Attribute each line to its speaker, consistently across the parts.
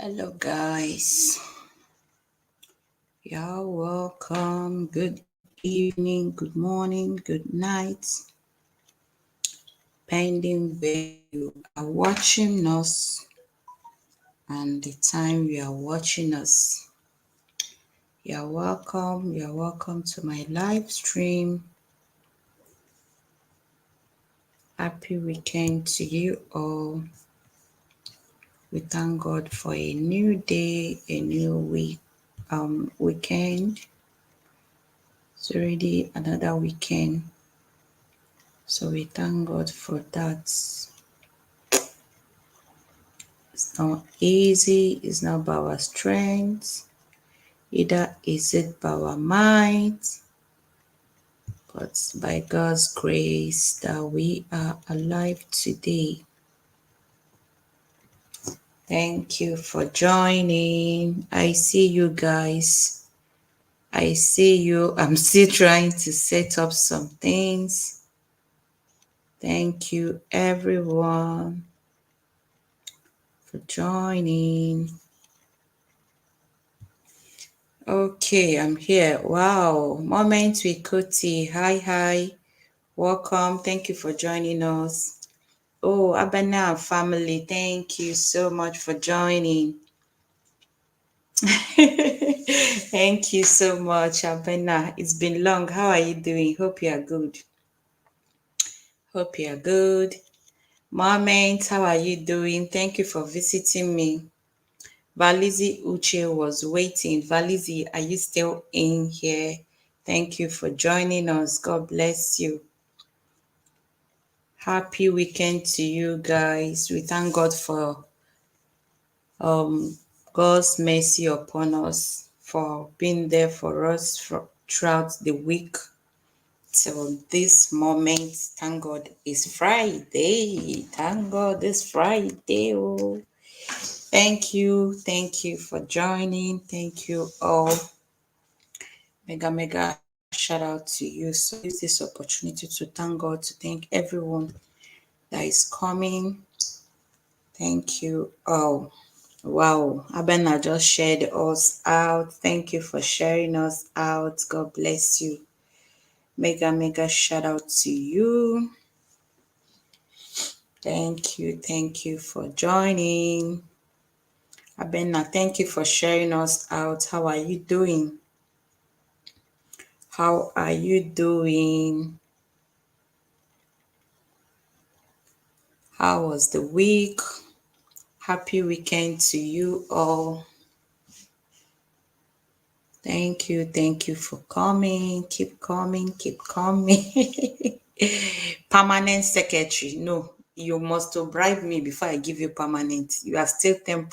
Speaker 1: Hello, guys. You're welcome. Good evening, good morning, good night, pending where you are watching us and the time you are watching us. You're welcome. You're welcome to my live stream. Happy weekend to you all. We thank God for a new day, a new weekend. It's already another weekend. So we thank God for that. It's not easy, it's not by our strength, either is it by our might, but by God's grace that we are alive today. Thank you for joining. I see you guys. I see you. I'm still trying to set up some things. Thank you, everyone, for joining. Okay, I'm here. Wow. Moment with Kuti. Hi. Welcome. Thank you for joining us. Oh, Abena family, thank you so much for joining. Thank you so much, Abena. It's been long. How are you doing? Hope you are good. Hope you are good. Moment, how are you doing? Thank you for visiting me. Valizi Uche was waiting. Valizi, are you still in here? Thank you for joining us. God bless you. Happy weekend to you guys. We thank God for God's mercy upon us, for being there for us throughout the week till this moment. Thank God it's Friday. Thank God it's Friday. Oh, thank you for joining. Thank you all. Mega shout out to you. So use this opportunity to thank God, to thank everyone that is coming. Thank you all. Wow, Abena just shared us out. Thank you for sharing us out. God bless you. Mega shout out to you. Thank you for joining. Abena, thank you for sharing us out. How are you doing? How are you doing? How was the week? Happy weekend to you all. Thank you for coming. Keep coming. Permanent secretary. No, you must bribe me before I give you permanent. You are still temporary.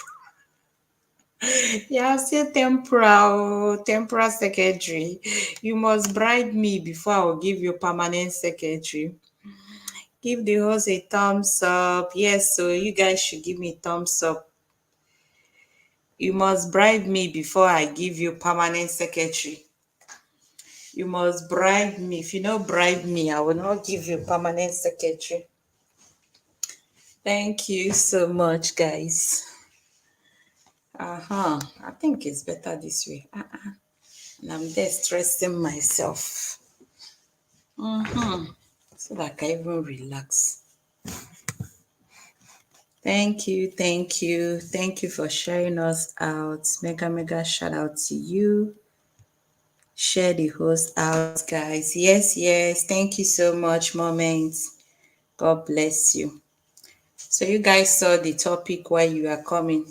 Speaker 1: You are still temporal secretary. You must bribe me before I will give you permanent secretary. Give the host a thumbs up. Yes, so you guys should give me thumbs up. You must bribe me before I give you permanent secretary. You must bribe me. If you don't bribe me, I will not give you permanent secretary. Thank you so much, guys. I think it's better this way. And I'm there stressing myself. So that I can even relax. Thank you for sharing us out. Mega shout out to you. Share the host out, guys. Yes. Thank you so much, Moments. God bless you. So you guys saw the topic while you are coming.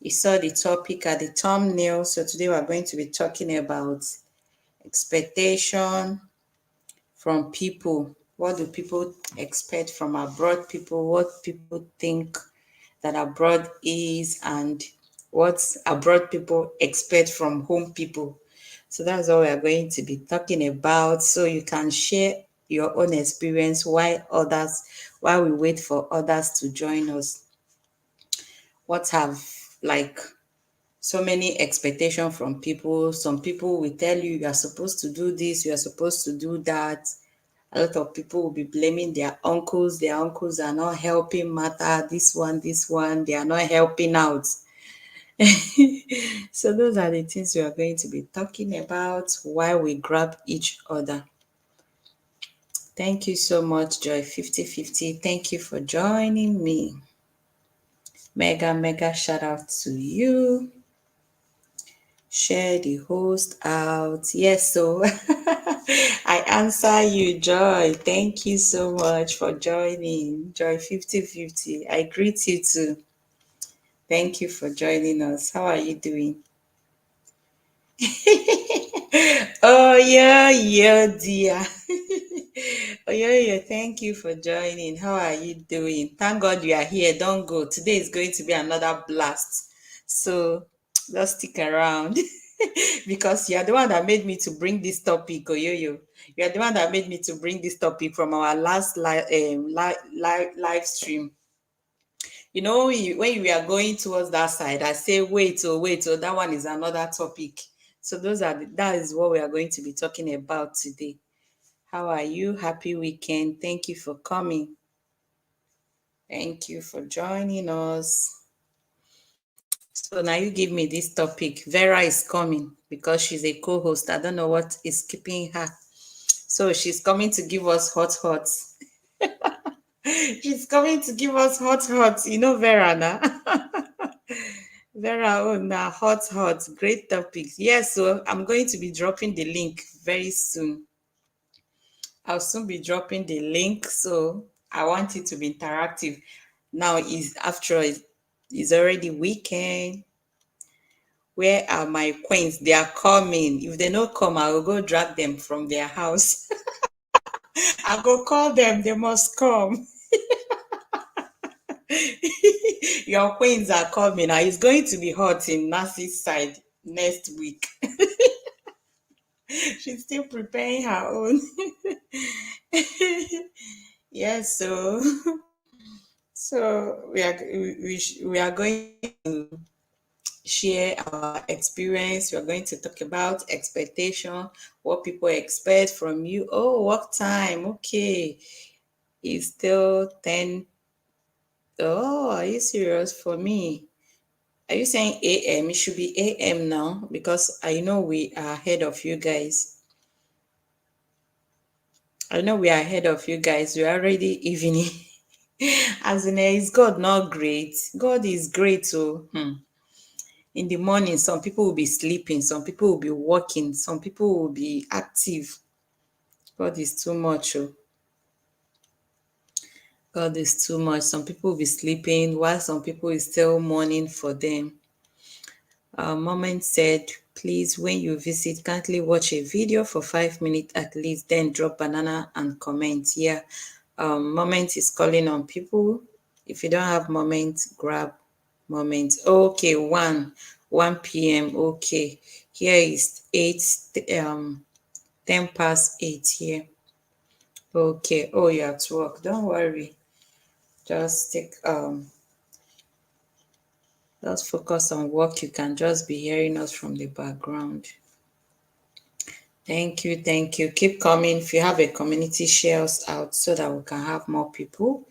Speaker 1: You saw the topic at the thumbnail. So today we're going to be talking about expectation from people. What do people expect from abroad people? What people think that abroad is, and what abroad people expect from home people. So that's what we're going to be talking about. So you can share your own experience while we wait for others to join us. What have like so many expectations from people. Some people will tell you are supposed to do this, you are supposed to do that. A lot of people will be blaming their uncles. Their uncles are not helping matter. This one, they are not helping out. So those are the things we are going to be talking about while we grab each other. Thank you so much, Joy 5050. Thank you for joining me. Mega shout out to you. Share the host out. Yes, so I answer you, Joy. Thank you so much for joining. Joy 5050. I greet you too. Thank you for joining us. How are you doing? Oh, yeah, dear. Oh, yeah, thank you for joining. How are you doing? Thank God you are here. Don't go. Today is going to be another blast. So just stick around because you are the one that made me to bring this topic, Oyoyo. You are the one that made me to bring this topic from our last live stream. You know, when we are going towards that side, I say, wait, oh, that one is another topic. So that is what we are going to be talking about today. How are you? Happy weekend. Thank you for coming. Thank you for joining us. So now you give me this topic. Vera is coming because she's a co-host. I don't know what is keeping her. So she's coming to give us hot. She's coming to give us hot. You know Vera now. Vera, oh, now hot. Great topics. Yes, so I'm going to be dropping the link very soon. I'll soon be dropping the link. So I want it to be interactive. Now is after all, it's already weekend. Where are my queens? They are coming. If they don't come, I will go drag them from their house. I go call them. They must come. Your queens are coming. Now it's going to be hot in Nasi's side next week. She's still preparing her own. Yes, so we are going to share our experience. We are going to talk about expectation, what people expect from you. Oh, work time. Okay. It's still 10. Oh, are you serious for me? Are you saying AM? It should be AM now because I know we are ahead of you guys. I know we are ahead of you guys. We're already evening. As in, is God not great? God is great. So, in the morning, some people will be sleeping, some people will be working, some people will be active. God is too much. Oh. God is too much. Some people will be sleeping while some people is still mourning for them. Moment said, please, when you visit, kindly watch a video for 5 minutes at least, then drop banana and comment. Yeah. Moment is calling on people. If you don't have moment, grab moment. Okay, 1 p.m. Okay. Here is 10 past 8 here. Okay. Oh, you're at work. Don't worry. Just just focus on work. You can just be hearing us from the background. Thank you. Keep coming. If you have a community, share us out so that we can have more people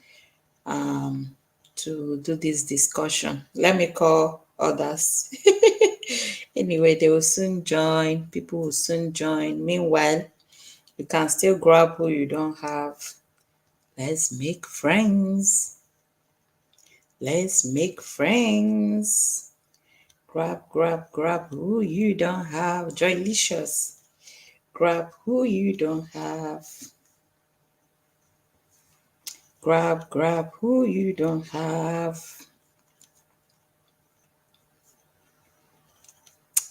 Speaker 1: to do this discussion. Let me call others. Anyway, they will soon join. People will soon join. Meanwhile, you can still grab who you don't have. Let's make friends. Let's make friends. Grab who you don't have. Joylicious. Grab who you don't have. Grab who you don't have.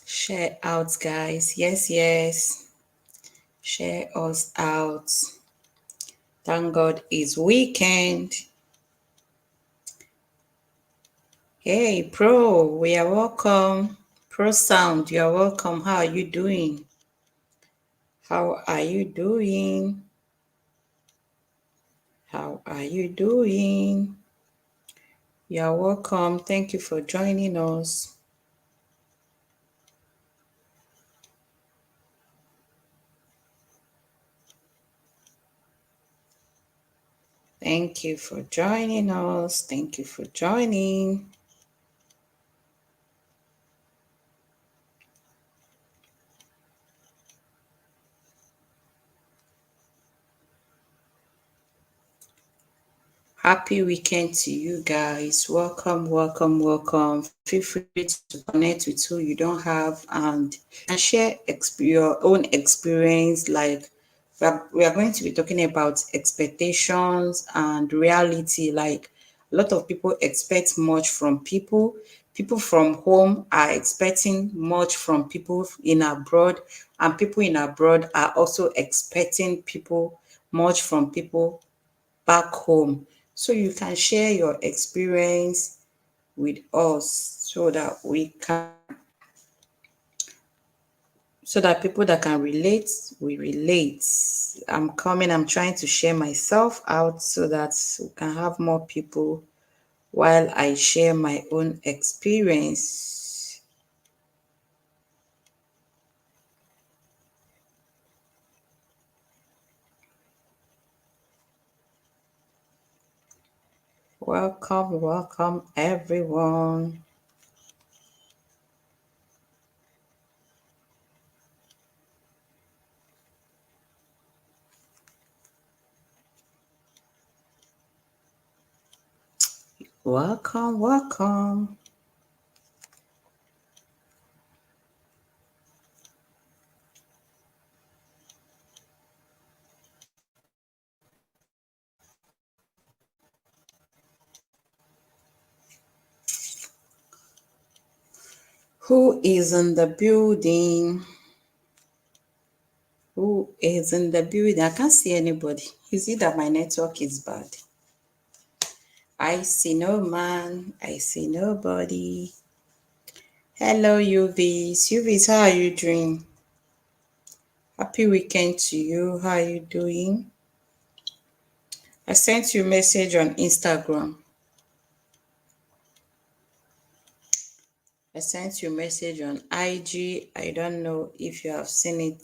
Speaker 1: Share out, guys. Yes. Share us out. Thank God it's weekend. Hey, Pro, we are welcome. Pro Sound, you are welcome. How are you doing? How are you doing? How are you doing? You are welcome. Thank you for joining us. Thank you for joining us. Thank you for joining. Happy weekend to you guys. Welcome, welcome, welcome. Feel free to connect with who you don't have and share your own experience. Like we are going to be talking about expectations and reality. Like a lot of people expect much from people. People from home are expecting much from people in abroad, and people in abroad are also expecting people much from people back home. So you can share your experience with us so that people that can relate we relate. I'm trying to share myself out so that we can have more people while I share my own experience. Welcome, welcome everyone. Welcome, welcome. Who is in the building? Who is in the building? I can't see anybody. Is it that my network is bad? I see no man. I see nobody. Hello, UVs. UVs, how are you doing? Happy weekend to you. How are you doing? I sent you a message on Instagram. I sent you a message on IG. I don't know if you have seen it.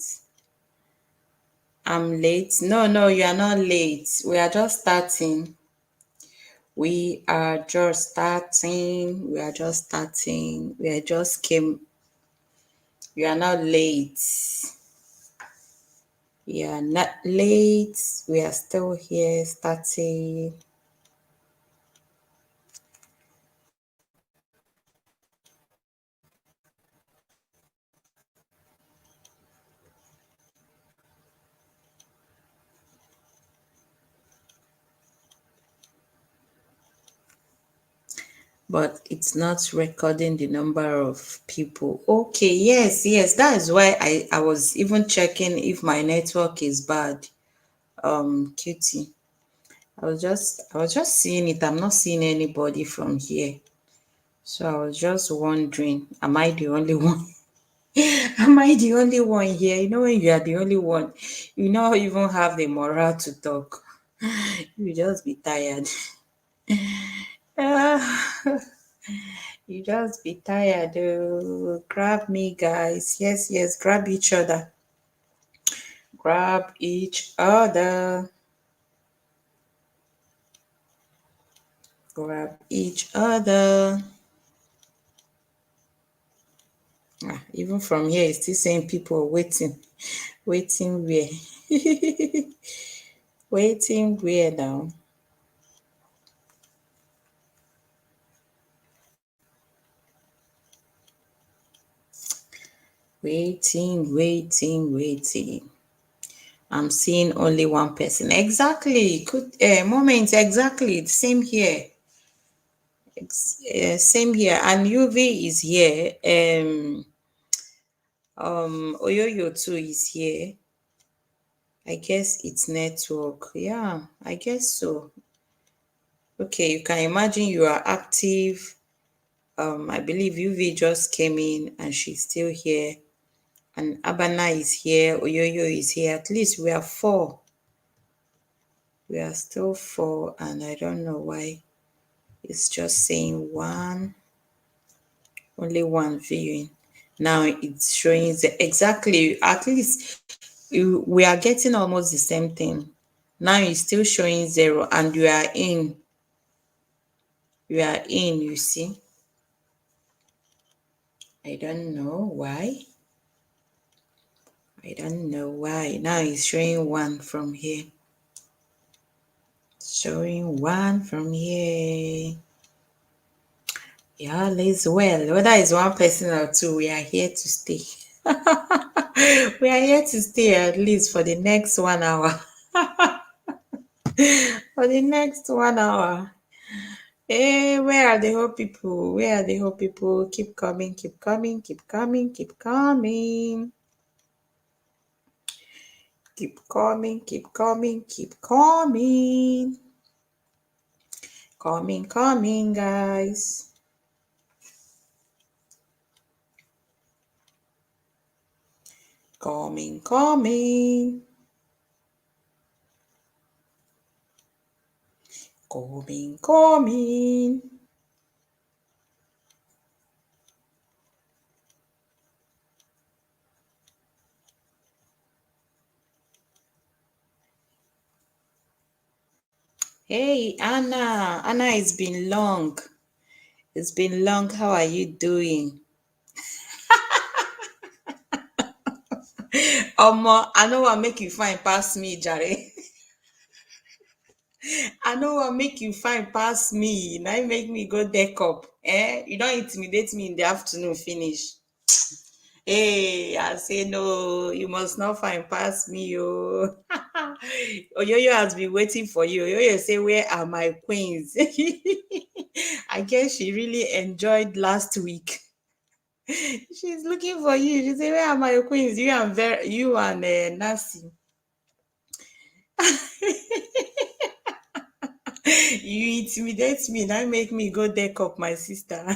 Speaker 1: I'm late. No, you are not late. We are just starting. We are just starting. We are just starting. We are just came. You are not late. We are not late. We are still here starting. But it's not recording the number of people. Okay, yes, that is why I was even checking if my network is bad. Cutie. I was just seeing it. I'm not seeing anybody from here. So I was just wondering, am I the only one? Am I the only one here? You know, when you are the only one, you not even have the morale to talk. You just be tired. Ah, you just be tired. Oh, grab me, guys. Yes, grab each other. Grab each other. Grab each other. Even from here, it's still saying people waiting. Waiting where? Waiting where now? Waiting. I'm seeing only one person. Exactly. Good moment. Exactly. Same here. Same here. And UV is here. Oyoyo too is here. I guess it's network. Yeah, I guess so. Okay, you can imagine you are active. I believe UV just came in and she's still here. And Abana is here. Oyoyo is here. At least we are four. We are still four, and I don't know why it's just saying one, only one viewing. Now it's showing exactly, at least we are getting almost the same thing. Now it's still showing zero, and you are in. You are in, you see. I don't know why. I don't know why. Now it's showing one from here. Showing one from here. Yeah, all is well. Whether it's one person or two, we are here to stay. We are here to stay at least for the next 1 hour. For the next 1 hour. Hey, where are the whole people? Where are the whole people? Keep coming, keep coming, keep coming, keep coming. Keep coming, keep coming, keep coming. Coming, coming, guys. Coming, coming. Coming, coming. Hey, Anna. Anna, it's been long. It's been long. How are you doing? Omo, I know what make you fine pass me, Jare. I know what make you fine pass me. Now you make me go deck up. Eh? You don't intimidate me in the afternoon finish. Hey, I say no, you must not find past me, oh. Oyoyo has been waiting for you. Oyoyo say, where are my queens? I guess she really enjoyed last week. She's looking for you. She say, where are my queens? You and Nancy. You intimidate me. Now make me go deck up my sister.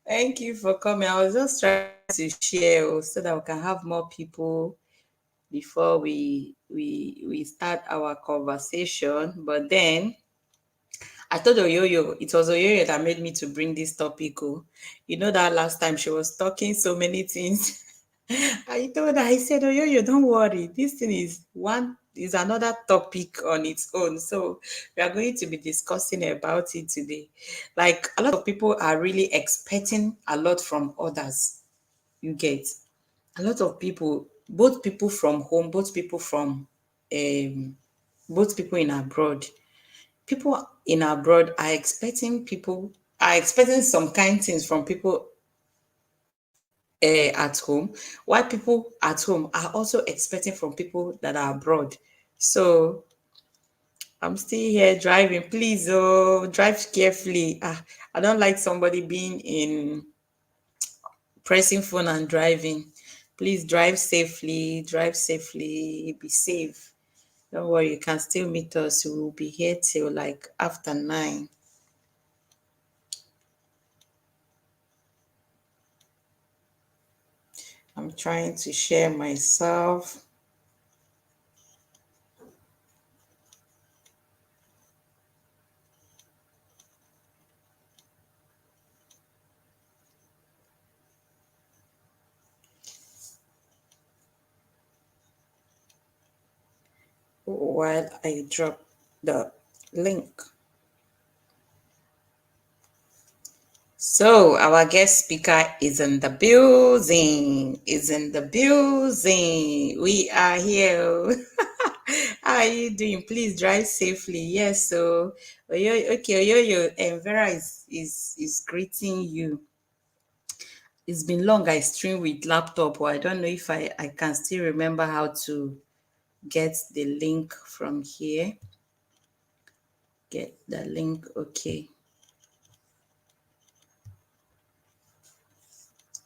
Speaker 1: Thank you for coming. I was just trying to share so that we can have more people before we start our conversation. But then I told Oyoyo, it was Oyoyo that made me to bring this topic. Oh. You know that last time she was talking so many things. I told her, I said, Oyoyo, don't worry. This thing is another topic on its own. So we are going to be discussing about it today. Like a lot of people are really expecting a lot from others. You get a lot of people, both people from home, um both people in abroad. People in abroad are expecting some kind things from people at home, while people at home are also expecting from people that are abroad. So I'm still here driving. Please, oh, drive carefully. I don't like somebody being in pressing phone and driving. Please drive safely, be safe. Don't worry, you can still meet us. We will be here till like after 9. I'm trying to share myself. While I drop the link. So our guest speaker is in the building. Is in the building. We are here. How are you doing? Please drive safely. Yes. So, Oyoyo, and Vera is greeting you. It's been long. I stream with laptop, or I don't know if I can still remember how to get the link from here. Get the link. Okay.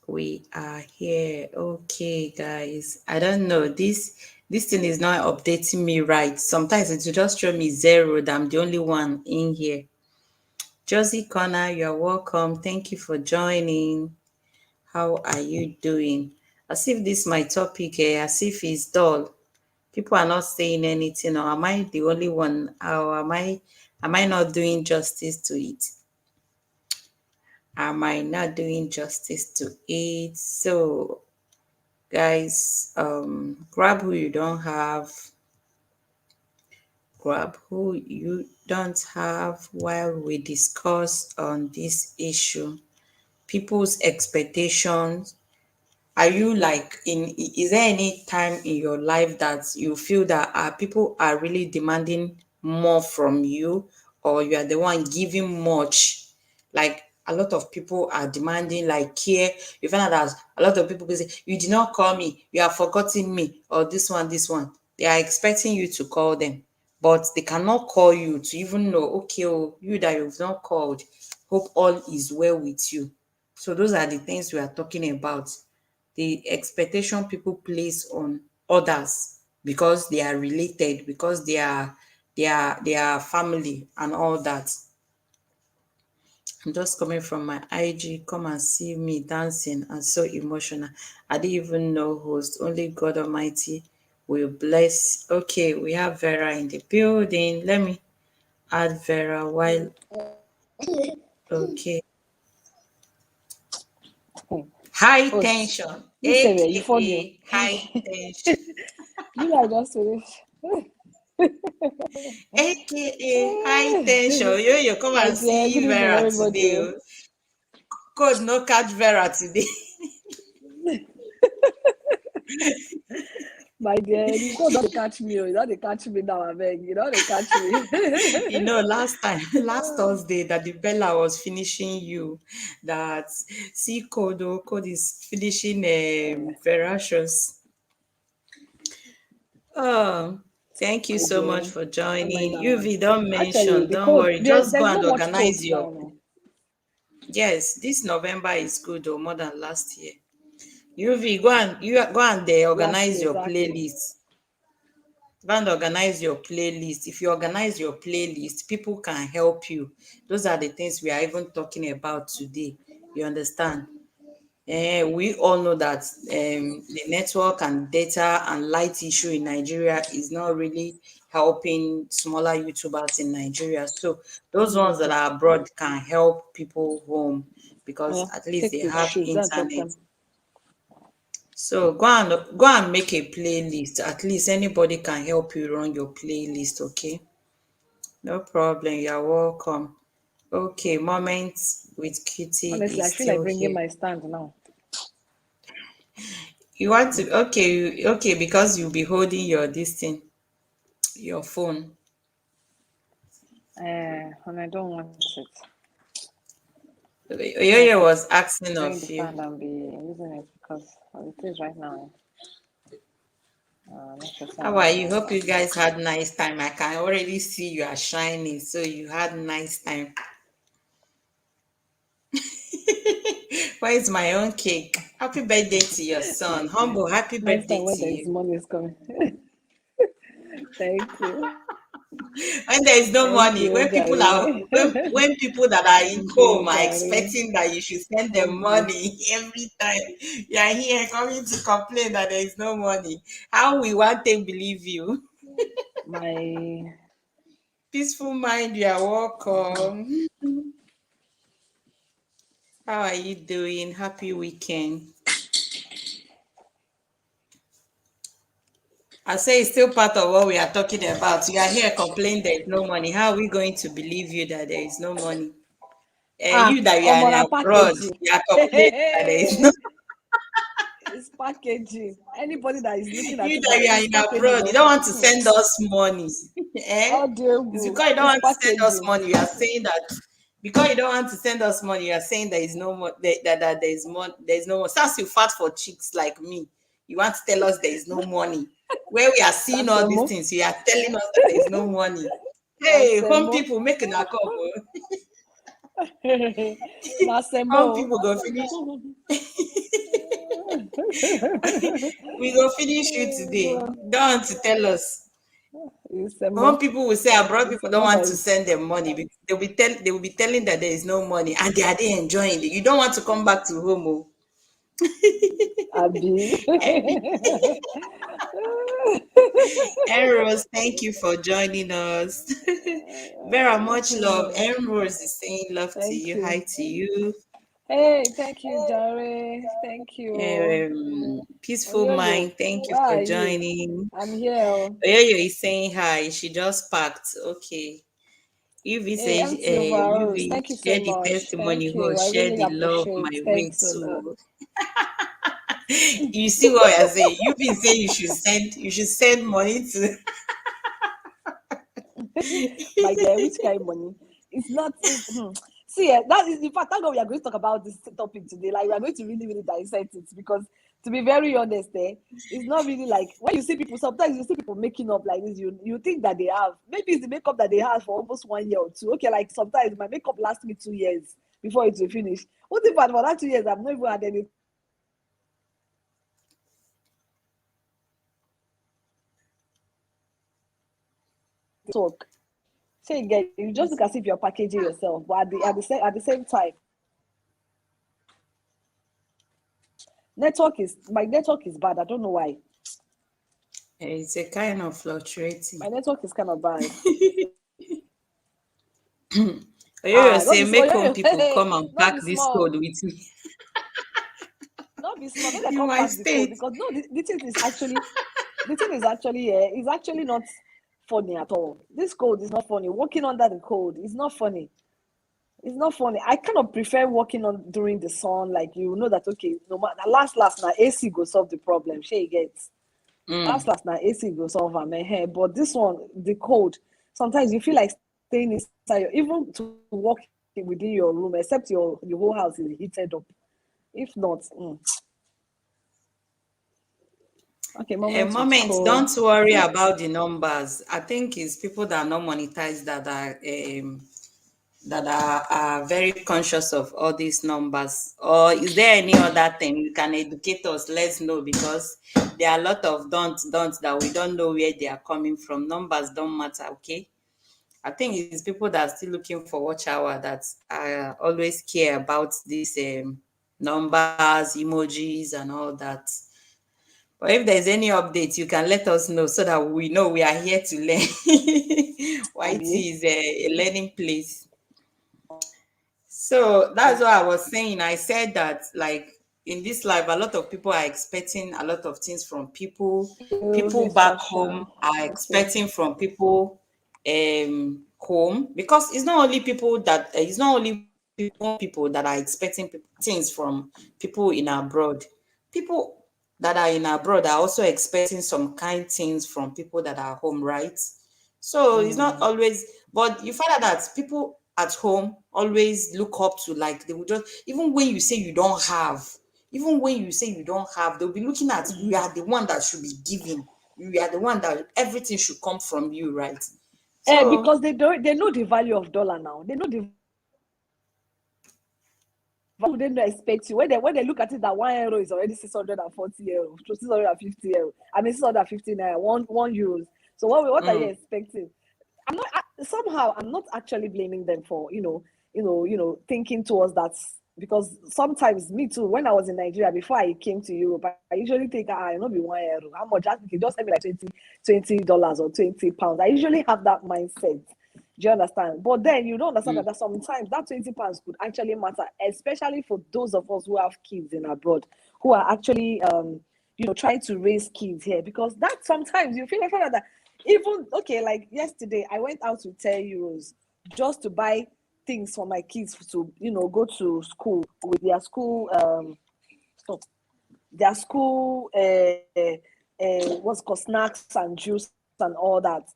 Speaker 1: We are here. Okay, guys. I don't know. This thing is not updating me right. Sometimes it will just show me 0 that I'm the only one in here. Josie Connor, you're welcome. Thank you for joining. How are you doing? As if this my topic, as if it's dull. People are not saying anything, or am I the only one? Or am I not doing justice to it? Am I not doing justice to it? So guys, grab who you don't have while we discuss on this issue. People's expectations Are you like is there any time in your life that you feel that people are really demanding more from you, or you are the one giving much? Like a lot of people are demanding like care. You find out that a lot of people will say, you did not call me, you have forgotten me, or this one. They are expecting you to call them, but they cannot call you to even know, okay, oh, you that you've not called, hope all is well with you. So those are the things we are talking about, the expectation people place on others because they are related, because they are family and all that. I'm just coming from my IG. Come and see me dancing and so emotional. I didn't even know host. Only God Almighty will bless. Okay, we have Vera in the building. Let me add Vera while. Okay. High
Speaker 2: Host,
Speaker 1: tension,
Speaker 2: you say that you phone you.
Speaker 1: aka high tension.
Speaker 2: You like just finish.
Speaker 1: AKA high tension. Yo, come
Speaker 2: My
Speaker 1: and
Speaker 2: dear, good
Speaker 1: see
Speaker 2: evening,
Speaker 1: Vera
Speaker 2: everybody.
Speaker 1: today. Oh. Code no catch Vera today.
Speaker 2: My dear, you go don't catch me. You don't catch me now, I beg. You don't catch me.
Speaker 1: Last time, last Thursday, that the Bella was finishing you, that see Code, oh, Code is finishing Veracious. Oh, thank you
Speaker 2: My
Speaker 1: so
Speaker 2: dear,
Speaker 1: much for
Speaker 2: don't mind
Speaker 1: joining.
Speaker 2: that one.
Speaker 1: UV, don't
Speaker 2: Actually,
Speaker 1: mention,
Speaker 2: the
Speaker 1: don't
Speaker 2: code
Speaker 1: worry. Just go
Speaker 2: there's
Speaker 1: and
Speaker 2: not much
Speaker 1: organize
Speaker 2: codes
Speaker 1: your.
Speaker 2: now. No.
Speaker 1: Yes, this November is good or more than last year. UV, go and
Speaker 2: Last
Speaker 1: organize
Speaker 2: year,
Speaker 1: your
Speaker 2: exactly.
Speaker 1: playlist. Go and organize your playlist. If you organize your playlist, people can help you. Those are the things we are even talking about today. You understand? We all know that the network and data and light issue in Nigeria is not really helping smaller YouTubers in Nigeria. So those ones that
Speaker 2: Seriously.
Speaker 1: are abroad can help people home because
Speaker 2: Yeah,
Speaker 1: at least
Speaker 2: take
Speaker 1: they
Speaker 2: the
Speaker 1: have
Speaker 2: shoes. Go and drop
Speaker 1: internet.
Speaker 2: them.
Speaker 1: So go and make a playlist. At least anybody can help you run your playlist, okay? No problem. You're welcome. Okay, Moments with Kitty
Speaker 2: Honestly, I
Speaker 1: is
Speaker 2: feel like
Speaker 1: still
Speaker 2: bringing
Speaker 1: here.
Speaker 2: my stand now.
Speaker 1: You want to okay, because you'll be holding your this thing, your phone.
Speaker 2: And I don't want it. Maybe I
Speaker 1: Yoyo
Speaker 2: should
Speaker 1: was asking
Speaker 2: bring the
Speaker 1: of you.
Speaker 2: stand and be using it because as it is right now, not sure
Speaker 1: How
Speaker 2: someone
Speaker 1: are
Speaker 2: will
Speaker 1: you?
Speaker 2: like
Speaker 1: Hope you
Speaker 2: that.
Speaker 1: guys had nice time. I can already see you are shining, so you had nice time. Where is my own cake? Happy birthday to your son.
Speaker 2: My dear.
Speaker 1: Humble, happy
Speaker 2: Nice
Speaker 1: birthday
Speaker 2: time when
Speaker 1: to
Speaker 2: there is
Speaker 1: you.
Speaker 2: money is coming. Thank you.
Speaker 1: When there is no
Speaker 2: Thank
Speaker 1: money,
Speaker 2: you, Jare.
Speaker 1: when people that are in
Speaker 2: Thank you,
Speaker 1: home are
Speaker 2: Jare.
Speaker 1: expecting that you should send them
Speaker 2: Obi.
Speaker 1: money every time, you are here coming to complain that there is no money. How we want to believe you?
Speaker 2: My
Speaker 1: Peaceful mind, you are welcome. How are you doing? Happy weekend. I say it's still part of what we are talking about. You are here complaining there is no money. How are we going to believe you that there is no money? You that you are
Speaker 2: on a
Speaker 1: abroad,
Speaker 2: packaging.
Speaker 1: you are complaining that there is no.
Speaker 2: It's packaging. Anybody that is looking at
Speaker 1: You
Speaker 2: it
Speaker 1: that
Speaker 2: now,
Speaker 1: you are
Speaker 2: it's
Speaker 1: in
Speaker 2: packaging.
Speaker 1: abroad, you
Speaker 2: No,
Speaker 1: don't want to send us money. Eh?
Speaker 2: how dare
Speaker 1: It's
Speaker 2: you?
Speaker 1: because you don't
Speaker 2: It's
Speaker 1: want to send us
Speaker 2: packaging.
Speaker 1: money. You are saying that because you don't want to send us money, you are saying there is no more that there is more there is no more. Since you fat for chicks like me, you want to tell us there is no money. Where we are seeing all these
Speaker 2: Nasemo.
Speaker 1: things, you are telling us that there is no money. Hey, home
Speaker 2: Nasemo.
Speaker 1: people making a come. Oh.
Speaker 2: Nasemo.
Speaker 1: Home people go finish. We go finish you today. Don't want to tell us.
Speaker 2: Nasemo.
Speaker 1: Home people will say abroad people don't
Speaker 2: Nasemo
Speaker 1: want
Speaker 2: that
Speaker 1: to
Speaker 2: is
Speaker 1: send them money because they will be telling that there is no money and they are they enjoying it. You don't want to come back to home. Oh.
Speaker 2: Abi.
Speaker 1: Rose, thank you for joining us. Vera, much love. Rose is saying love to
Speaker 2: Thank
Speaker 1: you.
Speaker 2: you.
Speaker 1: Hi to you.
Speaker 2: Hey, thank you, Jare. Thank you.
Speaker 1: Peaceful
Speaker 2: Oyoyo,
Speaker 1: mind. Thank you
Speaker 2: where
Speaker 1: for
Speaker 2: are you?
Speaker 1: joining.
Speaker 2: I'm here. Oh.
Speaker 1: Oyoyo is saying hi. She just packed. Okay. UV
Speaker 2: Hey,
Speaker 1: says,
Speaker 2: empty overalls.
Speaker 1: UV,
Speaker 2: Thank you so
Speaker 1: share the
Speaker 2: much.
Speaker 1: testimony.
Speaker 2: Thank
Speaker 1: Who
Speaker 2: you. I
Speaker 1: share
Speaker 2: really
Speaker 1: the love, my
Speaker 2: appreciate.
Speaker 1: way
Speaker 2: Thanks a lot.
Speaker 1: too. You see what you're saying? You've been saying you should send money to.
Speaker 2: My dear, which kind of money? It's not. See, that is in fact. Thank God we are going to talk about this topic today. Like we are going to really, really dissect it because, to be very honest, it's not really like when you see people. Sometimes you see people making up like this. You think that they have maybe it's the makeup that they have for almost 1 year or two. Okay, like sometimes my makeup lasts me 2 years before it will finish. What if for that 2 years I've not even had any talk? So again, you just look as if you're packaging yourself, but at the same time, my network is bad. I don't know why.
Speaker 1: It's a kind of fluctuating.
Speaker 2: My network is kind of bad.
Speaker 1: You say
Speaker 2: Not be
Speaker 1: make
Speaker 2: small.
Speaker 1: home people come and
Speaker 2: Not
Speaker 1: pack
Speaker 2: be
Speaker 1: this
Speaker 2: small.
Speaker 1: code with me
Speaker 2: Not be small. Make them
Speaker 1: in
Speaker 2: come
Speaker 1: my
Speaker 2: pass the code
Speaker 1: state.
Speaker 2: because no, the thing is actually not funny at all. This code is not funny. Walking under the code is not funny. It's not funny. I kind of prefer walking on during the sun, like you know that okay, no matter last now AC go solve the problem. She gets last now AC go solve am. But this one, the cold, sometimes you feel like staying inside even to walk within your room, except your whole house is heated up. If not, okay,
Speaker 1: A
Speaker 2: moment with
Speaker 1: moment,
Speaker 2: cold.
Speaker 1: don't worry about the numbers. I think it's people that are not monetized that are very conscious of all these numbers. Or is there any other thing you can educate us? Let's know because there are a lot of don't that we don't know where they are coming from. Numbers don't matter, okay? I think it's people that are still looking for watch hour that always care about these numbers, emojis, and all that. But if there's any update, you can let us know so that we know we are here to learn. YT
Speaker 2: Abi?
Speaker 1: is a learning place. So that's what I was saying. I said that, like, in this life, a lot of people are expecting a lot of things from people.
Speaker 2: You,
Speaker 1: People
Speaker 2: Miss
Speaker 1: back home
Speaker 2: Tasha.
Speaker 1: are
Speaker 2: Okay.
Speaker 1: expecting from people home because it's not only people that it's not only people that are expecting things from people in abroad. People that are in abroad are also expecting some kind things from people that are home, right? So it's not always, but you find out that people at home always look up to, like, they will just, even when you say you don't have, even when you say you don't have, they'll be looking at you are the one that should be giving. You are the one that everything should come from you, right? So
Speaker 2: Because they know the value of dollar now. They know the value. They don't expect you when they look at it that €1 is already 640 euros, 650 euros. I mean 650 naira, one euros. So what are you expecting? Somehow I'm not actually blaming them for thinking towards that, because sometimes me too, when I was in Nigeria before I came to Europe, I usually think I not be €1, how much, just send me like $20 or £20. I usually have that mindset. Do you understand? But then you don't understand that sometimes that £20 could actually matter, especially for those of us who have kids in abroad, who are actually trying to raise kids here, because that sometimes you feel like that. Even okay, like yesterday, I went out with €10 just to buy things for my kids to go to school with their school stuff, their school what's called snacks and juice and all that.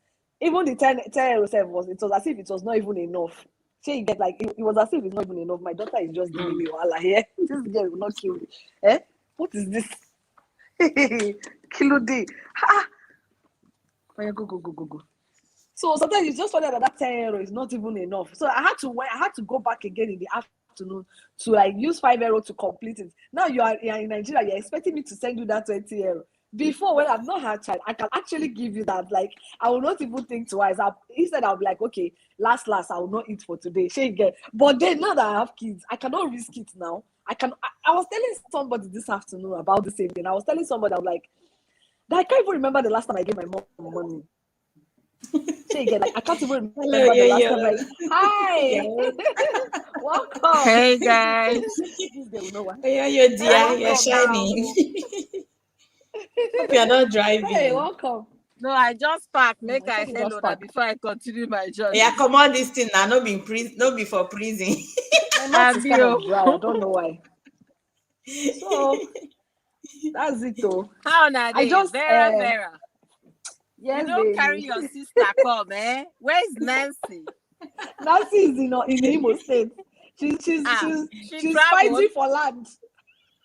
Speaker 2: Even the 10 euro it was as if it was not even enough. So you get like it was as if it's not even enough. My daughter is just giving me wahala here. This girl will not kill me. What is this? Kilo day. Oh, yeah, go. So sometimes it's just funny that €10 is not even enough. So I had to go back again in the afternoon to like use €5 to complete it. Now you're in Nigeria, you're expecting me to send you that €20. Before, when I've not had child, I can actually give you that. Like I will not even think twice. Instead, I'll be like, okay, last, I will not eat for today. But then now that I have kids, I cannot risk it now. I was telling somebody this afternoon about the same thing. I was telling somebody, I was like, I can't even remember the last time I gave my mom money. Like I can't even
Speaker 1: hello,
Speaker 2: remember the last
Speaker 1: yo.
Speaker 2: time. Like, hi, welcome.
Speaker 3: Hey guys.
Speaker 2: This girl, know what?
Speaker 1: Yo, dear, you're
Speaker 2: Welcome now.
Speaker 1: shining. Hope you're not
Speaker 2: Hey,
Speaker 1: driving.
Speaker 2: welcome.
Speaker 3: No, I just park. Make
Speaker 2: I
Speaker 3: I
Speaker 2: said you just
Speaker 3: hello now
Speaker 2: pack.
Speaker 3: before I continue my
Speaker 1: Yeah,
Speaker 3: journey.
Speaker 1: come on, this thing now, no be no be for prison.
Speaker 2: My mouth is kind
Speaker 3: Abio.
Speaker 2: of dry. I don't know why. So That's it though.
Speaker 3: How now
Speaker 2: I
Speaker 3: they?
Speaker 2: just
Speaker 3: Vera. You
Speaker 2: yes,
Speaker 3: don't carry
Speaker 2: baby.
Speaker 3: your sister come, eh? Where's Nancy?
Speaker 2: Nancy is in Imo State.
Speaker 3: She
Speaker 2: She's
Speaker 3: traveled.
Speaker 2: fighting for land.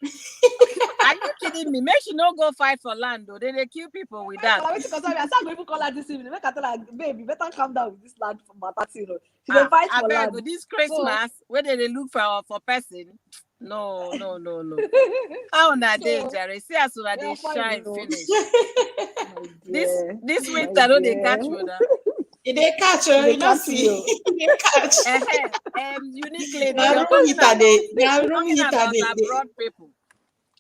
Speaker 3: Are you kidding me? Make she no go fight for land though. They kill people with that.
Speaker 2: I start going to call her this evening. Make her tell her, baby, better calm down with this land for matter. You know, she dey fight
Speaker 3: I
Speaker 2: for
Speaker 3: beg
Speaker 2: land.
Speaker 3: this Christmas, where they look for person. No. How na dey, Jerry? See as una dey shine finish. This winter no dey catch you na.
Speaker 1: They catch you, you know, see. They catch.
Speaker 3: Uniquely,
Speaker 1: Now,
Speaker 3: talking about
Speaker 1: they
Speaker 3: abroad people.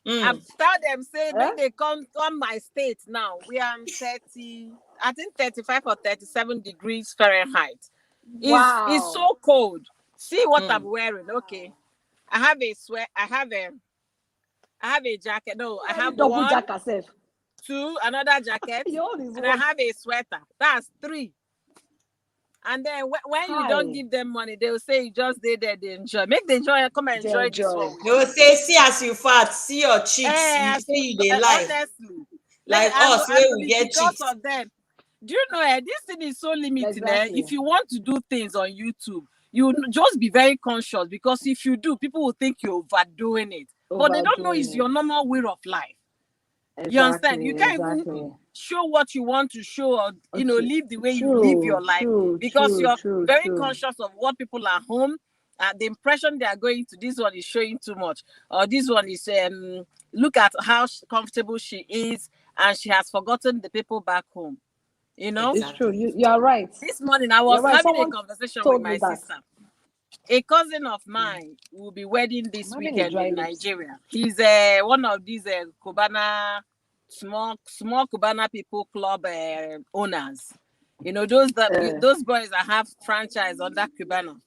Speaker 3: I've told them say when they come my state now, we are 30, I think 35 or 37 degrees Fahrenheit.
Speaker 2: Wow.
Speaker 3: It's so cold. See what I'm wearing. Okay. I have a sweat. I have a jacket. No, I have
Speaker 2: double
Speaker 3: one,
Speaker 2: jacket self.
Speaker 3: two, another jacket, and I have a sweater. That's 3. And then when you don't give them money, they will say you just stay there, they enjoy. Make the enjoy, come and enjoy this one.
Speaker 1: They will say, see as you fat, see your cheeks, you see they lie.
Speaker 3: Honestly.
Speaker 1: Like us, where we get cheeks.
Speaker 3: Of them. Do you know this thing is so limited?
Speaker 2: Exactly.
Speaker 3: If you want to do things on YouTube, you just be very conscious, because if you do, people will think you're overdoing it. But they don't know it's your normal way of life. Exactly, you understand? You can't even show what you want to show, or live the way you live your life, because you're very conscious of what people are home, the impression they are going to. This one is showing too much, or this one is look at how comfortable she is, and she has forgotten the people back home.
Speaker 2: It's true. You are right.
Speaker 3: This morning I was having a conversation with my sister. A cousin of mine will be wedding this weekend in Nigeria. He's one of these Cubana, small Cubana people club owners. Those boys that have franchise under Cubana.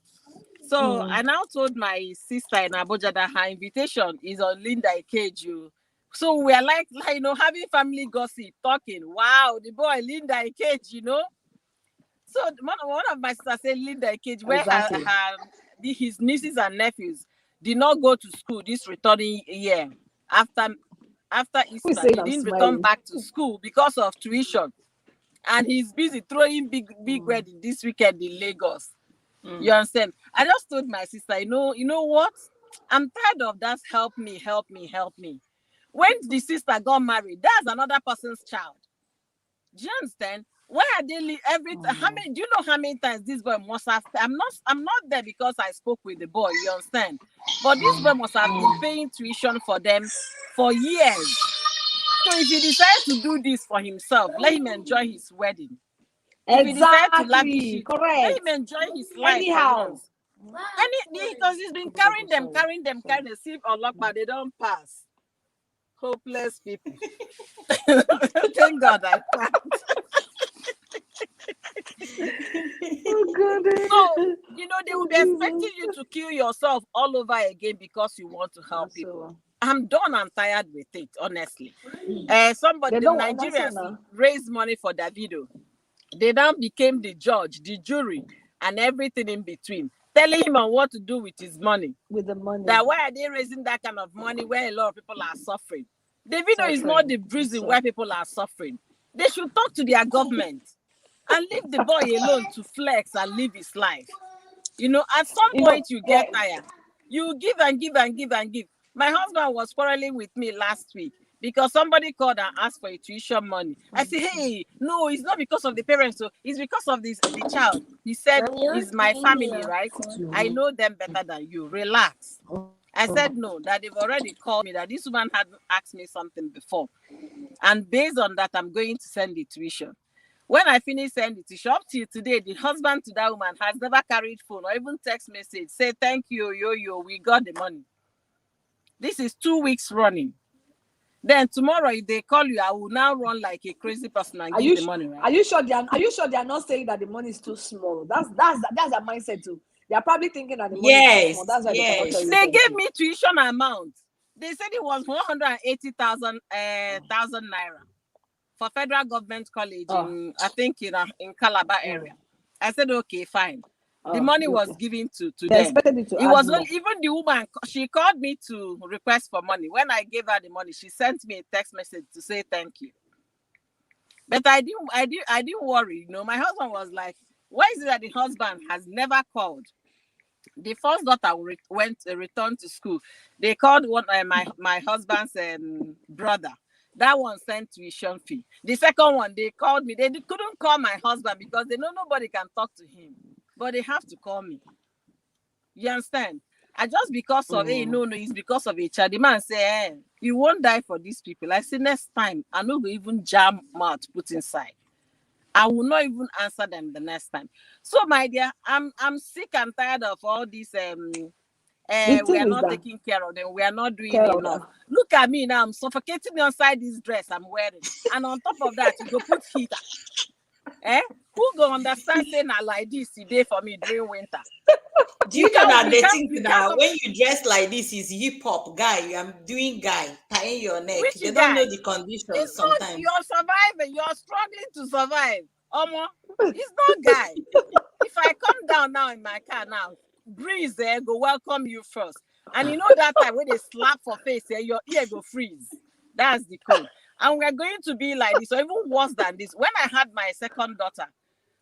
Speaker 3: So I now told my sister in Abuja that her invitation is on Linda Ikeju. So we are like having family gossip, talking. Wow, the boy Linda Ikeju, So one of my sisters said Linda Ikeju, where his nieces and nephews did not go to school this returning year after Easter. He didn't return back to school because of tuition, and he's busy throwing big wedding this weekend in Lagos. You understand? I just told my sister, you know what? I'm tired of that. Help me. When the sister got married, that's another person's child. Do you understand? Why are they how many? Do you know how many times this boy must have? I'm not there because I spoke with the boy. You understand? But this boy must have been paying tuition for them for years. So if he decides to do this for himself, let him enjoy his wedding. If he decides to lavish it, let him enjoy his life.
Speaker 2: Anyhow.
Speaker 3: Because he's been carrying them, see Olokpa, they don't pass. Hopeless people. Thank God I passed.
Speaker 2: Oh God.
Speaker 3: So, they will be expecting you to kill yourself all over again because you want to help people. I'm done and tired with it, honestly. Somebody in Nigeria raised money for Davido. They now became the judge, the jury, and everything in between, telling him on what to do with his money.
Speaker 2: With the money.
Speaker 3: That why are they raising that kind of money where a lot of people are suffering? Davido is not the reason why people are suffering. They should talk to their government and leave the boy alone to flex and live his life. At some point you get tired. You give and give and give and give. My husband was quarreling with me last week because somebody called and asked for a tuition money. I said, hey, no, it's not because of the parents. So it's because of the child. He said, it's my family, right? I know them better than you. Relax. I said, no, that they've already called me, that this woman had asked me something before. And based on that, I'm going to send the tuition. When I finish sending the tuition, up till today, the husband to that woman has never carried phone or even text message. Say, thank you, we got the money. This is 2 weeks running. Then tomorrow, if they call you, I will now run like a crazy person and give the money. Right?
Speaker 2: Are you sure they are not saying that the money is too small? That's their mindset too. They are probably thinking that the money is too small. That's why
Speaker 3: they gave me tuition amount. They said it was 180,000 naira for federal government college in Calabar area. I said, okay, fine. The money was given to
Speaker 2: they
Speaker 3: them.
Speaker 2: expected it to
Speaker 3: It was
Speaker 2: add
Speaker 3: only, even the woman, she called me to request for money. When I gave her the money, she sent me a text message to say thank you. But I didn't worry. You know, my husband was like, why is it that the husband has never called? The first daughter returned to school. They called one my husband's brother. That one sent tuition fee. The second one, they called me. They couldn't call my husband because they know nobody can talk to him. But they have to call me. You understand? And just because of no, it's because of a child. The man say, you won't die for these people. I say, next time, I no go even jam mouth put inside. I will not even answer them the next time. So, my dear, I'm sick and tired of all these. We are not taking care of them. We are not doing enough. Look at me now. I'm suffocating inside this dress I'm wearing, and on top of that, you go put heater. Who go understand saying like this today for me during winter?
Speaker 1: Do you know that they think that when you dress like this is hip hop guy? I'm doing guy tying your neck. They don't know the conditions sometimes.
Speaker 3: You're surviving. You're struggling to survive. It's not guy. If I come down now in my car now, breeze there go welcome you first, and you know that time when they slap for face here, your ear go freeze. That's the code. And we're going to be like this, or even worse than this. When I had my second daughter,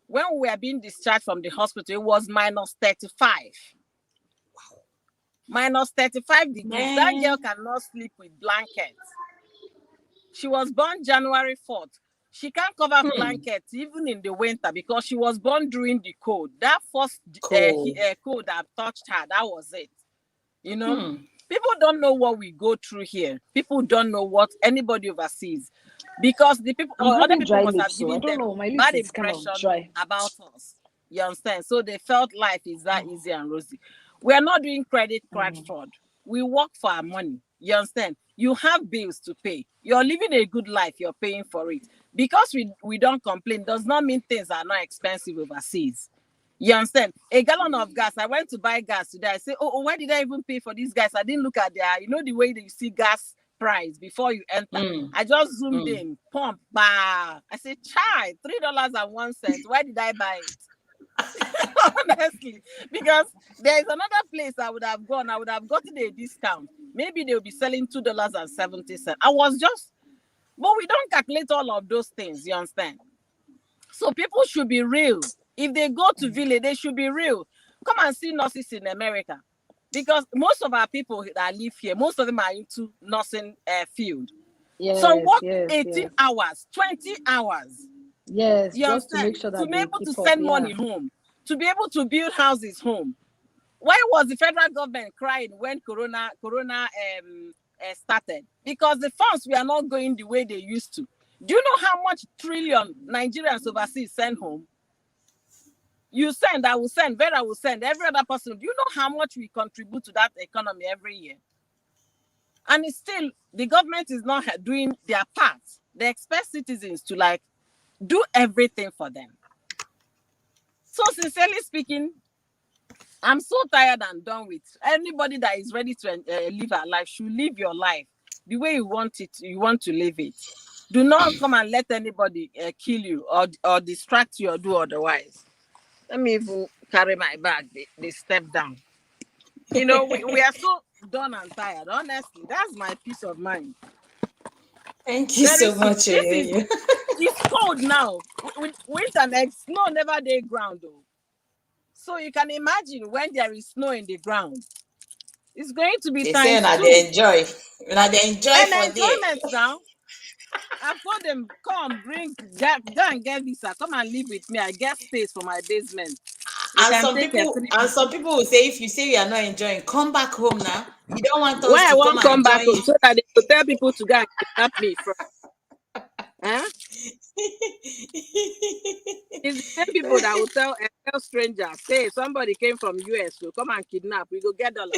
Speaker 3: when we were being discharged from the hospital, it was minus 35. Wow. Minus 35 degrees. Man. That girl cannot sleep with blankets. She was born January 4th. She can't cover blankets even in the winter because she was born during the cold. That first cold that touched her, that was it. You know? People don't know what we go through here. People don't know what anybody oversees. Because the people, other people must have given them bad impression about us. You understand? So they felt life is that easy and rosy. We are not doing credit card fraud. We work for our money. You understand? You have bills to pay. You're living a good life. You're paying for it. Because we don't complain does not mean things are not expensive overseas. You understand? A gallon of gas. I went to buy gas today. I say, why did I even pay for these gas? I didn't look at you know the way that you see gas price before you enter. I just zoomed in, pump, bah. I said, chai, $3.01. Why did I buy it? Honestly, because there is another place I would have gone. I would have gotten a discount. Maybe they will be selling $2.70. But we don't calculate all of those things. You understand? So people should be real. If they go to village, they should be real. Come and see nurses in America. Because most of our people that live here, most of them are into nursing field.
Speaker 2: Yes,
Speaker 3: so work 18 hours, 20 hours.
Speaker 2: Yes,
Speaker 3: you
Speaker 2: just to make sure that
Speaker 3: to be able to send money home, to be able to build houses home. Why was the federal government crying when Corona started? Because the funds were not going the way they used to. Do you know how much trillion Nigerians overseas send home? You send, I will send, Vera will send, every other person. Do you know how much we contribute to that economy every year? And it's still, the government is not doing their part. They expect citizens to do everything for them. So sincerely speaking, I'm so tired and done with anybody that is ready to live a life should live your life the way you want it. You want to live it. Do not come and let anybody kill you or distract you or do otherwise. Let me even carry my bag. They step down. You know, we are so done and tired. Honestly, that's my peace of mind.
Speaker 1: Thank you so much.
Speaker 3: It's cold now. Winter next, snow never day ground though. So you can imagine when there is snow in the ground. It's going to be time.
Speaker 1: They enjoy. They enjoy for
Speaker 3: enjoyment now. I've told them, come, go and get visa. Come and live with me. I get space for my basement.
Speaker 1: And some people will say, if you say you are not enjoying, come back home now. You don't want us
Speaker 3: Why
Speaker 1: to
Speaker 3: I won't come back home so that they will tell people to go and kidnap me from. Huh? It's the same people that will tell strangers, say somebody came from US, so come and kidnap. We go get dollars.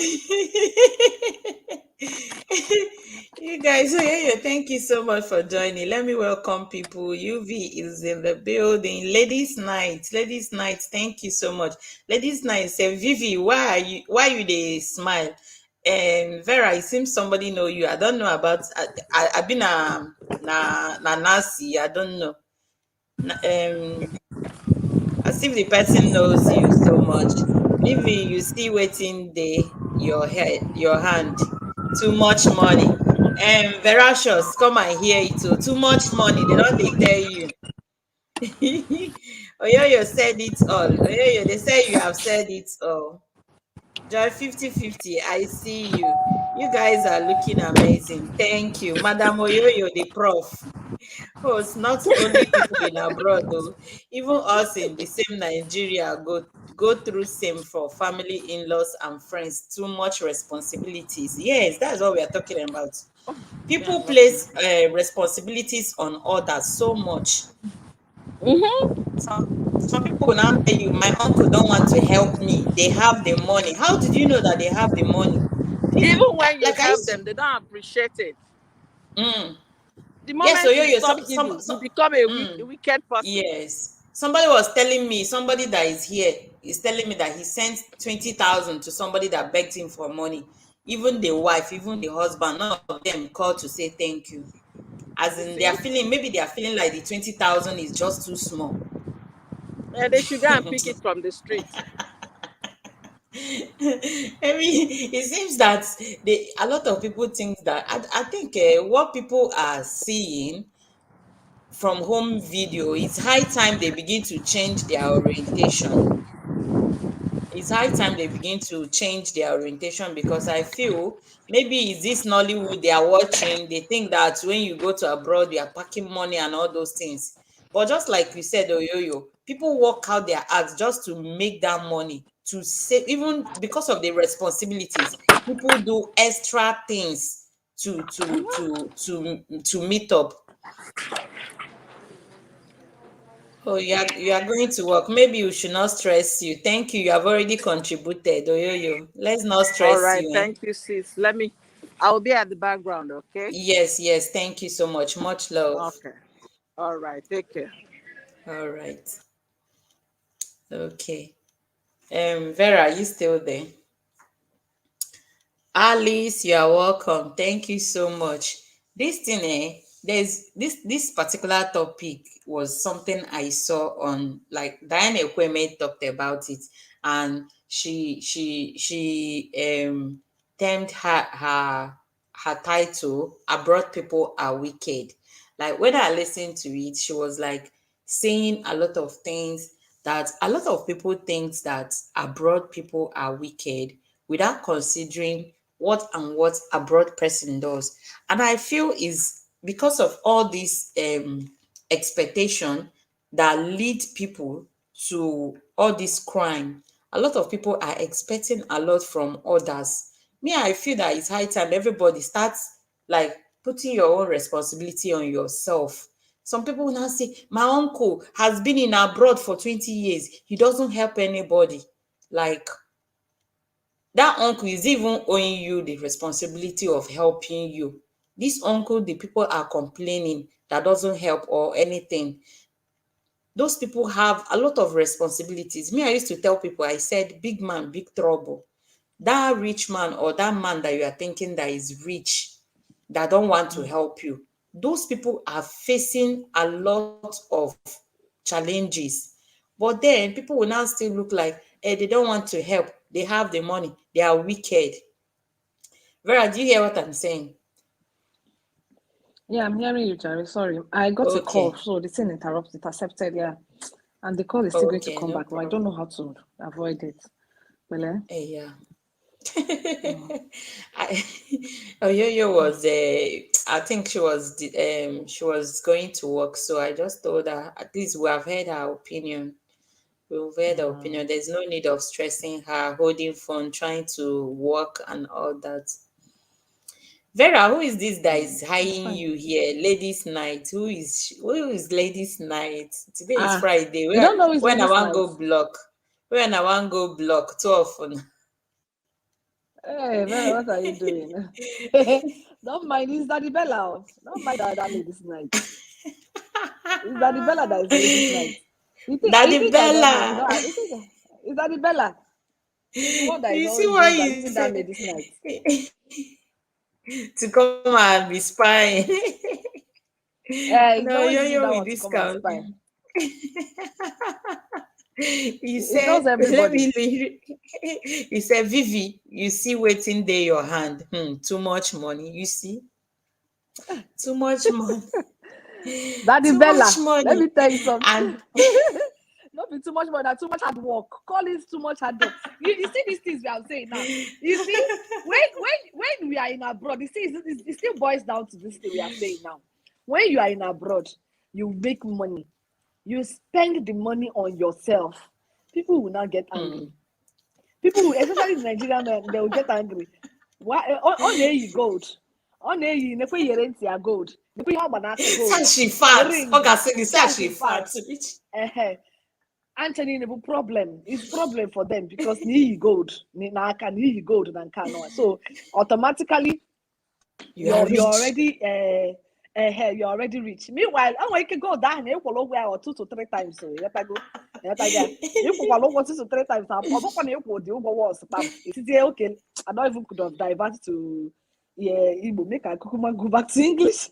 Speaker 1: You guys, thank you so much for joining. Let me welcome people. UV is in the building. Ladies night, thank you so much. Ladies night, say Vivi, why you they smile? And Vera, it seems somebody know you. I don't know about. I've been na Nasi. I don't know. As if the person knows you. So so much. Even you see waiting day your head, your hand. Too much money. Veracruz, come and hear it too. Too much money. They don't they tell you. Oyoyo said it all. Oyoyo, they say you have said it all. Joy 50-50, I see you. You guys are looking amazing. Thank you. Madam Oyoyo, the prof. Oh, it's not only people in abroad though. Even us in the same Nigeria go through same for family, in-laws, and friends. Too much responsibilities. Yes, that's what we are talking about.
Speaker 3: Yeah,
Speaker 1: People
Speaker 3: okay.
Speaker 1: place responsibilities on others so much. Some people will now tell you, my uncle don't want to help me. They have the money. How did you know that they have the money?
Speaker 3: Even when you
Speaker 1: Like I
Speaker 3: help
Speaker 1: used to.
Speaker 3: them, they don't appreciate it.
Speaker 1: Mm.
Speaker 3: The
Speaker 1: Yes, so
Speaker 3: moment
Speaker 1: yo
Speaker 3: you
Speaker 1: yo.
Speaker 3: stop giving, you become a weak, a
Speaker 1: Mm,
Speaker 3: wicked person.
Speaker 1: yes. Somebody was telling me, somebody that is here is telling me that he sent 20,000 to somebody that begged him for money. Even the wife, even the husband, none of them called to say thank you. As
Speaker 3: You
Speaker 1: in, they are
Speaker 3: see?
Speaker 1: feeling, maybe they are feeling like the 20,000 is just too small.
Speaker 3: They should go and pick it from the street.
Speaker 1: I mean, it seems that a lot of people think that I think what people are seeing from home video, it's high time they begin to change their orientation. It's high time they begin to change their orientation because I feel maybe it's this Nollywood they are watching. They think that when you go to abroad, you are packing money and all those things. But just like you said, Oyoyo, people work out their ass just to make that money to save, even because of the responsibilities. People do extra things to meet up. Oh, you are going to work. Maybe you should not stress you. Thank you. You have already contributed. Oyoyo. Let's not
Speaker 3: All
Speaker 1: stress
Speaker 3: right,
Speaker 1: you, eh?
Speaker 3: thank you, sis. I will be at the background, okay?
Speaker 1: Yes, yes. Thank you so much. Much love.
Speaker 3: Okay. All right, take care.
Speaker 1: All right. Okay. Vera, are you still there? Alice, you are welcome. Thank you so much. This thing, there's this particular topic was something I saw on, like, Diane Ekweme talked about it, and she termed her title "Abroad People Are Wicked." Like when I listened to it, she was like saying a lot of things that a lot of people think that abroad people are wicked without considering what abroad person does. And I feel is because of all this expectation that lead people to all this crime. A lot of people are expecting a lot from others. Me, I feel that it's high time everybody starts like putting your own responsibility on yourself. Some people will now say, my uncle has been in abroad for 20 years. He doesn't help anybody. Like, that uncle is even owing you the responsibility of helping you. This uncle, the people are complaining that doesn't help or anything. Those people have a lot of responsibilities. Me, I used to tell people, I said, big man, big trouble. That rich man or that man that you are thinking that is rich, that don't want to help you, those people are facing a lot of challenges. But then people will now still look like, they don't want to help. They have the money. They are wicked. Vera, do you hear what I'm saying?
Speaker 2: Yeah, I'm hearing you, Jerry. Sorry. I got a call,
Speaker 1: Okay.
Speaker 2: so the thing intercepted, yeah. And the call is still going to
Speaker 1: Okay,
Speaker 2: come
Speaker 1: no
Speaker 2: back, but I don't
Speaker 1: problem.
Speaker 2: know how to avoid it. Well,
Speaker 1: Yeah.
Speaker 2: mm,
Speaker 1: I, Oyoyo was I think she was going to work, so I just told her at least we have heard her opinion. We've heard her
Speaker 2: mm,
Speaker 1: opinion. There's no need of stressing her, holding phone, trying to work and all that. Vera, who is this that is
Speaker 2: it's
Speaker 1: hiring
Speaker 2: fine.
Speaker 1: you here? Ladies' night. Who is ladies' night? Today is
Speaker 2: Ah,
Speaker 1: Friday.
Speaker 2: you don't know it's
Speaker 1: When I
Speaker 2: ladies'
Speaker 1: want
Speaker 2: night.
Speaker 1: go block. When I want go block too often.
Speaker 2: Hey, Vera, what are you doing? Don't mind, it's Daddy Bella. Don't mind that ladies' night. It's Daddy Bella that is ladies' night. You
Speaker 1: Daddy
Speaker 2: think I don't know? You
Speaker 1: Bella.
Speaker 2: know, you think it's Daddy Bella. She's the one that is
Speaker 1: You see
Speaker 2: always
Speaker 1: why
Speaker 2: doing
Speaker 1: you
Speaker 2: that
Speaker 1: say
Speaker 2: ladies' night.
Speaker 1: to come and be spying.
Speaker 2: It's
Speaker 1: No,
Speaker 2: always you
Speaker 1: yo
Speaker 2: that
Speaker 1: with
Speaker 2: want to come and
Speaker 1: discount.
Speaker 2: spy.
Speaker 1: He
Speaker 2: It
Speaker 1: said,
Speaker 2: tells
Speaker 1: let
Speaker 2: everybody.
Speaker 1: me read. He said, Vivi, you see waiting there your hand. Too much money. You see? Too much money.
Speaker 2: Daddy
Speaker 1: Too much
Speaker 2: Bella, let
Speaker 1: money.
Speaker 2: me tell you something.
Speaker 1: And
Speaker 2: Not be too much money, too much hard work. Call it too much hard work. You see these things we are saying now. You see, when we are in abroad, you see, it still boils down to this thing we are saying now. When you are in abroad, you make money. You spend the money on yourself. People will not get angry. People will, especially the Nigerian men, they will get angry. Why on the gold? On the nekwe yerenti ya gold. Nekwe habanaka gold.
Speaker 1: say she fat.
Speaker 2: Ring.
Speaker 1: Oga say she
Speaker 2: Fat.
Speaker 1: fat.
Speaker 2: Anthony nebu problem. It's problem for them because ni gold. Na can ni gold than can. So automatically you're already you're already rich. Meanwhile, I can go down and or 2 to 3 times. So you go. You can go 2 to 3 times. It's okay. I don't even could have diverted to Igbo. Make a kukuma go back to English.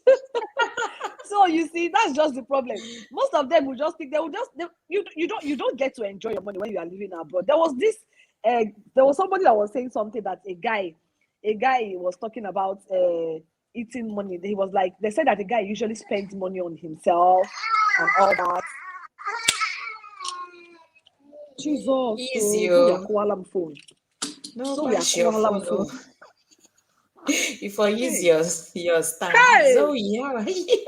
Speaker 2: So you see, that's just the problem. Most of them will just think you don't get to enjoy your money when you are living abroad. There was somebody that was saying something that a guy was talking about eating money. He was like, they said that the guy usually spends money on himself and all that. Jesus,
Speaker 1: Easy,
Speaker 2: phone.
Speaker 1: No,
Speaker 2: So
Speaker 1: bash your phone.
Speaker 2: phone.
Speaker 1: If I use your stand.
Speaker 2: Hey!
Speaker 1: Zoe, how are you?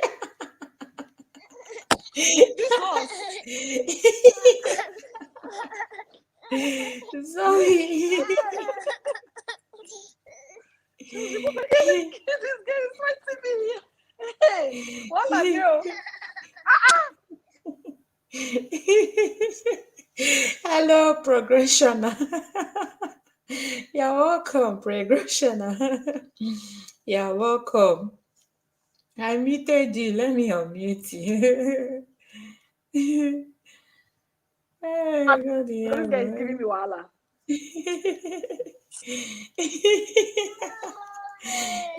Speaker 1: Zoe.
Speaker 2: This guy is fighting me here. Hey, what are you?
Speaker 1: Hello, progression. You're welcome, progression. You're welcome. I muted you. Let me unmute you. Hey, God,
Speaker 2: This guy is giving me wahala.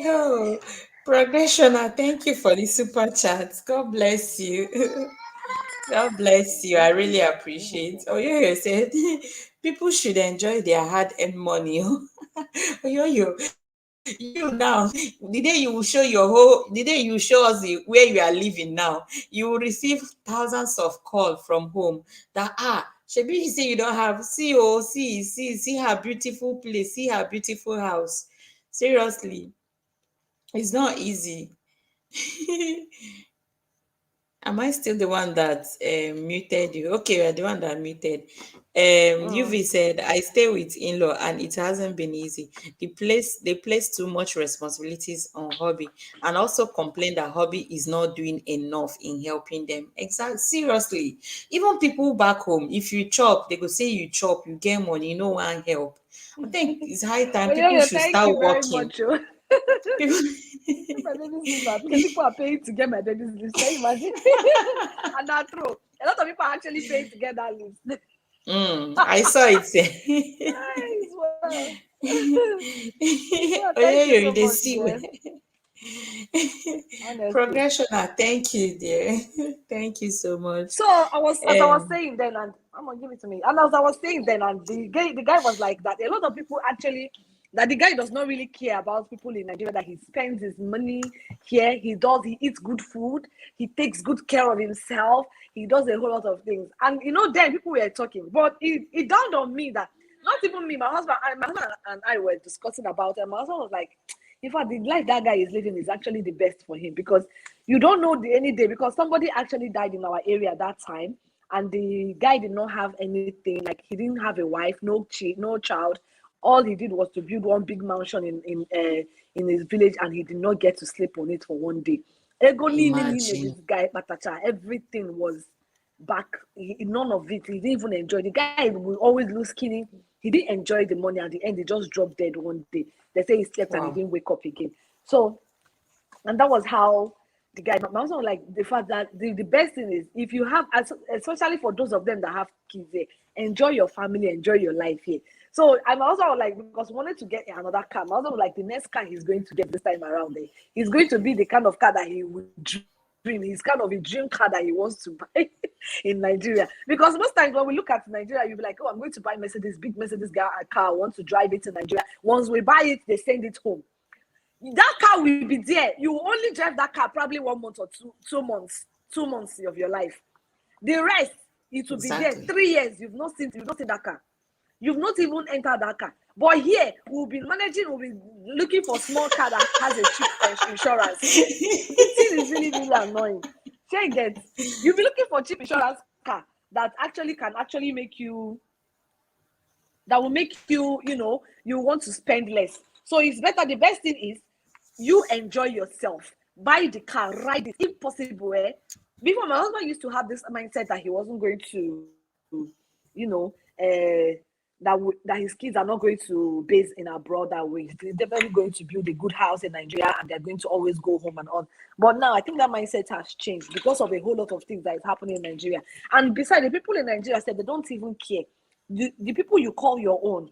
Speaker 1: Oh, progressioner, thank you for the super chat. God bless you. God bless you. I really appreciate. Oh, you said people should enjoy their hard-earned money. Oh, you now, the day you will show the day you show us where you are living now, you will receive thousands of calls from home that Shebi, you say you don't have, see her beautiful place, see her beautiful house. Seriously, it's not easy. Am I still the one that muted you? Okay, you're the one that muted. UV said, I stay with in-law and it hasn't been easy. They place too much responsibilities on hubby and also complain that hubby is not doing enough in helping them. Exactly. Seriously. Even people back home, if you chop, they go say you chop, you get money, no one help. I think it's high time people should
Speaker 2: thank
Speaker 1: start
Speaker 2: you very
Speaker 1: working.
Speaker 2: much. My baby's leave because people are paying to get my baby's leave. Can you imagine? And that's true. A lot of people are actually paying to get that leave.
Speaker 1: I saw it.
Speaker 2: Nice. Well,
Speaker 1: Oh,
Speaker 2: thank you so
Speaker 1: they
Speaker 2: much,
Speaker 1: see.
Speaker 2: dear. Honestly.
Speaker 1: Progressioner, thank you, dear. Thank you so much.
Speaker 2: So as I was saying then, and I'm gonna give it to me. And as I was saying then, and the guy was like that. A lot of people actually that the guy does not really care about people in Nigeria, that he spends his money here, he eats good food, he takes good care of himself, he does a whole lot of things. And then people were talking, but it dawned on me that not even me, my husband and I were discussing about it. And my husband was like, in fact, the life that guy is living is actually the best for him, because you don't know any day, because somebody actually died in our area at that time, and the guy did not have anything, like he didn't have a wife, no child. All he did was to build one big mansion in his village, and he did not get to sleep on it for one day.
Speaker 1: Imagine.
Speaker 2: This guy, everything was back. None of it. He didn't even enjoy. The guy will always look skinny. He didn't enjoy the money. At the end, he just dropped dead one day. They say he slept and he didn't wake up again. So, and that was how the guy. My also like the fact that the best thing is, if you have, especially for those of them that have kids here, enjoy your family, enjoy your life here. So I'm also like, because we wanted to get another car. I'm also like, the next car he's going to get this time around, he's going to be the kind of car that he would dream. It's kind of a dream car that he wants to buy in Nigeria. Because most times when we look at Nigeria, you'll be like, oh, I'm going to buy Mercedes, big Mercedes car, I want to drive it in Nigeria. Once we buy it, they send it home. That car will be there. You will only drive that car probably 1 month or 2 months, 2 months of your life. The rest, it will be there. 3 years, you've not seen that car. You've not even entered that car. But here, we'll be looking for small car that has a cheap insurance. It is really, really annoying. Check that. You'll be looking for cheap insurance car that can make you, that will make you, you want to spend less. So it's better. The best thing is you enjoy yourself. Buy the car, ride it, if possible. Before, my husband used to have this mindset that he wasn't going to, that his kids are not going to base in abroad that way. They're definitely going to build a good house in Nigeria and they're going to always go home and on. But now I think that mindset has changed because of a whole lot of things that is happening in Nigeria. And besides, the people in Nigeria said they don't even care. The people you call your own,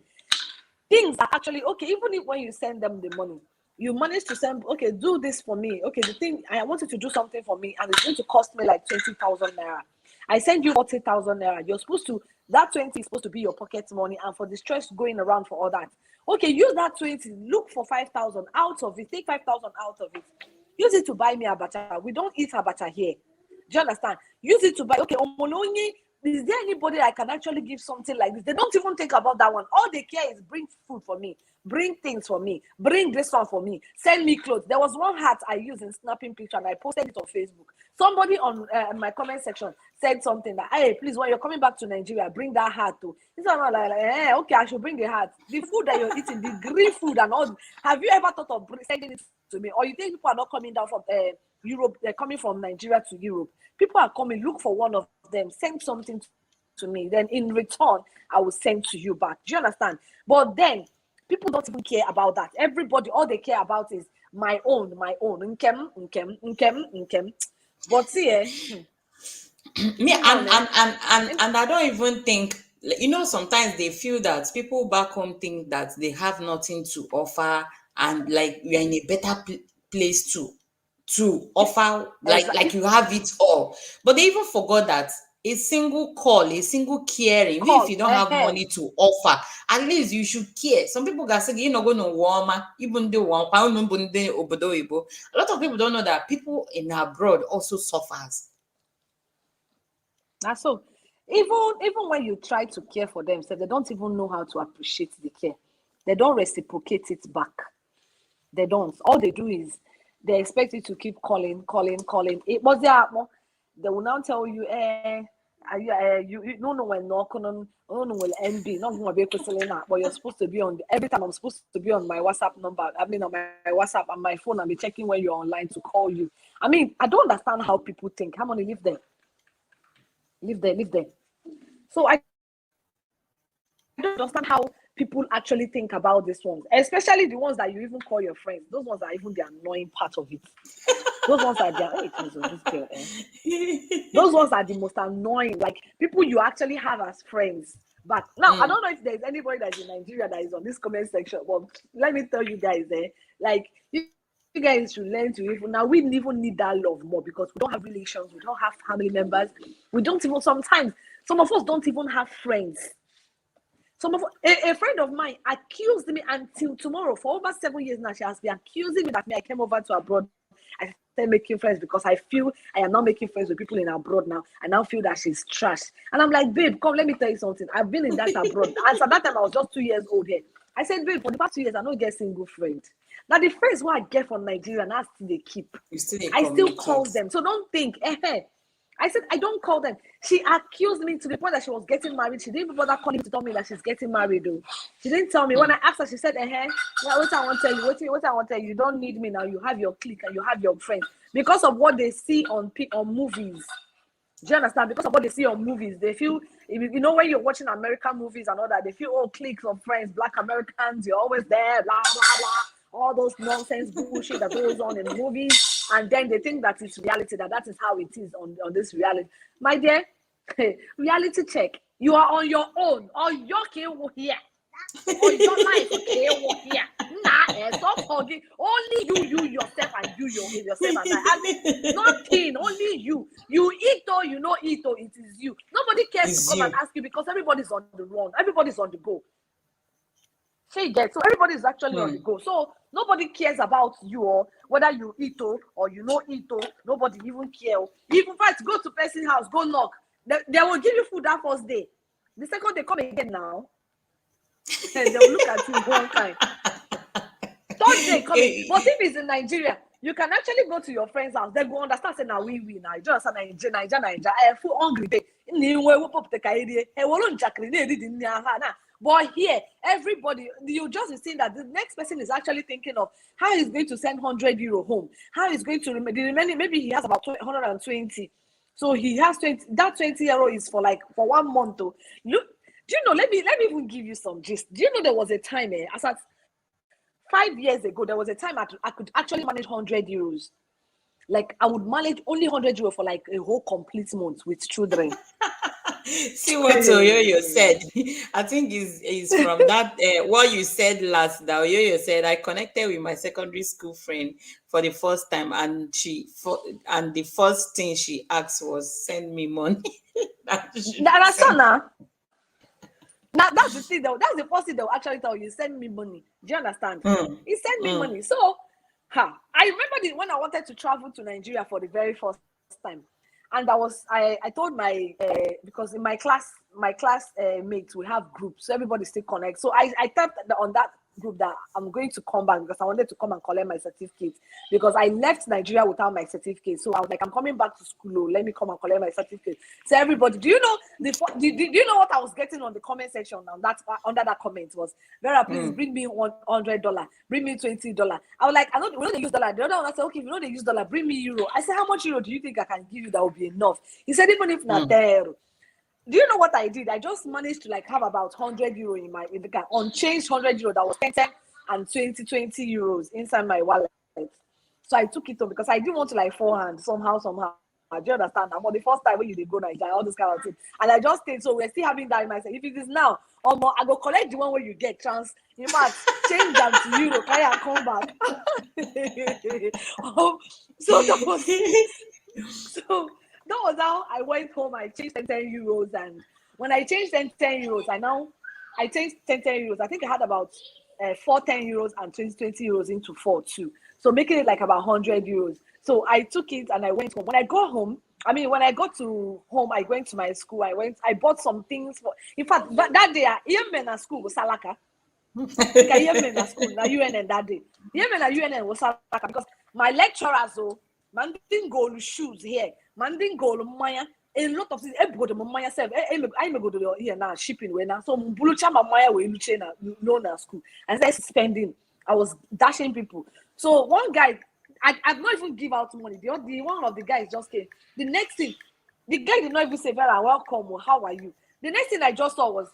Speaker 2: things are actually okay. Even if when you send them the money, you manage to send, okay, do this for me. Okay, the thing, I wanted to do something for me and it's going to cost me like 20,000 naira. I send you 40,000 naira. You're supposed to, that 20 is supposed to be your pocket money and for the stress going around for all that. Okay, use that 20, look for 5,000 out of it, take 5,000 out of it. Use it to buy me abacha. We don't eat abacha here. Do you understand? Use it to buy, okay, is there anybody I can actually give something like this? They don't even think about that one. All they care is bring food for me, bring things for me, bring this one for me, send me clothes. There was one hat I used in snapping picture and I posted it on Facebook. Somebody on my comment section said something that, hey, please, when you're coming back to Nigeria, bring that hat too. This one like, hey, okay, I should bring the hat. The food that you're eating, the green food and all. Have you ever thought of sending it to me? Or you think people are not coming down from Europe? They're coming from Nigeria to Europe. People are coming. Look for one of them. Send something to me. Then in return, I will send to you back. Do you understand? But then people don't even care about that. Everybody, all they care about is my own. Nkem. But see,
Speaker 1: me and I don't even think, sometimes they feel that people back home think that they have nothing to offer and like we are in a better place to offer, like you have it all. But they even forgot that a single call, a single caring, even if you don't have money to offer, at least you should care. Some people can say, go no warmer, even though a lot of people don't know that people in abroad also suffers.
Speaker 2: Now, so even when you try to care for them, so they don't even know how to appreciate the care. They don't reciprocate it back. They don't. All they do is they expect you to keep calling. It was there. They will now tell you, you don't know when knocking will NB, not going to be but you're supposed to be on every time I'm supposed to be on my WhatsApp number. I mean, on my WhatsApp and my phone, I'll be checking when you're online to call you. I mean, I don't understand how people think. How many live there? Live there. So I don't understand how people actually think about these ones, especially the ones that you even call your friends. Those ones are even the annoying part of it. Those ones are those ones are the most annoying, like people you actually have as friends. But now I don't know if there's anybody that's in Nigeria that is on this comment section, but let me tell you guys, like you guys should learn to even, now we even need that love more because we don't have relations, we don't have family members, we don't even, sometimes some of us don't even have friends. A friend of mine accused me until tomorrow for over 7 years now. She has been accusing me that I came over to abroad. I started making friends because I feel I am not making friends with people in abroad now. I now feel that she's trash. And I'm like, babe, come, let me tell you something. I've been in that abroad. And so at that time, I was just 2 years old here. I said, babe, for the past 2 years, I don't get single friend. Now, the friends who I get from Nigeria, now still they keep. I still call them. So don't think, I said, I don't call them. She accused me to the point that she was getting married. She didn't even bother calling me to tell me that she's getting married, though. She didn't tell me. When I asked her, she said, what I want to tell you, what I want to tell you, you don't need me now. You have your clique and you have your friends. Because of what they see on movies. Do you understand? Because of what they see on movies, they feel, when you're watching American movies and all that, they feel, cliques of friends, Black Americans, you're always there, blah, blah, blah. All those nonsense bullshit that goes on in movies. And then they think that it's reality, that is how it is on this reality. My dear, reality check. You are on your own. Or your kid here. Or your life here. Nah, stop hugging. Only you yourself and you yourself and I. I mean, nothing. cares to come and ask you because everybody's on the run, everybody's on the go. So you get, so everybody's actually on the go. So nobody cares about you or whether you eat or you know eat. Nobody even care. Even first go to person house, go knock. They will give you food that first day. The second they come again now, and they'll look at you one time. Third day coming. But if it's in Nigeria, you can actually go to your friend's house. They go understand say now we now. You just say Nigeria. I feel hungry. But here, everybody, you just be seeing that the next person is actually thinking of how he's going to send €100 home. How he's going to the remaining, maybe he has about 120. So he has 20. That €20 is for 1 month. Though. Look, do you know? Let me even give you some gist. Do you know there was a time, as at 5 years ago, there was a time I could actually manage €100. Like I would manage only €100 for like a whole complete month with children.
Speaker 1: See what Oyoyo said. I think is from that what you said last. That Oyoyo said I connected with my secondary school friend for the first time, and the first thing she asked was send me money.
Speaker 2: That's the thing though. That's the first thing they'll actually tell you. Send me money. Do you understand? He sent me money. So, I remember when I wanted to travel to Nigeria for the very first time. And I told my because in my class mates we have groups, so everybody still connect. So I tapped on that group that I'm going to come back because I wanted to come and collect my certificate because I left Nigeria without my certificate. So I was like, I'm coming back to school. Let me come and collect my certificate. So everybody, do you know do you know what I was getting on the comment section on that under that comment was Vera, please bring me $100, bring me $20. I was like, we know they use dollar. The other one I said, okay, if you know they use dollar, bring me euro. I said, how much euro do you think I can give you that will be enough? He said, even if not there. Do you know what I did? I just managed to have about €100 in the car, unchanged €100 that was 10 and 20 euros inside my wallet. So I took it on because I didn't want to forehand somehow. Do you understand? But the first time when you go Nigeria, all this kind of thing, and I just stayed. So we're still having that in myself. If it is now, I go collect the one where you get chance. You might change them to euro, carry and come back. That was how I went home. I changed 10 euros, and when I changed 10 euros, I changed 10 euros. I think I had about 4 10 euros and 20 euros into 4 too. So making it about €100. So I took it and I went home. When I got to home, I went to my school. I bought some things in fact, that day, Yemen at school was Salaka. Yemen at school, now UNN that day. Yemen at UNN was Salaka because my lecturers, man didn't go shoes here. Man didn't go Maya. A lot of things. Everybody go to Maya self. I go to here now shipping way now. So Mbulucha Maya we loan at school and started spending. I was dashing people. So one guy, I've not even give out money. The one of the guys just came. The next thing, the guy did not even say, Vera, welcome. How are you? The next thing I just saw was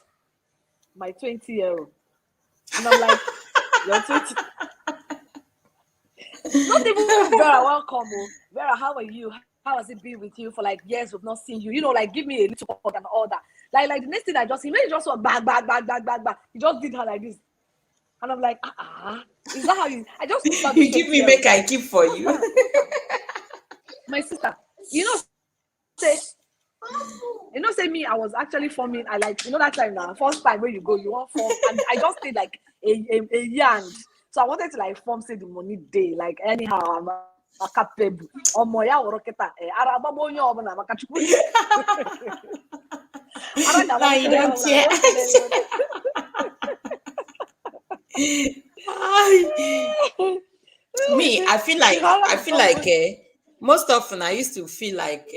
Speaker 2: my €20. And I'm like, you're 20. Not even Vera, welcome. Vera, how are you? How has it been with you for years we've not seen you? Give me a little hug and all that. Like the next thing he made just went back. He just did her like this. And I'm like, is that how you? I just
Speaker 1: you give me make I keep for you.
Speaker 2: My sister, say me, I was actually forming. I that time now, first time when you go, you want form, and I just stayed a yarn. So I wanted to form say the money day, anyhow. I'm capable. Omoya oroketa. Araba bonyo obana makachukwu.
Speaker 1: You don't care. Me, I feel like most often I used to feel like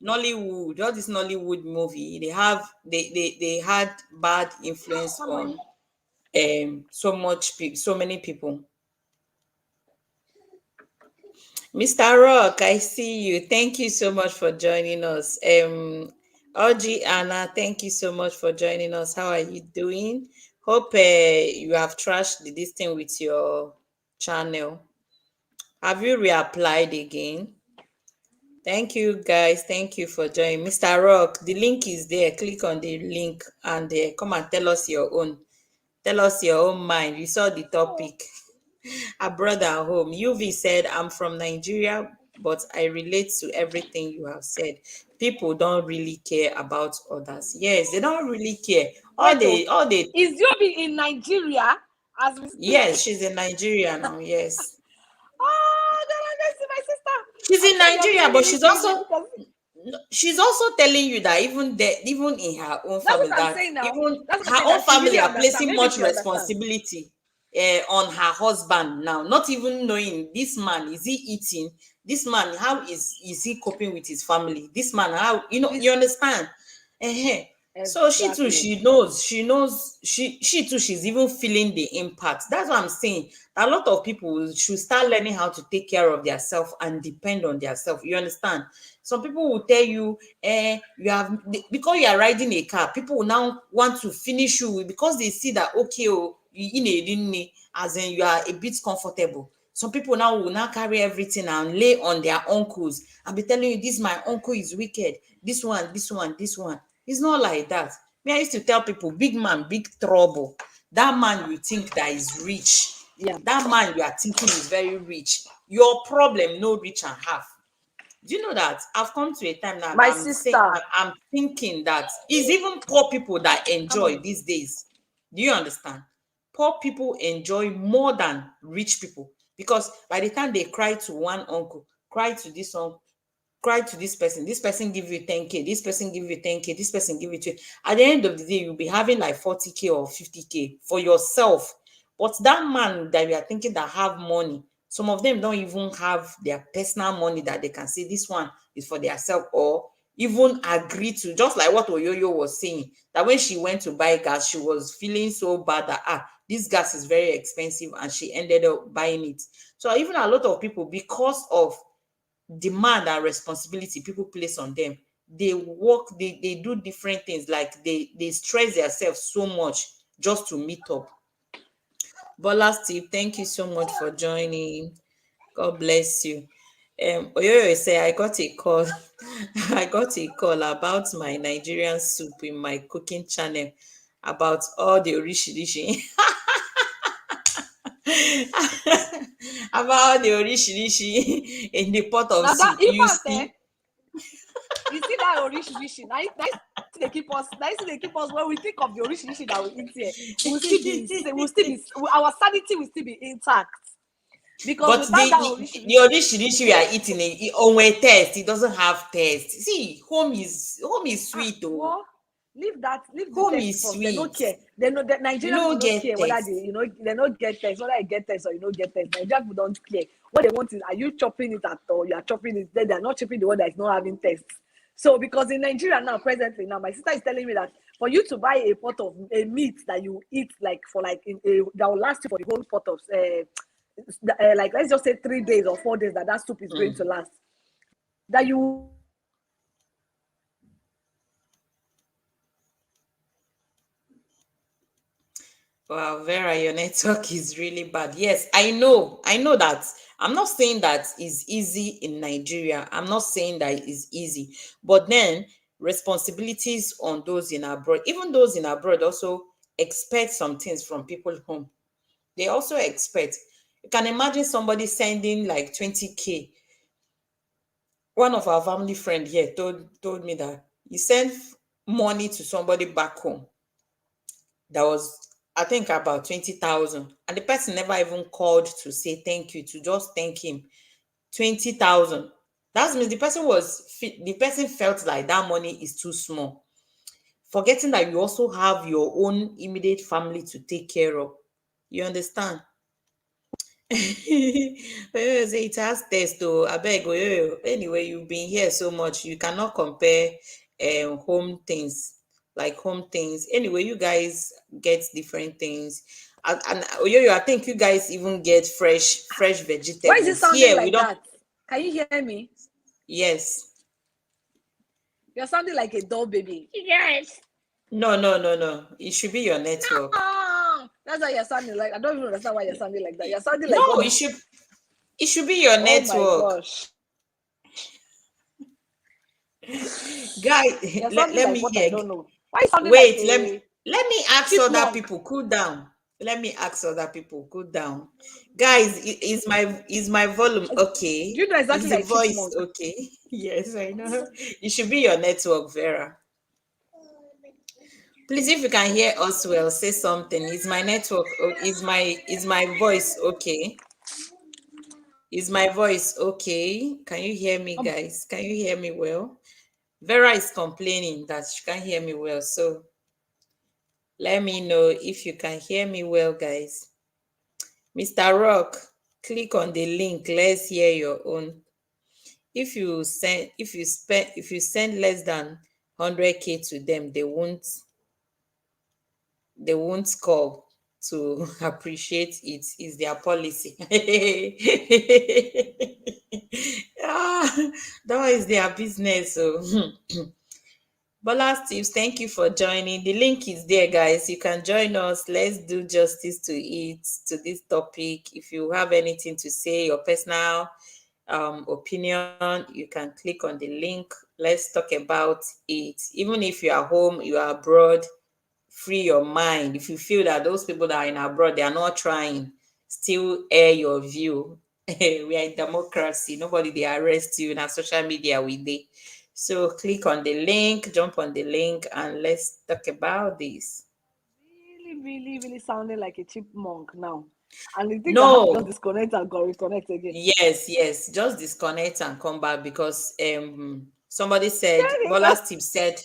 Speaker 1: Nollywood, all this Nollywood movie, they had bad influence on so many people. Mr. Rock, I see you. Thank you so much for joining us. Oji Anna, thank you so much for joining us. How are you doing? Hope you have trashed this thing with your channel. Have you reapplied again? Thank you, guys. Thank you for joining. Mr. Rock, the link is there. Click on the link and come and tell us your own. Tell us your own mind. You saw the topic. Abroad at home. UV said, I'm from Nigeria, but I relate to everything you have said. People don't really care about others. Yes, they don't really care.
Speaker 2: Wait,
Speaker 1: All they
Speaker 2: is Yobi in Nigeria as we speak?
Speaker 1: Yes, she's in Nigeria now. Yes.
Speaker 2: Oh, then I see my sister.
Speaker 1: She's
Speaker 2: I
Speaker 1: in
Speaker 2: said you're
Speaker 1: Nigeria, but
Speaker 2: really big.
Speaker 1: she's also telling you that even in her own
Speaker 2: That's
Speaker 1: family,
Speaker 2: what I'm
Speaker 1: that
Speaker 2: saying now.
Speaker 1: even
Speaker 2: That's what I'm
Speaker 1: her
Speaker 2: saying,
Speaker 1: own
Speaker 2: that she
Speaker 1: family
Speaker 2: really
Speaker 1: are
Speaker 2: understand.
Speaker 1: placing
Speaker 2: Maybe
Speaker 1: much
Speaker 2: she understands.
Speaker 1: responsibility on her husband now, not even knowing this man, is he eating? This man, how is he coping with his family? This man, how, you understand? So she too,
Speaker 2: Exactly.
Speaker 1: she too, she's even feeling the impact. That's what I'm saying. A lot of people should start learning how to take care of themselves and depend on themselves. You understand? Some people will tell you, because you are riding a car, people will now want to finish you because they see that, okay, oh, as in you are a bit comfortable. Some people now will now carry everything and lay on their uncles and be telling you, this my uncle is wicked. This one, this one, this one. It's not like that. Me, I used to tell people, big man, big trouble. That man you think that is rich,
Speaker 2: Yeah.
Speaker 1: that man you are thinking is very rich. Your problem, no rich and half. Do you know that I've come to a time now
Speaker 2: My
Speaker 1: that
Speaker 2: sister.
Speaker 1: I'm thinking that it's even poor people that
Speaker 2: Come
Speaker 1: enjoy
Speaker 2: on.
Speaker 1: these days. Do you understand? Poor people enjoy more than rich people, because by the time they cry to one uncle, cry to this uncle, cry to this person give you 10K, this person give you 10K, this person give you 20. At the end of the day, you'll be having like 40K or 50K for yourself. But that man that you are thinking that have money, some of them don't even have their personal money that they can say this one is for their self, or even agree to, just like what Oyoyo was saying, that when she went to buy gas, she was feeling so bad that this gas is very expensive, and she ended up buying it. So even a lot of people, because of demand and responsibility people place on them, they work, they do different things, like they stress themselves so much just to meet up. Bola Steve, thank you so much for joining. God bless you. Oyoyo say I got a call. I got a call about my Nigerian soup in my cooking channel, about all the orishirishi. About the orishirishi in the pot of
Speaker 2: Now that
Speaker 1: soup.
Speaker 2: in
Speaker 1: You
Speaker 2: fact,
Speaker 1: see,
Speaker 2: you see that orishirishi. Now they keep us. Now they keep us when we think of the orishirishi that we eat here. Our sanity will still be intact. Because
Speaker 1: but
Speaker 2: without that
Speaker 1: the
Speaker 2: orishirishi,
Speaker 1: orishirishi we are eating, on a taste, it doesn't have taste. See, home is sweet, oh.
Speaker 2: well, leave the
Speaker 1: Home
Speaker 2: test
Speaker 1: is
Speaker 2: first. They don't
Speaker 1: sweet.
Speaker 2: care. They know that
Speaker 1: You
Speaker 2: Nigerians
Speaker 1: no
Speaker 2: will not
Speaker 1: get
Speaker 2: care whether
Speaker 1: taste.
Speaker 2: they not get test, whether I get test or you don't get test. Nigerians people don't care. What they want is, are you chopping it at all? You are chopping it. Then they are not chopping the one that is not having tests. So because in Nigeria now, presently now, my sister is telling me that for you to buy a pot of a meat that you eat like for like that will last you for the whole pot of like let's just say 3 days or 4 days, that soup is going to last. That you
Speaker 1: Wow, Vera, your network is really bad. Yes, I know. I know that. I'm not saying that is easy in Nigeria. I'm not saying that it's easy. But then responsibilities on those in abroad, even those in abroad also expect some things from people home. They also expect. You can imagine somebody sending like 20K. One of our family friend here told me that he sent money to somebody back home that was, I think, about 20,000, and the person never even called to say thank you, to just thank him. 20,000. That means the person felt like that money is too small, forgetting that you also have your own immediate family to take care of. You understand? Oyoyo say it has taste though. Abeg, Oyoyo. Anyway, you've been here so much, you cannot compare home things, like home things. Anyway, you guys get different things. And Oyoyo, I think you guys even get fresh
Speaker 2: why is it
Speaker 1: vegetables.
Speaker 2: sounding
Speaker 1: Here we
Speaker 2: like
Speaker 1: don't.
Speaker 2: that? Can you hear me?
Speaker 1: Yes.
Speaker 2: You're sounding like a doll baby. Yes.
Speaker 1: No. It should be your network.
Speaker 2: No. That's why you're sounding like. I don't even understand why you're sounding like that. You're sounding like
Speaker 1: No,
Speaker 2: all
Speaker 1: it should be your
Speaker 2: oh my
Speaker 1: network.
Speaker 2: gosh.
Speaker 1: Guy,
Speaker 2: You're
Speaker 1: let,
Speaker 2: sounding
Speaker 1: let
Speaker 2: like
Speaker 1: me
Speaker 2: what I
Speaker 1: hear.
Speaker 2: don't know. Why you sounding like
Speaker 1: Wait,
Speaker 2: a
Speaker 1: let me ask other
Speaker 2: chipmunk?
Speaker 1: people. Cool down. Let me ask other people. Go down, guys. Is my volume okay?
Speaker 2: Do you know exactly
Speaker 1: Is the
Speaker 2: like
Speaker 1: voice
Speaker 2: chipmunk?
Speaker 1: okay? Yes, I know. It should be your network, Vera. Please, if you can hear us well, say something. Is my network? Is my voice okay? Is my voice okay? Can you hear me, guys? Can you hear me well? Vera is complaining that she can't hear me well, so let me know if you can hear me well, guys. Mr. Rock, click on the link. Let's hear your own. If you send less than 100K to them, they won't call to appreciate it. Is their policy. Ah, that one is their business. So Bola Tips, thank you for joining. The link is there, guys. You can join us. Let's do justice to it, to this topic. If you have anything to say, your personal opinion, you can click on the link. Let's talk about it. Even if you are home, you are abroad, free your mind. If you feel that those people that are in abroad, they are not trying, still air your view. We are in democracy. Nobody they arrest you in our social media with they. So click on the link, jump on the link, and let's talk about this.
Speaker 2: Really, really, really sounding like a chipmunk now. And the thing I have to just
Speaker 1: No,
Speaker 2: disconnect and go reconnect again.
Speaker 1: yes, just disconnect and come back because somebody said, Bola's tip said,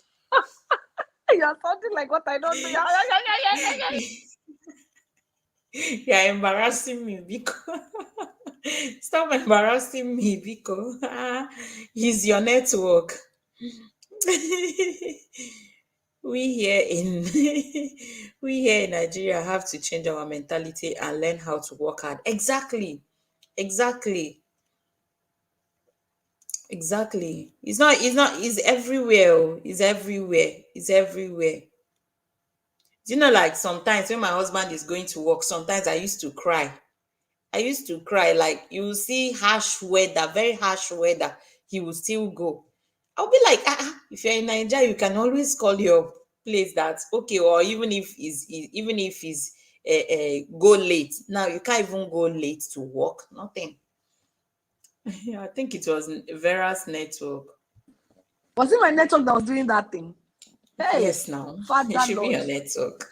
Speaker 2: You're sounding like what I don't do.
Speaker 1: you're embarrassing me because stop embarrassing me because it's your network. we here in we here in Nigeria have to change our mentality and learn how to work hard. Exactly, exactly. It's everywhere. It's everywhere. Do you know, like sometimes when my husband is going to work, sometimes I used to cry. Like you will see harsh weather, very harsh weather, he will still go. I'll be like, if you're in Nigeria, you can always call your place that okay, or even if he's go late. Now you can't even go late to work. Nothing. Yeah, I think it was Vera's network.
Speaker 2: Was it my network that was doing that thing? Hey,
Speaker 1: Yes, now it
Speaker 2: Father
Speaker 1: should be
Speaker 2: Lord.
Speaker 1: your network.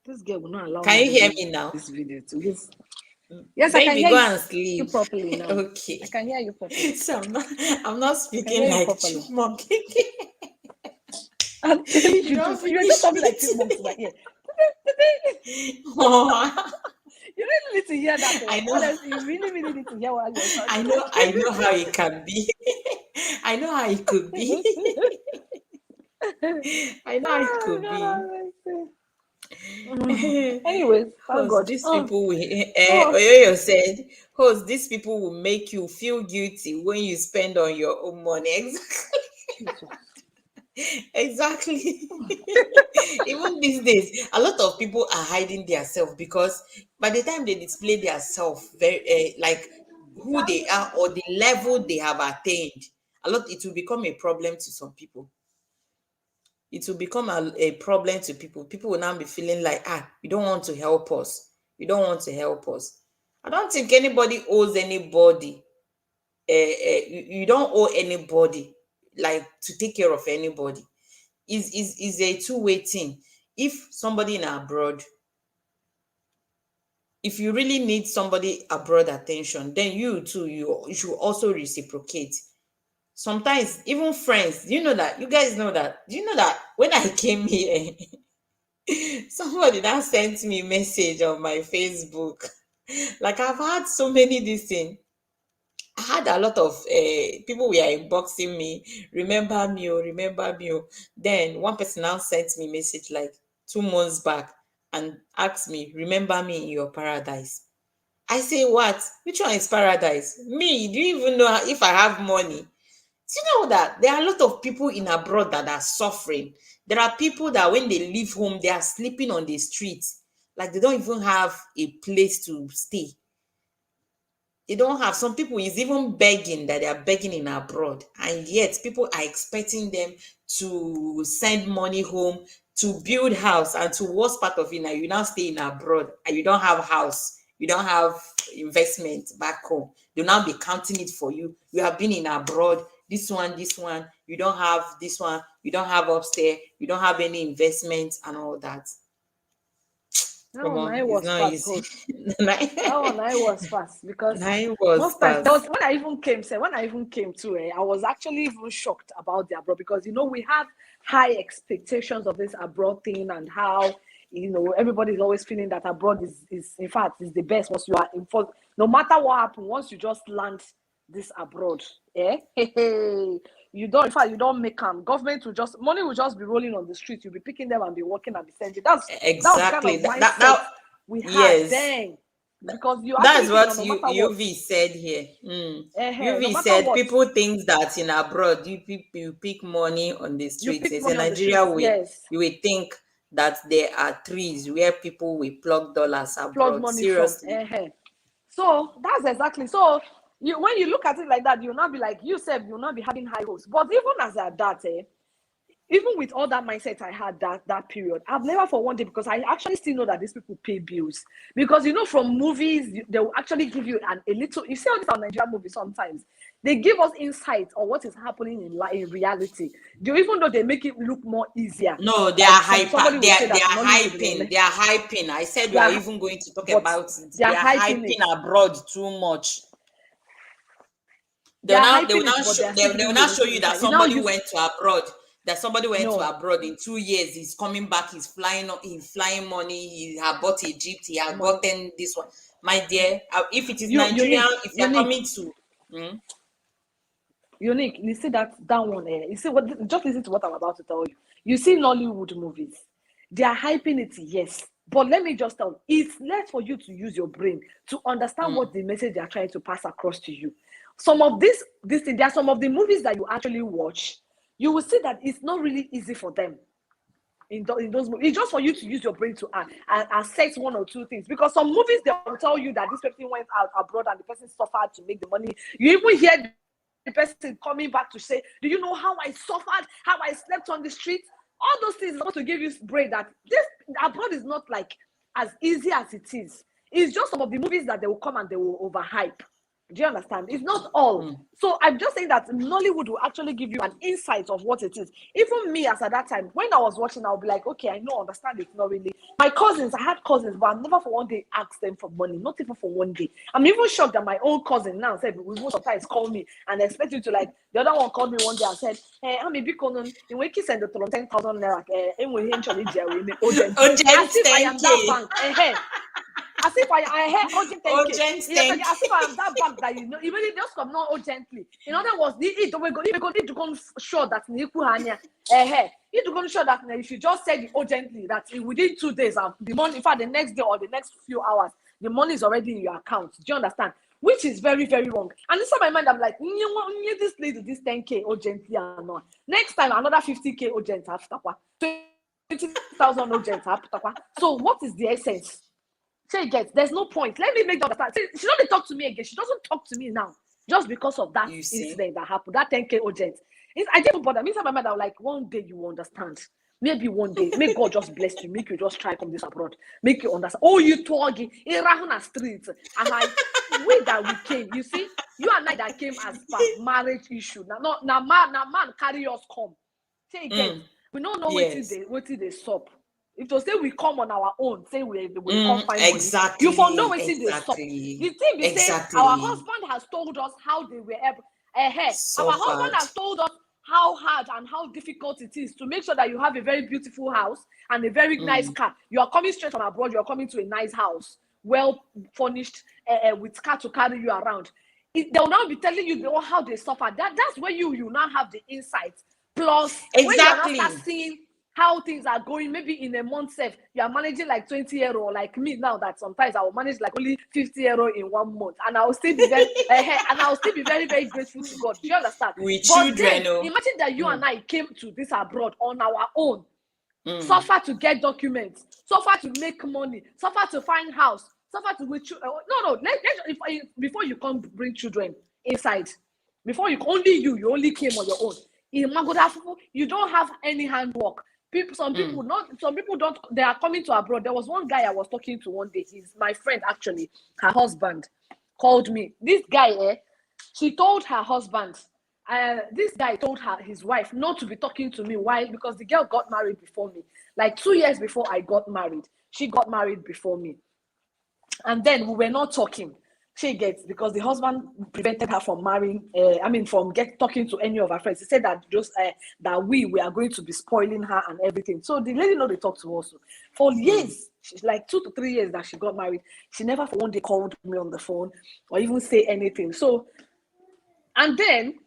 Speaker 2: This girl will not allow
Speaker 1: Can
Speaker 2: me
Speaker 1: you
Speaker 2: do
Speaker 1: hear me now?
Speaker 2: this video to this. Yes, I can
Speaker 1: Baby,
Speaker 2: hear
Speaker 1: go
Speaker 2: you
Speaker 1: and sleep.
Speaker 2: properly now.
Speaker 1: Okay.
Speaker 2: I can hear you properly.
Speaker 1: So I'm not
Speaker 2: I can
Speaker 1: speaking
Speaker 2: hear you
Speaker 1: like
Speaker 2: properly.
Speaker 1: chipmunk.
Speaker 2: I'm telling
Speaker 1: You
Speaker 2: you,
Speaker 1: don't
Speaker 2: you were just
Speaker 1: finish
Speaker 2: talking like
Speaker 1: it.
Speaker 2: chipmunks in my ear.
Speaker 1: Oh,
Speaker 2: You really need to hear that.
Speaker 1: I
Speaker 2: Oh.
Speaker 1: know,
Speaker 2: Honestly, you really, really need to hear what you're
Speaker 1: I
Speaker 2: sounding
Speaker 1: know,
Speaker 2: like.
Speaker 1: I know how it can be. I know how it could be. I know how it
Speaker 2: Oh,
Speaker 1: could
Speaker 2: God,
Speaker 1: be.
Speaker 2: anyways, thank
Speaker 1: Host,
Speaker 2: God.
Speaker 1: these people will,
Speaker 2: So,
Speaker 1: Oyoyo said, host, these people will make you feel guilty when you spend on your own money.
Speaker 2: Jesus.
Speaker 1: Exactly. Even these days, a lot of people are hiding their self because by the time they display their self, very like who they are or the level they have attained, it will become a problem to some people. It will become a problem to people. People will now be feeling like, you don't want to help us. You don't want to help us. I don't think anybody owes anybody. You don't owe anybody like to take care of anybody. Is a two-way thing. If somebody in abroad, if you really need somebody abroad attention, then you too, you should also reciprocate. Sometimes even friends, do you know that? You guys know that? Do you know that when I came here, somebody that sent me a message on my Facebook? Like I've had so many this thing. I had a lot of people were inboxing me, remember me. Oh. Then one person now sent me message like 2 months back and asked me, remember me in your paradise. I say, what? Which one is paradise? Me? Do you even know if I have money? Do you know that there are a lot of people in abroad that are suffering? There are people that when they leave home, they are sleeping on the streets. Like they don't even have a place to stay. They don't have, some people is even begging that they are begging in abroad, and yet people are expecting them to send money home, to build house, and to worst part of it now, you now stay in abroad and you don't have house, you don't have investment back home. They'll now be counting it for you. You have been in abroad, this one, you don't have this one, you don't have upstairs, you don't have any investment and all that.
Speaker 2: That one I was fast. That one I was fast because most times when I even came to I was actually even shocked about the abroad, because we have high expectations of this abroad thing, and how everybody's always feeling that abroad is in fact is the best once you are informed. No matter what happens, once you just land this abroad, you don't make them. Government money will just be rolling on the street. You'll be picking them and be working and be sending. That's exactly that kind of mindset we had. Yes. Then, because
Speaker 1: that's what UV said here. UV said people think that in abroad you pick money on the streets. In Nigeria, you will think that there are trees where people will plug dollars abroad. Seriously.
Speaker 2: So that's exactly so. When you look at it like that, you'll not be like, you'll not be having high hopes. But even as at that, even with all that mindset I had that period, I've never for one day, because I actually still know that these people pay bills. Because from movies, they will actually give you a little. You see all this on Nigerian movies sometimes. They give us insight on what is happening in reality. Even though they make it look more easier.
Speaker 1: No, they are hyping. They are hyping. I said we are even going to talk about it. They are hyping abroad too much. They will not show you that somebody went to abroad. That somebody went to abroad in 2 years. He's coming back. He's flying money. He has bought Egypt. He has gotten this one. My dear, if it is Nigerian, if you're coming to
Speaker 2: Unique, you see that one. You see what? Just listen to what I'm about to tell you. You see Nollywood movies. They are hyping it, yes. But let me just tell you, it's less for you to use your brain to understand what the message they are trying to pass across to you. Some of there are some of the movies that you actually watch, you will see that it's not really easy for them in those movies. It's just for you to use your brain to assess one or two things. Because some movies, they will tell you that this person went out abroad and the person suffered to make the money. You even hear the person coming back to say, do you know how I suffered, how I slept on the street? All those things are to give you brain that this abroad is not like as easy as it is. It's just some of the movies that they will come and they will overhype. Do you understand? It's not all. So I'm just saying that Nollywood will actually give you an insight of what it is. Even me, as at that time, when I was watching, I'll be like, okay, I know, understand it's not really. My cousins, I had cousins, but I never for one day asked them for money. Not even for one day. I'm even shocked that my own cousin now said, we will sometimes call me and expect you to like, the other one called me one day and said, hey, I'm a big conon. In which he send the 10,000 naira. And we eventually as if I am that bank. As if I had urgent 10K. As if I am that bank that even it just come not urgently. In other words, we go need to come sure that you need to come sure that if you just said it urgently, that within 2 days of the money, in fact, the next day or the next few hours, the money is already in your account. Do you understand? Which is very, very wrong. And inside my mind, I'm like, you this lady, this 10K urgently or not. Next time, another 50K urgent after 20,000 urgent after. So what is the essence? Say again, there's no point. Let me make the understand. She doesn't talk to me again. She doesn't talk to me now. Just because of that incident that happened, that 10K urgent. I didn't bother. Me, my mind, I'm like, one day you will understand. Maybe one day. May God just bless you. Make you just try come this abroad. Make you understand. Oh, you talking in Rahuna Street. And way that we came. You see, you and I that came as marriage issue. Now man carry us come. Say again. We don't know what they stop. If they say we come on our own, say we come find money. You for no way see they stop. The thing is, say our husband has told us how they were ahead. So our husband has told us how hard and how difficult it is to make sure that you have a very beautiful house and a very nice car. You are coming straight from abroad. You are coming to a nice house, well furnished, with car to carry you around. They'll now be telling you how they suffer. That's where you now have the insight. Plus, when you now start seeing how things are going, maybe in a month, you are managing like 20 euro, like me now, that sometimes I will manage like only 50 euro in 1 month, and I will still be very, very, very grateful to God. Do you understand?
Speaker 1: With children,
Speaker 2: then, imagine that you and I came to this abroad on our own, suffer to get documents, suffer to make money, suffer to find house, suffer to with before you come bring children inside, before you only came on your own. In Magoda, you don't have any handwork. Some people don't, they are coming to abroad. There was one guy I was talking to one day. He's my friend, actually. Her husband called me. This guy, she told her husband, this guy told his wife not to be talking to me. Why? Because the girl got married before me. Like 2 years before I got married. She got married before me. And then we were not talking. She gets, because the husband prevented her from marrying, from talking to any of her friends. He said that that we are going to be spoiling her and everything. So the lady know they talk to us for years. She's like 2 to 3 years that she got married. She never for one day called me on the phone or even say anything. So, and then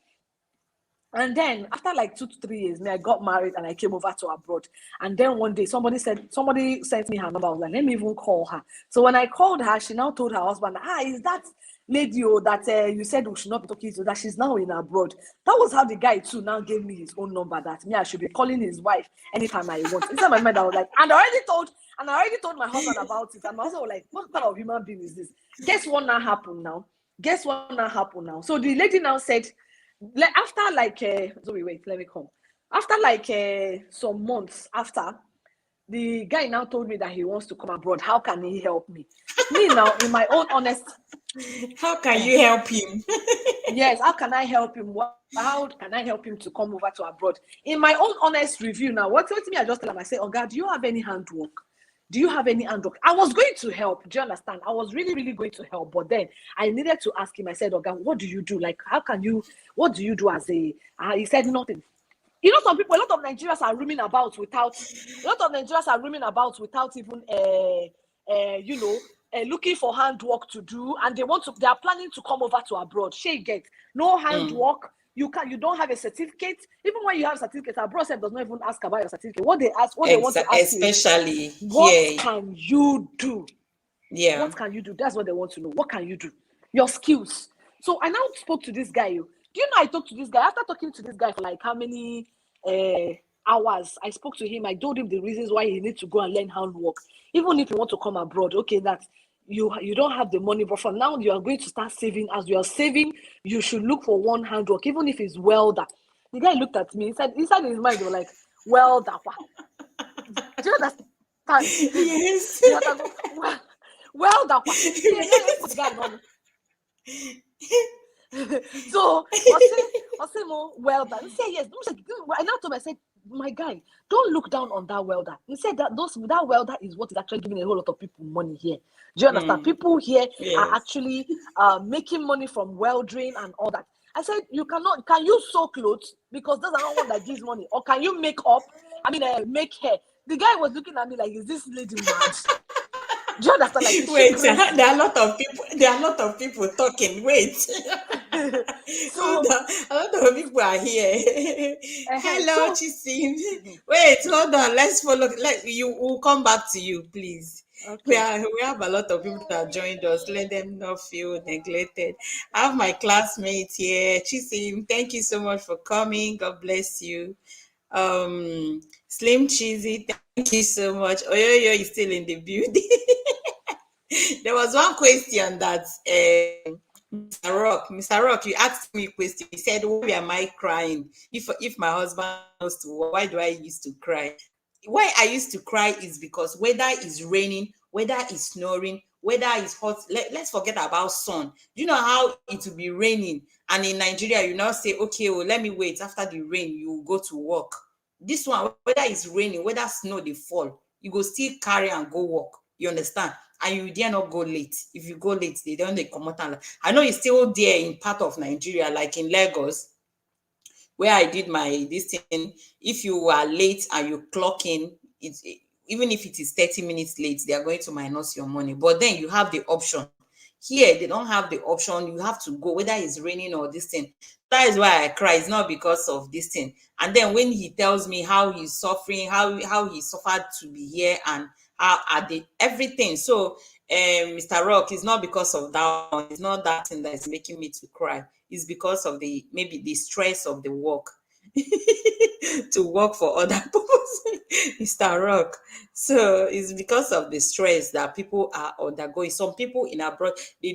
Speaker 2: after like 2 to 3 years, I got married and I came over to abroad. And then one day somebody sent me her number. I was like, let me even call her. So when I called her, she now told her husband, is that lady that you said we should not be talking to, that she's now in abroad. That was how the guy too now gave me his own number, that I should be calling his wife anytime I want. Inside my mind, I was like, and I already told my husband about it. And I was like, what kind of human being is this? Guess what now happened now? So the lady now said, after some months after, the guy now told me that he wants to come abroad. How can he help me? Me now, in my own honest,
Speaker 1: how can you help him?
Speaker 2: Yes, how can I help him? How can I help him to come over to abroad? In my own honest review now, what me, I just tell him, I say, oh God, do you have any handwork? I was going to help. Do you understand? I was really, really going to help. But then I needed to ask him. I said, oh God, what do you do? Like, what do you do as a, he said nothing. You know, some people, a lot of Nigerians are roaming about without even, looking for handwork to do. And they are planning to come over to abroad. She get no handwork. You don't have a certificate. Even when you have a certificate, abroad does not even ask about your certificate. What they want to ask
Speaker 1: especially
Speaker 2: you is, what can you do?
Speaker 1: Yeah.
Speaker 2: What can you do? That's what they want to know. What can you do? Your skills. So I now spoke to this guy. Do you know I talked to this guy? After talking to this guy for like how many hours, I spoke to him. I told him the reasons why he needs to go and learn handwork. Even if you want to come abroad, okay, that you don't have the money, but for now you are going to start saving. As you are saving, you should look for one handwork, even if it's welder. The guy looked at me, inside his mind, they were like, welder. Do you understand?
Speaker 1: Yes.
Speaker 2: Welder. So I say more welder. He said yes. I now told him, I said, my guy, don't look down on that welder. He said that welder is what is actually giving a whole lot of people money here. Do you understand? People here are actually making money from welding and all that. I said, can you sew clothes? Because those are not one that gives money. Or can you make up? Make hair. The guy was looking at me like, is this lady mad? Do you understand? Like,
Speaker 1: wait, there are a lot of people talking. Wait.
Speaker 2: So
Speaker 1: a lot of people are here. Hello, Chisim. Wait, hold on. Let's follow. We'll come back to you, please. Okay. We have a lot of people that joined us. Let them not feel neglected. I have my classmates here. Chisim, thank you so much for coming. God bless you. Slim Cheesy, thank you so much. Oyoyo is still in the building. There was one question that Mr. Rock, you asked me a question. He said, why am I crying? If my husband knows to, why do I used to cry? Why I used to cry is because whether it's raining, whether it's snowing, whether it's hot, let's forget about sun. Do you know how it will be raining? And in Nigeria, you now say, okay, well, let me wait. After the rain, you go to work. This one, whether it's raining, whether snow they fall, you go still carry and go work. You understand? And you dare not go late. If you go late, they don't come out. I know it's still there in part of Nigeria, like in Lagos, where I did this thing. If you are late and you clock in, even if it is 30 minutes late, they are going to minus your money. But then you have the option. Here, they don't have the option. You have to go, whether it's raining or this thing. That is why I cry. It's not because of this thing. And then when he tells me how he's suffering, how he suffered to be here, and how are they everything. So Mr. Rock, is not because of that one. It's not that thing that is making me to cry. It's because of maybe the stress of the work. To work for other people, Mr. Rock. So it's because of the stress that people are undergoing. Some people in abroad, they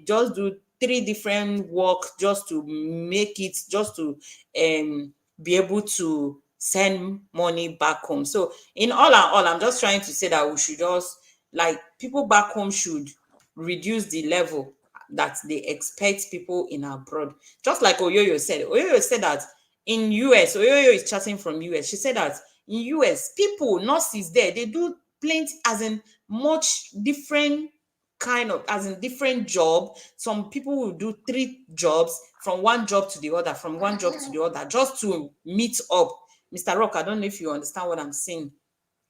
Speaker 1: just do 3 different work just to make it, just to be able to send money back home. So in all and all, I'm just trying to say that we should just, like, people back home should reduce the level that they expect people in abroad. Just like Oyoyo said. Oyoyo said that in US, Oyoyo is chatting from US. She said that in US, people, nurses there, they do plenty, as in much different kind of, as in different job. Some people will do 3 jobs, from one job to the other, from one job to the other, just to meet up. Mr. Rock, I don't know if you understand what I'm saying.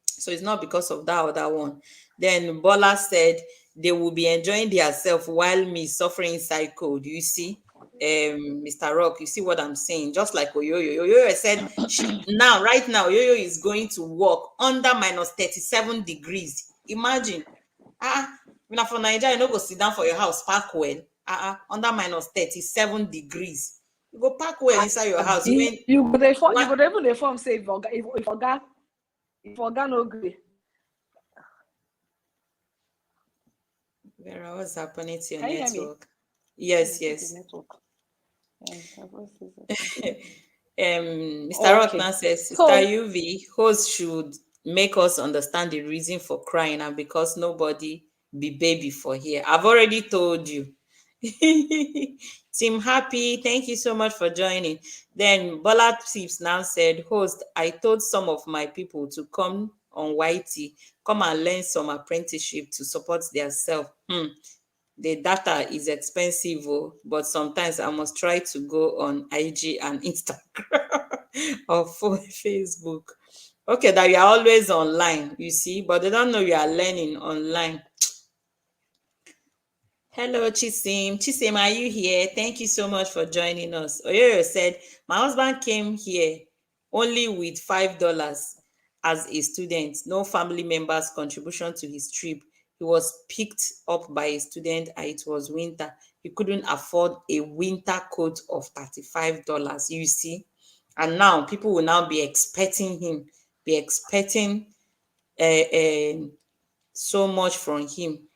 Speaker 1: So it's not because of that other one. Then Bola said they will be enjoying themselves while me suffering inside cold. You see, Mr. Rock, you see what I'm saying? Just like Oyoyo. Oyoyo said right now, Oyoyo is going to work under minus 37 degrees. Imagine. Now for Nigeria, you no go sit down for your house, park well. Under minus 37 degrees. You go park well inside your house.
Speaker 2: You go there even the form say if Oga no agree.
Speaker 1: Vera, what's happening to your
Speaker 2: Can
Speaker 1: network?
Speaker 2: You hear me?
Speaker 1: Yes. Mr. Rockman says, Sister UV, host should make us understand the reason for crying, and because nobody be baby for here. I've already told you. Team Happy, thank you so much for joining. Then Bola Tips now said, host, I told some of my people to come on YT, come and learn some apprenticeship to support themselves. The data is expensive, but sometimes I must try to go on IG and Instagram or Facebook. Okay, that you are always online, you see, but they don't know you are learning online. Hello, Chisim. Chisim, are you here? Thank you so much for joining us. Oyoyo said, my husband came here only with $5 as a student, no family members' contribution to his trip. He was picked up by a student and it was winter. He couldn't afford a winter coat of $35, you see. And now people will now be expecting him, so much from him.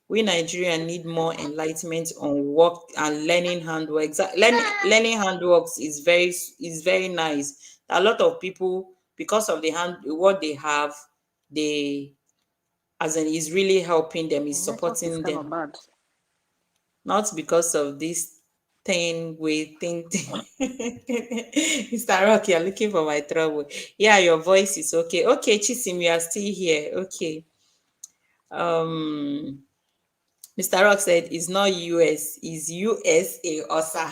Speaker 1: We Nigerians need more enlightenment on work and learning handwork. Learning handworks is very nice. A lot of people, because of what they have, as in, is really helping them, is supporting them. Not because of this thing. Mr. Rock, you're looking for my trouble. Yeah, your voice is okay. Okay, Chisim, we are still here. Okay. Mr. Rock said it's not US, it's USA, Osa.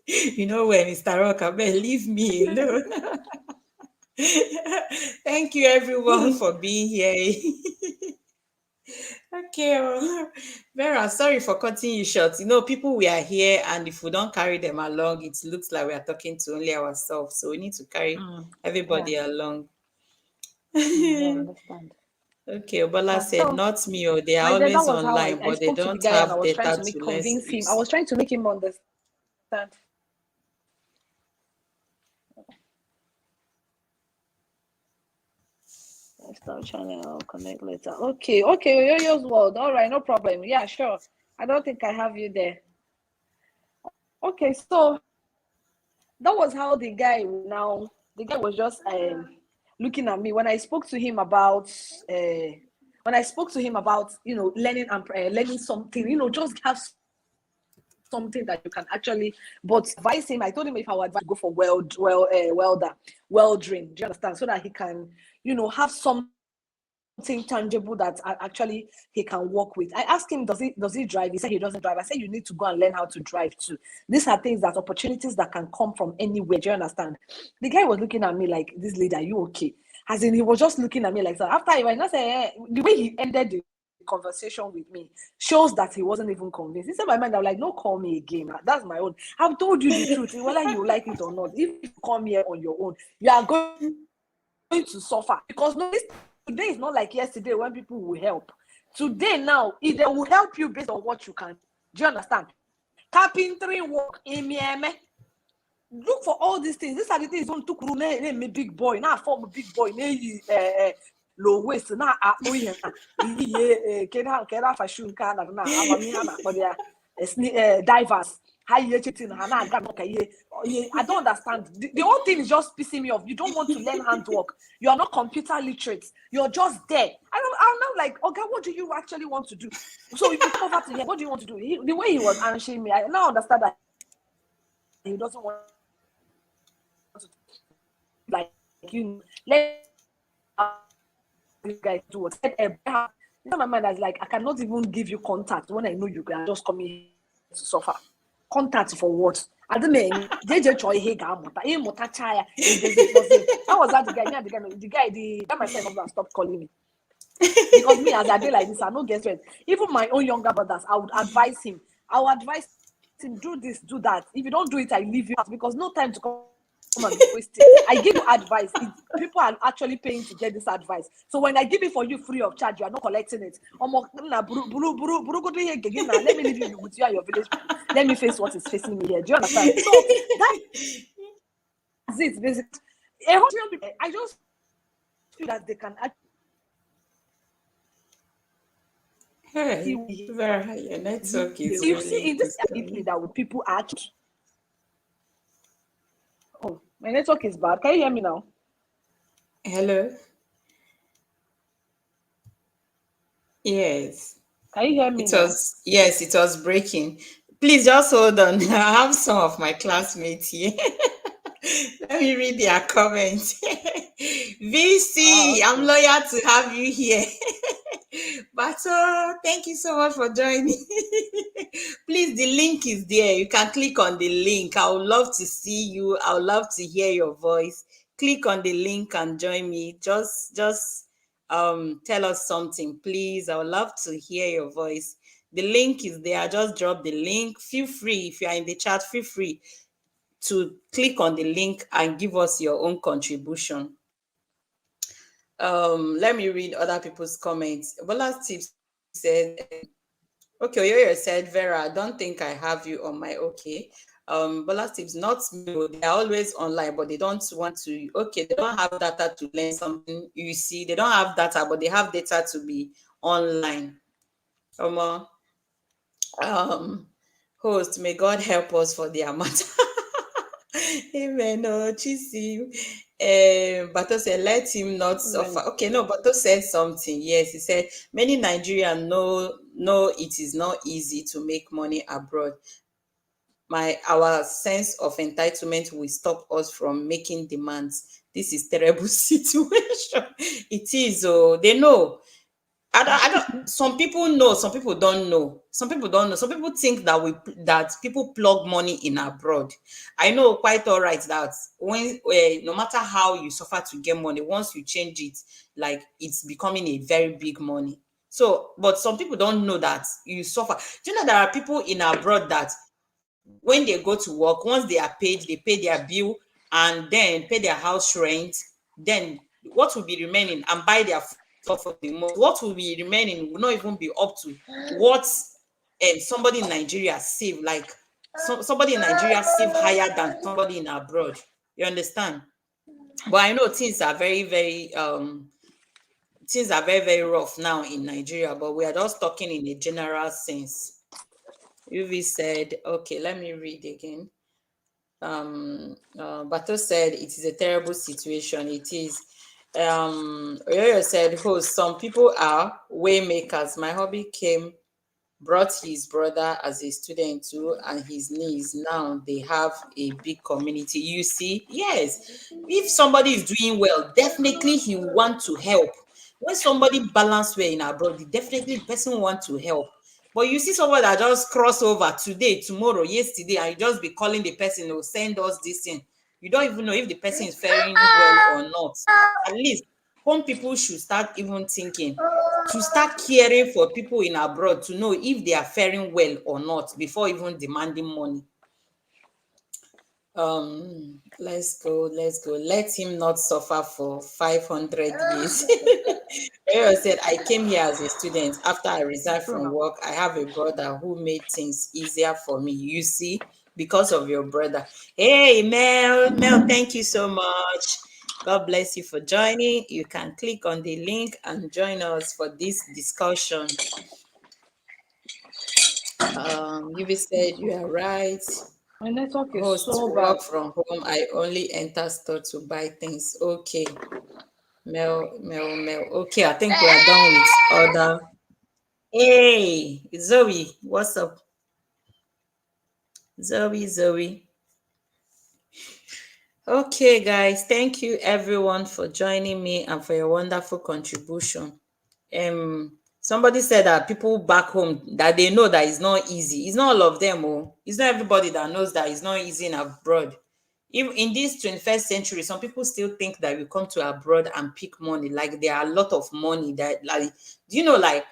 Speaker 1: You know where, Mr. Rock, I better leave me alone. Thank you, everyone, for being here. Okay, Vera, sorry for cutting you short. You know, people, we are here, and if we don't carry them along, it looks like we are talking to only ourselves. So we need to carry everybody along.
Speaker 2: I understand.
Speaker 1: Okay, Obola said, not me, or they are always online, but they don't have data to
Speaker 2: convince him. I was trying to make him understand. Start channel, I'll connect later. Okay, Yoyo's world. All right, no problem. Yeah, sure. I don't think I have you there. Okay, so that was how the guy was just looking at me when I spoke to him about learning and learning something, just have something that you can actually, but advise him. I told him if I would advise, go for welding. Do you understand? So that he can, have something tangible that actually he can work with. I asked him, does he drive? He said he doesn't drive. I said, you need to go and learn how to drive too. These are opportunities that can come from anywhere. Do you understand? The guy was looking at me like, this lady, are you okay? As in, he was just looking at me like, so after I went, the way he ended the conversation with me shows that he wasn't even convinced. He said, my mind, I'm like, no, call me again. That's my own. I've told you the truth, whether you like it or not. If you come here on your own, you are going to suffer, because today is not like yesterday when people will help. Today, now, if they will help you based on what you can. Do you understand? Carpentry work in Miami. Look for all these things. These are the things don't took room. Me big boy. Now form a big boy. Low waist. Now divers. I don't understand. The whole thing is just pissing me off. You don't want to learn handwork. You are not computer literate. You're just there. I'm now like, okay, what do you actually want to do? So if you come over to here, what do you want to do? The way he was answering me, I now understand that he doesn't want to, like, let you guys do what. My mind is like, I cannot even give you contact when I know you can just come in to suffer. Contact for what? I don't mean JJ Choi Hega Mutachaya. How was that the guy? The guy myself stopped calling me. Because me, as I be like this, I don't get it. Even my own younger brothers, I would advise him. I would advise him, do this, do that. If you don't do it, I leave you out because no time to come and waste it. I give you advice. People are actually paying to get this advice. So when I give it for you free of charge, you are not collecting it. Let me leave you with you and your village. Let me face what is facing me here. Do you understand? So that's it, basically. I just feel that they can actually.
Speaker 1: Hey, Vera, your network is
Speaker 2: you
Speaker 1: really
Speaker 2: see in this deeply that with people act. Oh, my network is bad. Can you hear me now?
Speaker 1: Hello. Yes.
Speaker 2: Can you hear me?
Speaker 1: Yes, it was breaking. Please just hold on. I have some of my classmates here. Let me read their comments. VC, okay. I'm loyal to have you here. Bato, thank you so much for joining. Please, the link is there. You can click on the link. I would love to see you. I would love to hear your voice. Click on the link and join me. Just tell us something, please. I would love to hear your voice. The link is there. Just drop the link. Feel free, if you are in the chat, feel free to click on the link and give us your own contribution. Let me read other people's comments. Bola's tips said, okay, Oyoyo said, Vera, I don't think I have you on my okay. Bola's tips, not me, they're always online, but they don't want to, okay, they don't have data to learn something. You see, they don't have data, but they have data to be online. Host, may God help us for their matter. Amen. Oh, Chisi. Bato said, let him not suffer. Okay, no, Bato said something. Yes, he said, many Nigerians know it is not easy to make money abroad. Our sense of entitlement will stop us from making demands. This is terrible situation. It is. Oh, they know. I don't. Some people know. Some people don't know. Some people don't know. Some people think that people plug money in abroad. I know quite all right that when no matter how you suffer to get money, once you change it, like it's becoming a very big money. So, but some people don't know that you suffer. Do you know there are people in abroad that when they go to work, once they are paid, they pay their bill and then pay their house rent. Then what will be remaining and buy their stuff for the month? What will be remaining will not even be up to what somebody in Nigeria save. Like somebody in Nigeria save higher than somebody in abroad. You understand? But I know things are very, very very rough now in Nigeria. But we are just talking in a general sense. UV said, okay, let me read again. Bato said it is a terrible situation. It is. Oyoyo said, host, some people are way makers. My hobby brought his brother as a student too, and his niece. Now they have a big community. You see, yes, if somebody is doing well, definitely he will want to help. When somebody balance well in abroad, definitely the person will want to help. But you see somebody that just cross over today, tomorrow, yesterday, and you just be calling the person, who send us this thing. You don't even know if the person is faring well or not. At least home people should start even thinking to start caring for people in abroad to know if they are faring well or not before even demanding money. Let's go. Let him not suffer for 500 years. I said, I came here as a student. After I resigned from work, I have a brother who made things easier for me. You see, because of your brother. Hey, Mel, thank you so much. God bless you for joining. You can click on the link and join us for this discussion. You said you are right.
Speaker 2: My network is
Speaker 1: Host
Speaker 2: so bad.
Speaker 1: work from home. I only enter store to buy things. Okay. Mel. Okay, I think we are done with other. Hey, Zoe, what's up? Zoe. Okay, guys, thank you everyone for joining me and for your wonderful contribution. Somebody said that people back home that they know that it's not easy. It's not all of them, oh, it's not everybody that knows that it's not easy in abroad. Even in this 21st century, some people still think that we come to abroad and pick money. Like there are a lot of money that, like, do you know, like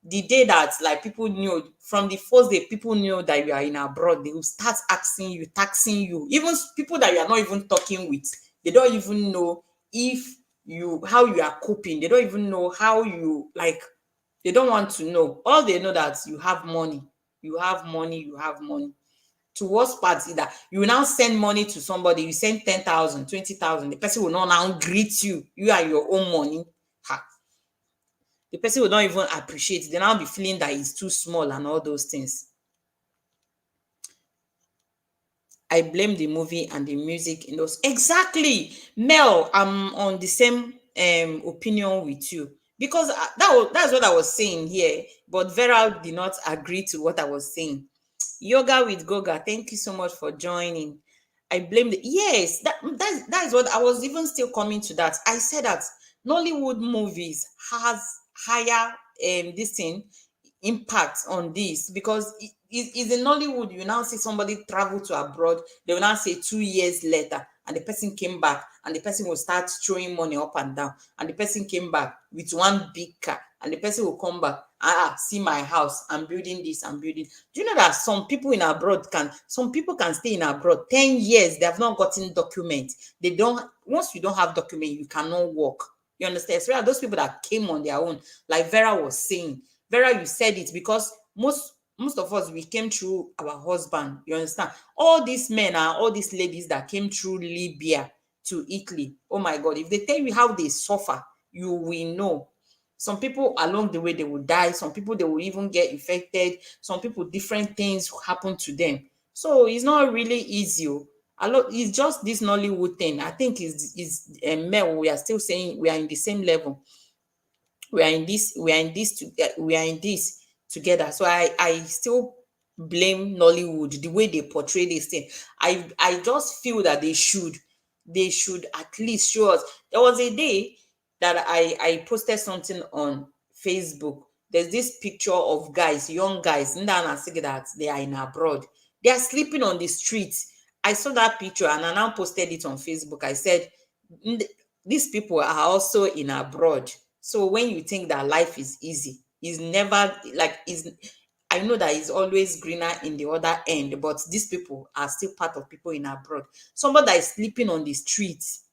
Speaker 1: the day that like people knew from the first day people knew that you are in abroad, they will start asking you, taxing you. Even people that you are not even talking with, they don't even know if you how you are coping. They don't even know how you like. They don't want to know. All they know that you have money. You have money. You have money. To worst part is that you will now send money to somebody. You send 10,000, 20,000. The person will not now greet you. You are your own money. Ha, the person will not even appreciate it. They now be feeling that it's too small and all those things. I blame the movie and the music in those. Exactly. Mel, I'm on the same opinion with you. Because that's what I was saying here. But Vera did not agree to what I was saying. Yoga with Goga, thank you so much for joining. I blame the yes, that is what I was even still coming to that. I said that Nollywood movies has higher this thing impact on this because is in Nollywood. You now see somebody travel to abroad, they will now say 2 years later, and the person came back, and the person will start throwing money up and down, and the person came back with one big car, and the person will come back, see my house, I'm building this, I'm building. Do you know that some people can stay in abroad 10 years, they have not gotten documents. They don't, once you don't have document, you cannot work. You understand? Especially those people that came on their own, like Vera was saying. Vera, you said it because most of us, we came through our husband. You understand? All these men and all these ladies that came through Libya to Italy, oh my God, if they tell you how they suffer, you will know. Some people along the way they will die. Some people they will even get infected. Some people different things happen to them. So it's not really easy. A lot. It's just this Nollywood thing. I think is Mel. We are still saying we are in the same level. We are in this together. So I still blame Nollywood, the way they portray this thing. I just feel that they should at least show us. There was a day that I posted something on Facebook. There's this picture of guys, young guys, that they are in abroad. They are sleeping on the streets. I saw that picture and I now posted it on Facebook. I said, these people are also in abroad. So when you think that life is easy, is never like is I know that it's always greener in the other end, but these people are still part of people in abroad. Somebody that is sleeping on the streets,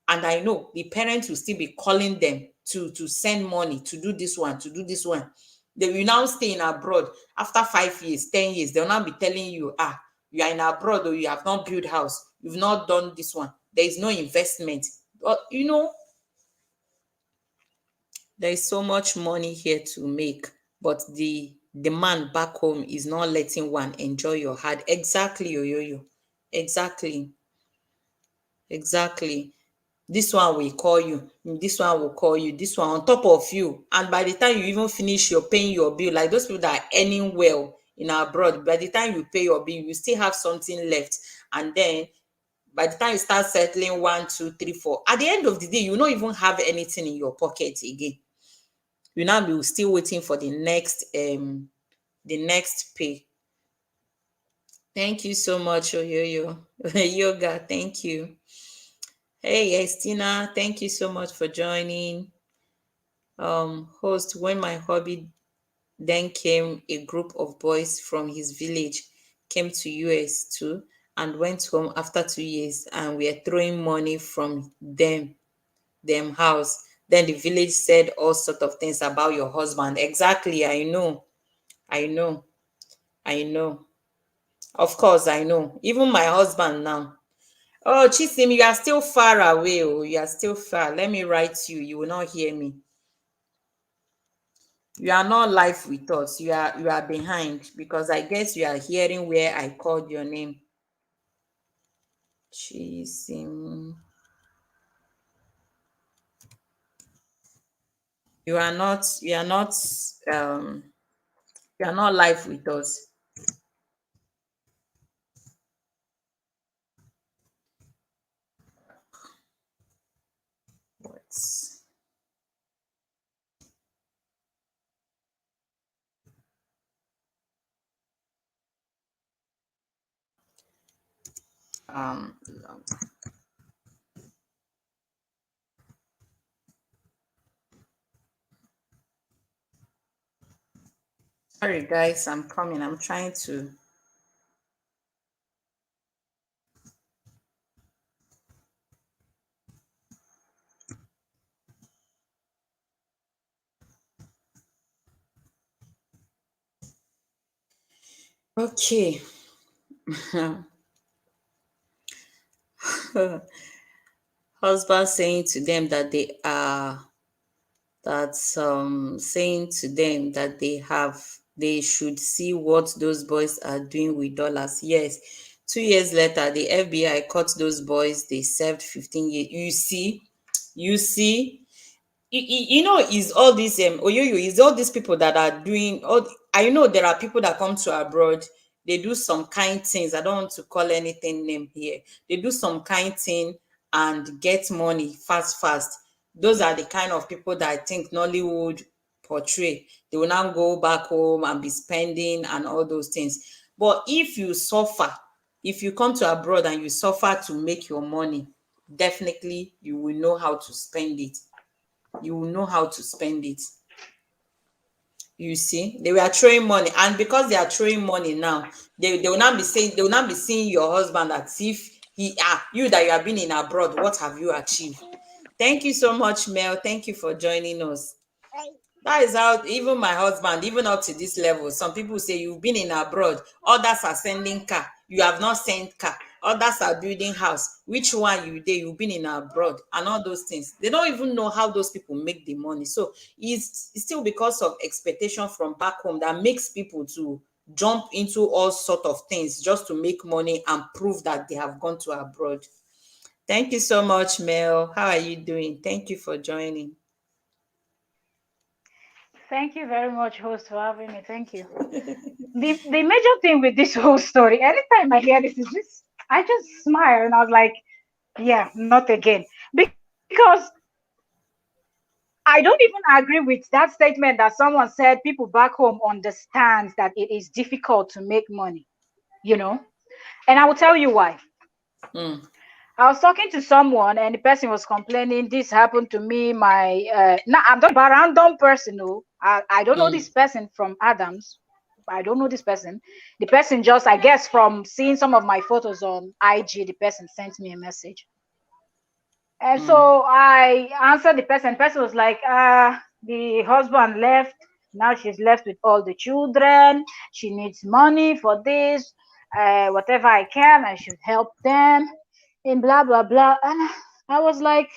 Speaker 1: and I know the parents will still be calling them to send money to do this one, to do this one. They will now stay in abroad after 5 years, 10 years. They'll now be telling you, you are in abroad or you have not built house, you've not done this one. There is no investment. But there is so much money here to make, but the man back home is not letting one enjoy your heart. Exactly, yo. Exactly. Exactly. This one will call you, this one will call you, this one on top of you. And by the time you even finish your paying your bill, like those people that are earning well in abroad, by the time you pay your bill, you still have something left. And then by the time you start settling 1, 2, 3, 4, at the end of the day, you don't even have anything in your pocket again. You now be still waiting for the next pay. Thank you so much, Oyoyo. Yoga, thank you. Hey, Estina, thank you so much for joining. Host, when my hobby then came, a group of boys from his village came to US too and went home after 2 years, and we are throwing money from them house. Then the village said all sort of things about your husband. Exactly, I know. I know. I know. Of course, I know. Even my husband now. Oh, Chisim, you are still far away. Oh, you are still far. Let me write you. You will not hear me. You are not live with us. You are behind because I guess you are hearing where I called your name. Chisim. You are not. You are not. Um. You are not live with us. What? Um. Sorry, guys. I'm coming. I'm trying to. Okay. Husband saying to them that they are that's saying to them that they should see what those boys are doing with dollars. Yes, 2 years later, the FBI caught those boys. They served 15 years. You see, is all these oyoyo, is all these people that are doing all. I know there are people that come to abroad, they do some kind things. I don't want to call anything name here. They do some kind thing and get money fast. Those are the kind of people that I think Nollywood portray. They will now go back home and be spending and all those things. But if you suffer, if you come to abroad and you suffer to make your money, definitely you will know how to spend it. You will know how to spend it. You see, they were throwing money, and because they are throwing money now, they will not be saying, they will not be seeing your husband as if you that you have been in abroad, what have you achieved? Thank you so much, Mel. Thank you for joining us. That is how even my husband, even up to this level, some people say you've been in abroad, others are sending car, you have not sent car, others are building house. Which one you've been in abroad and all those things. They don't even know how those people make the money. So it's still because of expectation from back home that makes people to jump into all sort of things just to make money and prove that they have gone to abroad. Thank you so much, Mel. How are you doing? Thank you for joining.
Speaker 4: Thank you very much, host, for having me. Thank you. The major thing with this whole story, anytime I hear this, is just I just smile and I was like, yeah, not again. Because I don't even agree with that statement that someone said people back home understands that it is difficult to make money, you know? And I will tell you why.
Speaker 1: Mm.
Speaker 4: I was talking to someone and the person was complaining, this happened to me. I'm not a random person. No, I don't know this person from Adams. I don't know this person. The person just, I guess, from seeing some of my photos on IG, the person sent me a message. And so I answered the person. The person was like, the husband left. Now she's left with all the children. She needs money for this. Whatever I can, I should help them. And blah, blah, blah. And I was like,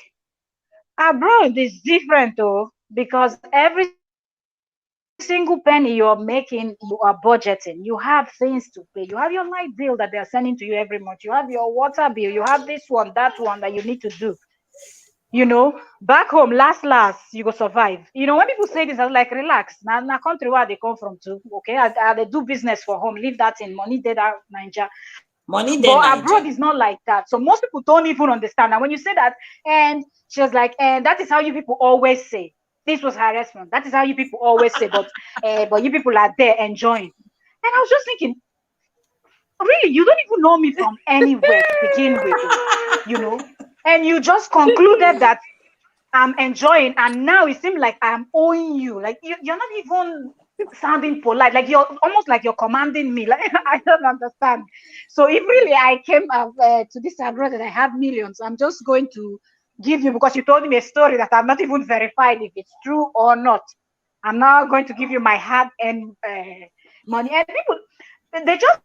Speaker 4: abroad is different though, because every single penny you're making, you are budgeting. You have things to pay. You have your light bill that they're sending to you every month. You have your water bill. You have this one, that one that you need to do. Back home, last, you go survive. When people say this, I was like, relax. Now, country where they come from too. Okay, they do business for home. Leave that in money, they that Nigeria.
Speaker 1: Money
Speaker 4: But
Speaker 1: then
Speaker 4: abroad is not like that. So most people don't even understand. And when you say that, and she was like, and that is how you people always say. This was her response. That is how you people always say, but you people are there enjoying. And I was just thinking, really, you don't even know me from anywhere to begin with, and you just concluded that I'm enjoying, and now it seems like I'm owing you. Like you're not even sounding polite. Like you're almost like you're commanding me. Like I don't understand. So if really I came to this abroad and I have millions, I'm just going to give you, because you told me a story that I'm not even verified if it's true or not. I'm now going to give you my hard-earned money, and people, they just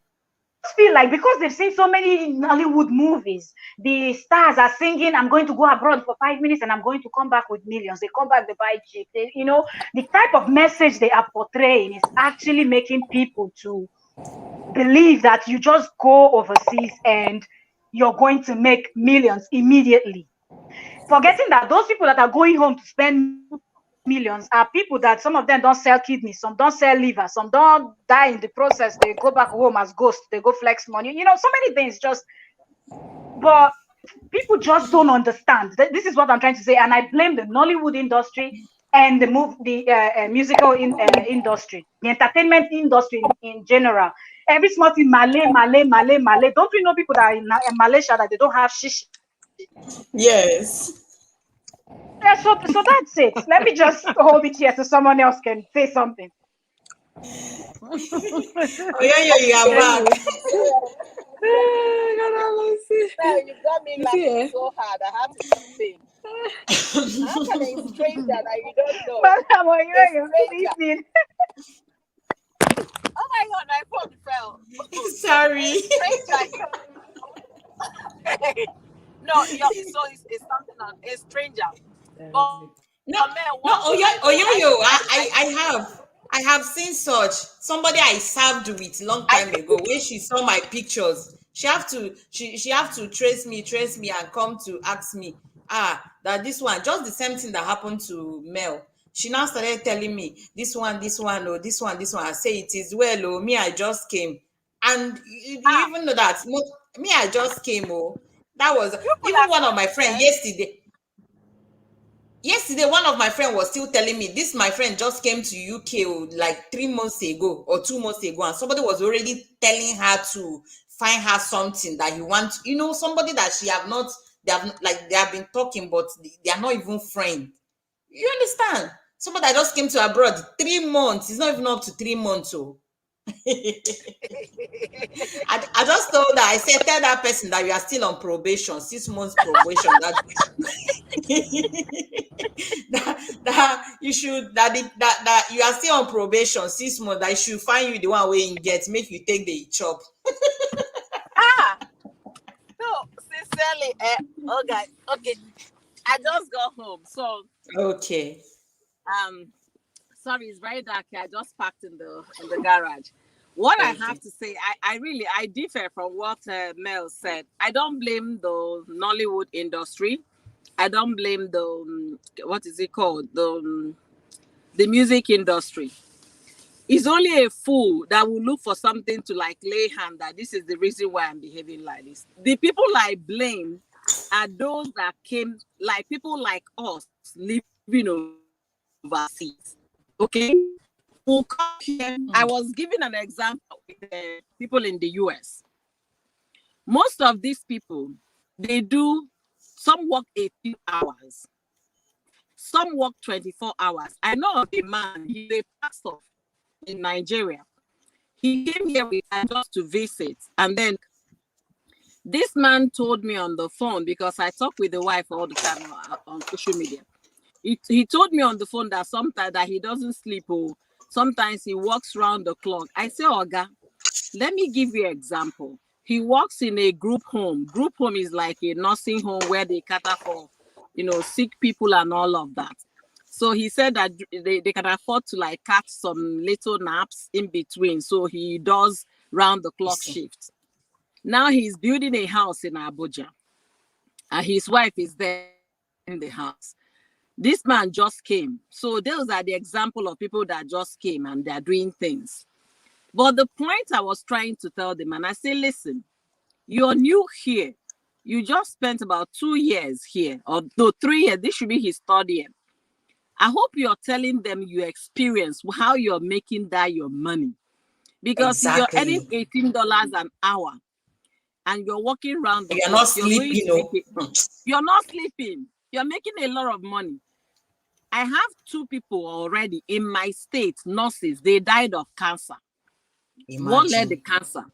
Speaker 4: feel like because they've seen so many Hollywood movies, the stars are singing, I'm going to go abroad for 5 minutes and I'm going to come back with millions. They come back, they buy cheap. The type of message they are portraying is actually making people to believe that you just go overseas and you're going to make millions immediately. Forgetting that those people that are going home to spend millions are people that some of them don't sell kidneys, some don't sell liver, some don't die in the process. They go back home as ghosts, they go flex money. So many things but people just don't understand. This is what I'm trying to say, and I blame the Nollywood industry and the musical industry, the entertainment industry in general. Every small thing, Malay. Don't we know people that are in Malaysia that they don't have shish?
Speaker 1: Yes.
Speaker 4: Yeah, so that's it. Let me just hold it here so someone else can say something.
Speaker 1: Oh, yeah, you are back.
Speaker 3: Now you got me laughing so hard. I have to explain. How can a stranger that you don't know? Oh my God, my phone fell.
Speaker 1: Sorry.
Speaker 3: No, so it's something on a stranger.
Speaker 1: No. Oh yeah. I have seen such somebody I served with long time ago. When she saw my pictures, she have to trace me and come to ask me that this one, just the same thing that happened to Mel. She now started telling me this one, oh, this one. I say it is well, oh, me, I just came. And you even know that me, I just came, oh. That was even one of my friends yesterday. One of my friends was still telling me this. My friend just came to UK like 3 months ago or 2 months ago, and somebody was already telling her to find her something that he wants. Somebody that she have not. They have been talking, but they are not even friends. You understand? Somebody that just came to abroad 3 months. It's not even up to 3 months. So I just told her. I said, tell that person that you are still on probation, 6 months probation. That you should that you are still on probation 6 months. That I should find you the one way in get make you take the chop.
Speaker 3: No, sincerely, okay. I just got home, so
Speaker 1: okay.
Speaker 3: Sorry, it's very dark here. I just parked in the garage. What I have to say, I differ from what Mel said. I don't blame the Nollywood industry. I don't blame the what is it called, the music industry. It's only a fool that will look for something to lay hand that this is the reason why I'm behaving like this. The people I blame are those that came, like people like us living overseas. Okay, who come here. I was giving an example with the people in the US. Most of these people, some work 18 hours, some work 24 hours. I know of a man, he's a pastor in Nigeria. He came here with us just to visit, and then this man told me on the phone, because I talk with the wife all the time on social media. He told me on the phone that sometimes that he doesn't sleep, or sometimes he works round the clock. I say, Oga, let me give you an example. He works in a group home. Group home is like a nursing home where they cater for, sick people and all of that. So he said that they can afford to catch some little naps in between. So he does round the clock shifts. Now he's building a house in Abuja, and his wife is there in the house. This man just came. So those are the example of people that just came and they're doing things. But the point I was trying to tell them, and I say, listen, you're new here. You just spent about 2 years here, or 3 years. This should be his third year. I hope you're telling them your experience, how you're making that your money. Because if you're earning $18 an hour and you're walking around the
Speaker 1: you're not sleeping.
Speaker 3: You're not sleeping. You're making a lot of money. I have 2 people already in my state, nurses. They died of cancer. Imagine. One led the cancer.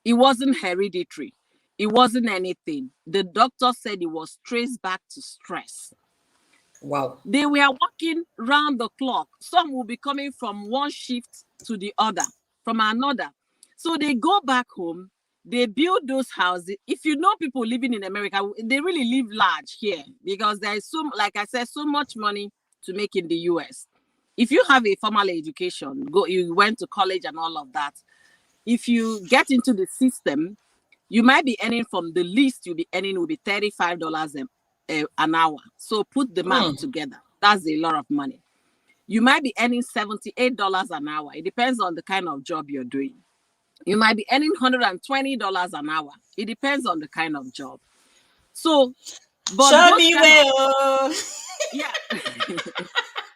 Speaker 3: It wasn't hereditary. It wasn't anything. The doctor said it was traced back to stress.
Speaker 1: Wow.
Speaker 3: They were working round the clock. Some will be coming from one shift to the other, from another. So they go back home. they build those houses. If you know people living in America, they really live large here because there is so, like I said, so much money to make in the US. If you have a formal education, you went to college and all of that, if you get into the system, you might be earning, from the least you'll be earning will be $35 an hour. So put the math together. That's a lot of money. You might be earning $78 an hour. It depends on the kind of job you're doing. You might be earning $120 an hour. It depends on the kind of job. So, but
Speaker 1: show me where.
Speaker 3: Yeah.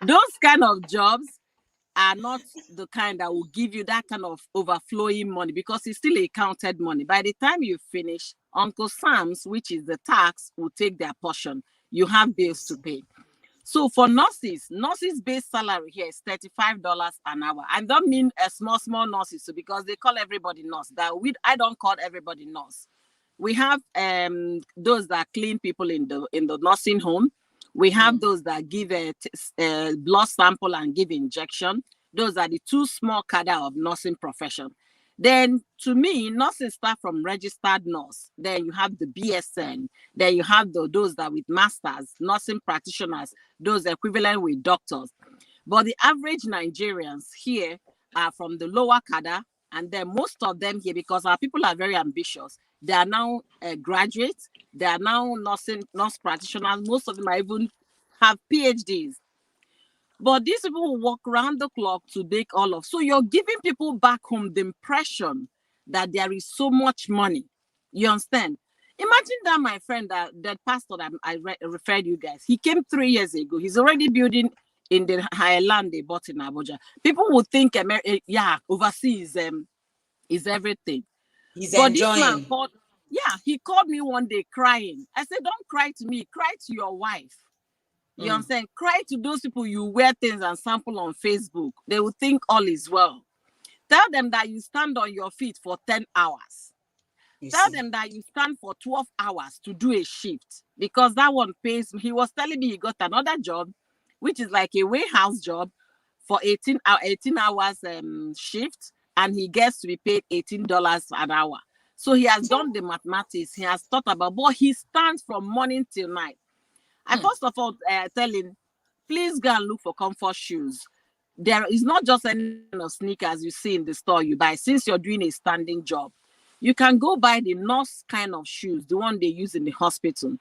Speaker 3: Those kind of jobs are not the kind that will give you that kind of overflowing money, because it's still a counted money. By the time you finish, Uncle Sam's, which is the tax, will take their portion. You have bills to pay. So for nurses base salary here is $35 an hour. I don't mean a small nurses, so because they call everybody nurse. I don't call everybody nurse. We have those that clean people in the nursing home. We have those that give a blood sample and give injection. Those are the two small cadre of nursing profession. Then, to me, nursing start from registered nurse. Then you have the BSN. Then you have those that with masters, nursing practitioners, those equivalent with doctors. But the average Nigerians here are from the lower cadre, and then most of them here, because our people are very ambitious, they are now graduates. They are now nurse practitioners. Most of them even have PhDs. But these people will work around the clock to make all of. So you're giving people back home the impression that there is so much money. You understand? Imagine that my friend, that pastor that I referred you guys, he came 3 years ago. He's already building in the higher land they bought in Abuja. People would think, overseas is everything.
Speaker 1: He's
Speaker 3: but
Speaker 1: enjoying.
Speaker 3: This man he called me one day crying. I said, don't cry to me, cry to your wife. You understand? Cry to those people you wear things and sample on Facebook. They will think all is well. Tell them that you stand on your feet for 10 hours. Tell them that you stand for 12 hours to do a shift, because that one pays. He was telling me he got another job, which is like a warehouse job for 18 hours shift, and he gets to be paid $18 an hour. So he has done the mathematics. He has thought about, but he stands from morning till night. I first of all tell him, please go and look for comfort shoes. There is not just any kind of sneakers you see in the store you buy. Since you're doing a standing job, you can go buy the nurse kind of shoes, the one they use in the hospital.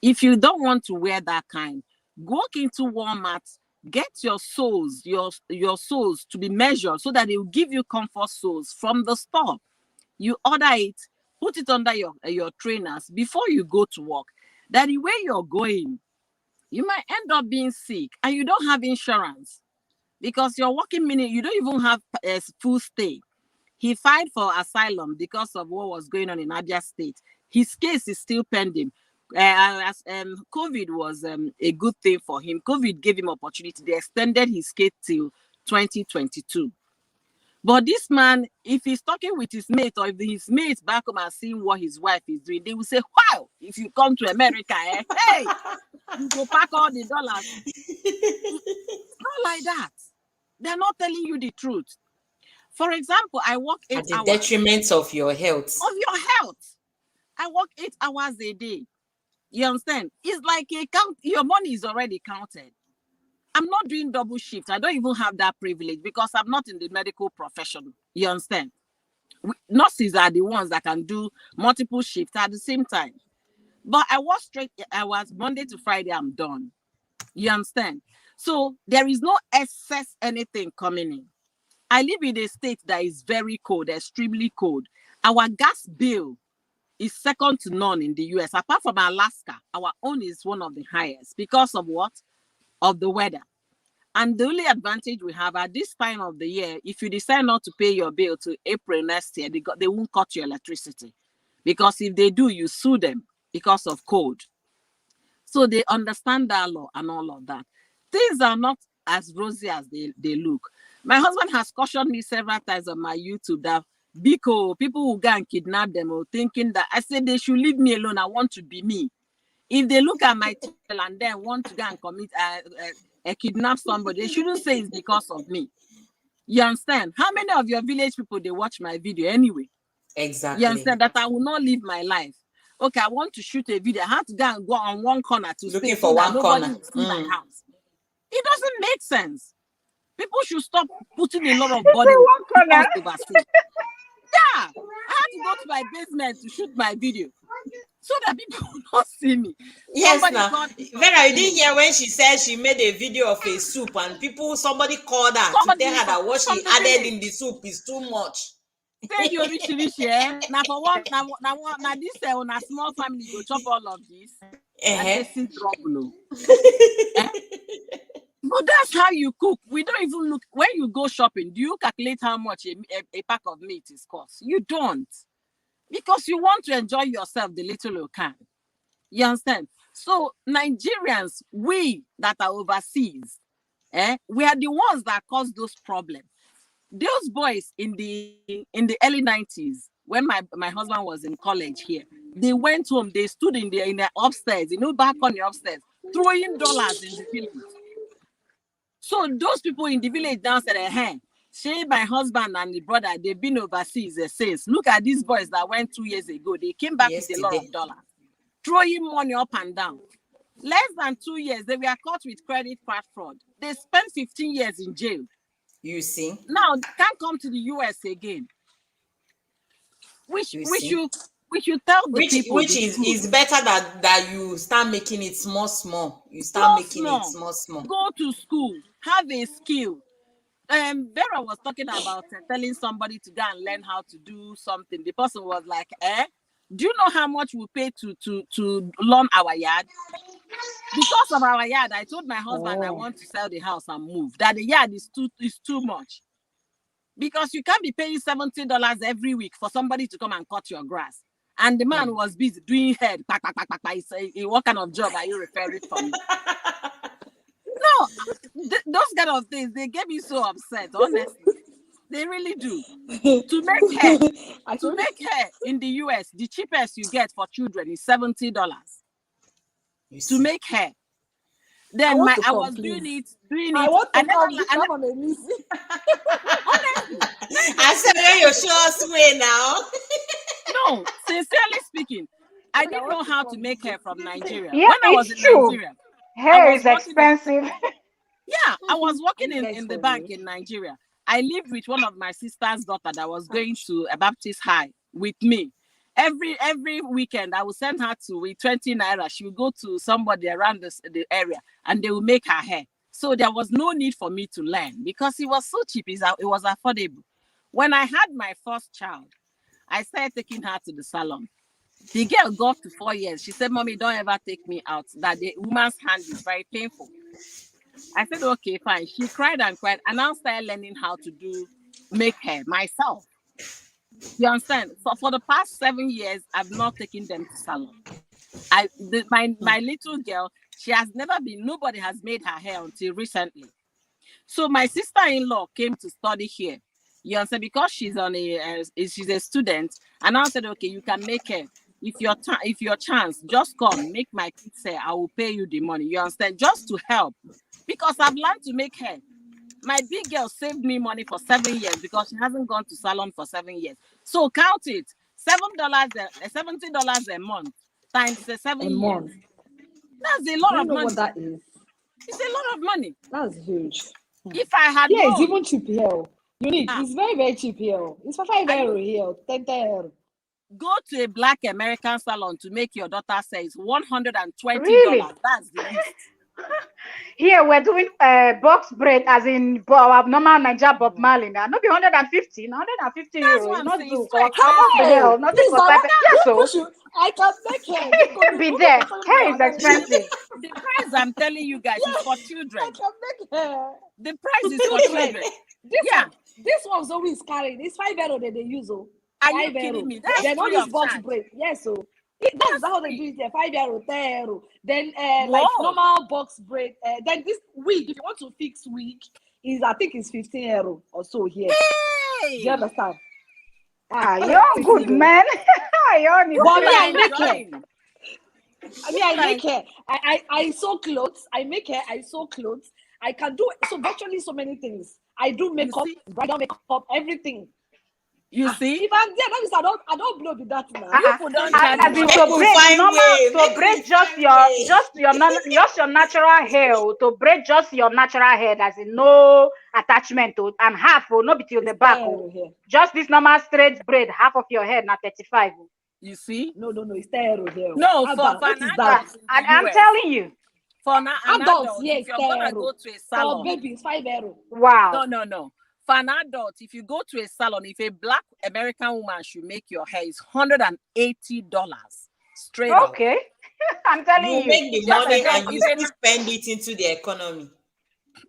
Speaker 3: If you don't want to wear that kind, walk into Walmart, get your soles, your soles to be measured so that they will give you comfort soles from the store. You order it, put it under your trainers before you go to work. That the way you're going, you might end up being sick and you don't have insurance because your working minute, you don't even have a full stay. He filed for asylum because of what was going on in Abia State. His case is still pending. COVID was a good thing for him. COVID gave him opportunity. They extended his case till 2022. But this man, if he's talking with his mate, or if his mates back home are seeing what his wife is doing, they will say, wow, if you come to America, hey, you go pack all the dollars. It's not like that. They're not telling you the truth. For example, I work 8 hours.
Speaker 1: At the detriment of your health.
Speaker 3: Of your health. I work 8 hours a day. You understand? It's like your money is already counted. I'm not doing double shift. I don't even have that privilege because I'm not in the medical profession. You understand? Nurses are the ones that can do multiple shifts at the same time. But I work straight hours, Monday to Friday, I'm done. You understand? So there is no excess anything coming in. I live in a state that is very cold, extremely cold. Our gas bill is second to none in the US. Apart from Alaska, our own is one of the highest because of what? Of the weather. And the only advantage we have at this time of the year, if you decide not to pay your bill to April next year, they won't cut your electricity. Because if they do, you sue them because of cold. So they understand that law and all of that. Things are not as rosy as they look. My husband has cautioned me several times on my YouTube that people will go and kidnap them, or thinking that I said they should leave me alone. I want to be me. If they look at my channel and then want to go and commit kidnap somebody, they shouldn't say it's because of me. You understand? How many of your village people they watch my video anyway?
Speaker 1: Exactly.
Speaker 3: You understand? That I will not live my life. Okay, I want to shoot a video. I have to go and go on one corner to
Speaker 1: Looking
Speaker 3: stay
Speaker 1: for
Speaker 3: so that
Speaker 1: one
Speaker 3: nobody
Speaker 1: corner.
Speaker 3: will see my house. It doesn't make sense. People should stop putting a lot of
Speaker 4: It's
Speaker 3: body
Speaker 4: a one corner.
Speaker 3: overseas. Yeah, I had to go to my basement to shoot my video so that people will not see me.
Speaker 1: Yes,
Speaker 3: Somebody
Speaker 1: now.
Speaker 3: called me
Speaker 1: Vera, you didn't hear when she said she made a video of a soup and somebody called her to tell her that what she added in the soup is too much.
Speaker 3: Say you rich, eh? Now for one, now this on a small family go chop all of this. I say trouble. But that's how you cook. We don't even look when you go shopping. Do you calculate how much a pack of meat is cost? You don't, because you want to enjoy yourself the little you can. You understand? So Nigerians, we that are overseas, we are the ones that cause those problems. Those boys in the early 90s, when my husband was in college here, they went home, they stood in the upstairs, back on the upstairs, throwing dollars in the village. So those people in the village now said, hey, she, my husband and the brother, they've been overseas since. Look at these boys that went 2 years ago. They came back with a lot of dollars, throwing money up and down. Less than 2 years, they were caught with credit card fraud. They spent 15 years in jail.
Speaker 1: You see?
Speaker 3: Now they can't come to the US again. We should tell the people.
Speaker 1: Which is better that you start making it small. You start making it small.
Speaker 3: Go to school, have a skill. Vera was talking about telling somebody to go and learn how to do something. The person was like, do you know how much we pay to lawn our yard? Because of our yard, I told my husband I want to sell the house and move. That the yard is too much. Because you can't be paying $70 every week for somebody to come and cut your grass. And the man was busy doing head. What kind of job are you referring to? No, those kind of things, they get me so upset, honestly. They really do. To make hair in the US, the cheapest you get for children is $70 to make hair. Then I was doing it.
Speaker 2: I want to come on a list.
Speaker 3: Honestly,
Speaker 1: I said, when you show us way now.
Speaker 3: No, sincerely speaking, I didn't know how to make hair from Nigeria.
Speaker 4: Yeah,
Speaker 3: when I was in Nigeria,
Speaker 4: hair is expensive.
Speaker 3: Yeah, I was working in the bank in Nigeria. I lived with one of my sister's daughter that was going to a Baptist high with me. Every weekend, I would send her with 20 naira. She would go to somebody around the area and they would make her hair. So there was no need for me to learn because it was so cheap. It was affordable. When I had my first child, I started taking her to the salon. The girl got to 4 years. She said, Mommy, don't ever take me out. That the woman's hand is very painful. I said, okay, fine. She cried and cried. And I started learning how to make hair myself. You understand? So for the past 7 years, I've not taken them to salon. My little girl, nobody has made her hair until recently. So my sister-in-law came to study here. You understand? Because she's she's a student, and I said, okay, you can make hair. If your chance, just come, make my kids hair. I will pay you the money. You understand? Just to help, because I've learned to make hair. My big girl saved me money for 7 years because she hasn't gone to salon for 7 years. So count it: $70 a month times 7 years. That's a lot of money.
Speaker 2: What that is?
Speaker 3: It's a lot of money.
Speaker 2: That's huge.
Speaker 3: If I had
Speaker 2: it's even cheap here. It's very, very cheap here. It's for €5 here, €10.
Speaker 3: Go to a black American salon to make your daughter say it's $120.
Speaker 4: Really?
Speaker 3: That's the least.
Speaker 4: Here we're doing box braid, as in our normal Niger Bob Marley. Now, not be 150, 150 euros. Not do
Speaker 2: hell,
Speaker 4: nothing for type. Yeah, so
Speaker 2: I can make hair.
Speaker 4: Be there. Hair is expensive.
Speaker 3: The price I'm telling you guys is for children.
Speaker 2: I can make hair.
Speaker 3: The price is for children.
Speaker 2: This one's always carried. It's €5 that they use.
Speaker 3: Are you kidding me?
Speaker 2: They don't use box braid. Yes, so. That's how they do it there. €5, €10. Then like normal box braid. Then this wig, if you want to fix wig, I think it's €15 or so here.
Speaker 3: Hey!
Speaker 2: Do you understand?
Speaker 4: You're good, man.
Speaker 2: I make hair. I make hair. I sew clothes. I make hair. I sew clothes. I can do virtually so many things. I do makeup, bridal makeup, everything.
Speaker 3: You see?
Speaker 2: If I'm there, that means I don't blow with that now.
Speaker 3: People don't charge
Speaker 4: As in
Speaker 3: money.
Speaker 4: to braid normal, to braid just your natural hair, to braid just your natural hair, as in no attachment to, and half will not be till the back. Just this normal straight braid, half of your head, not 35.
Speaker 3: You see?
Speaker 2: No, it's terrible here.
Speaker 3: No, for an adult,
Speaker 4: I'm telling you.
Speaker 3: For an adult,
Speaker 2: yes,
Speaker 3: if you're gonna go to a salon,
Speaker 2: for babies, €5.
Speaker 4: Wow.
Speaker 3: No. For an adult, if you go to a salon, if a black American woman should make your hair, it's $180 straight up.
Speaker 4: Okay. I'm telling you.
Speaker 1: You make the money and you still spend it into the economy.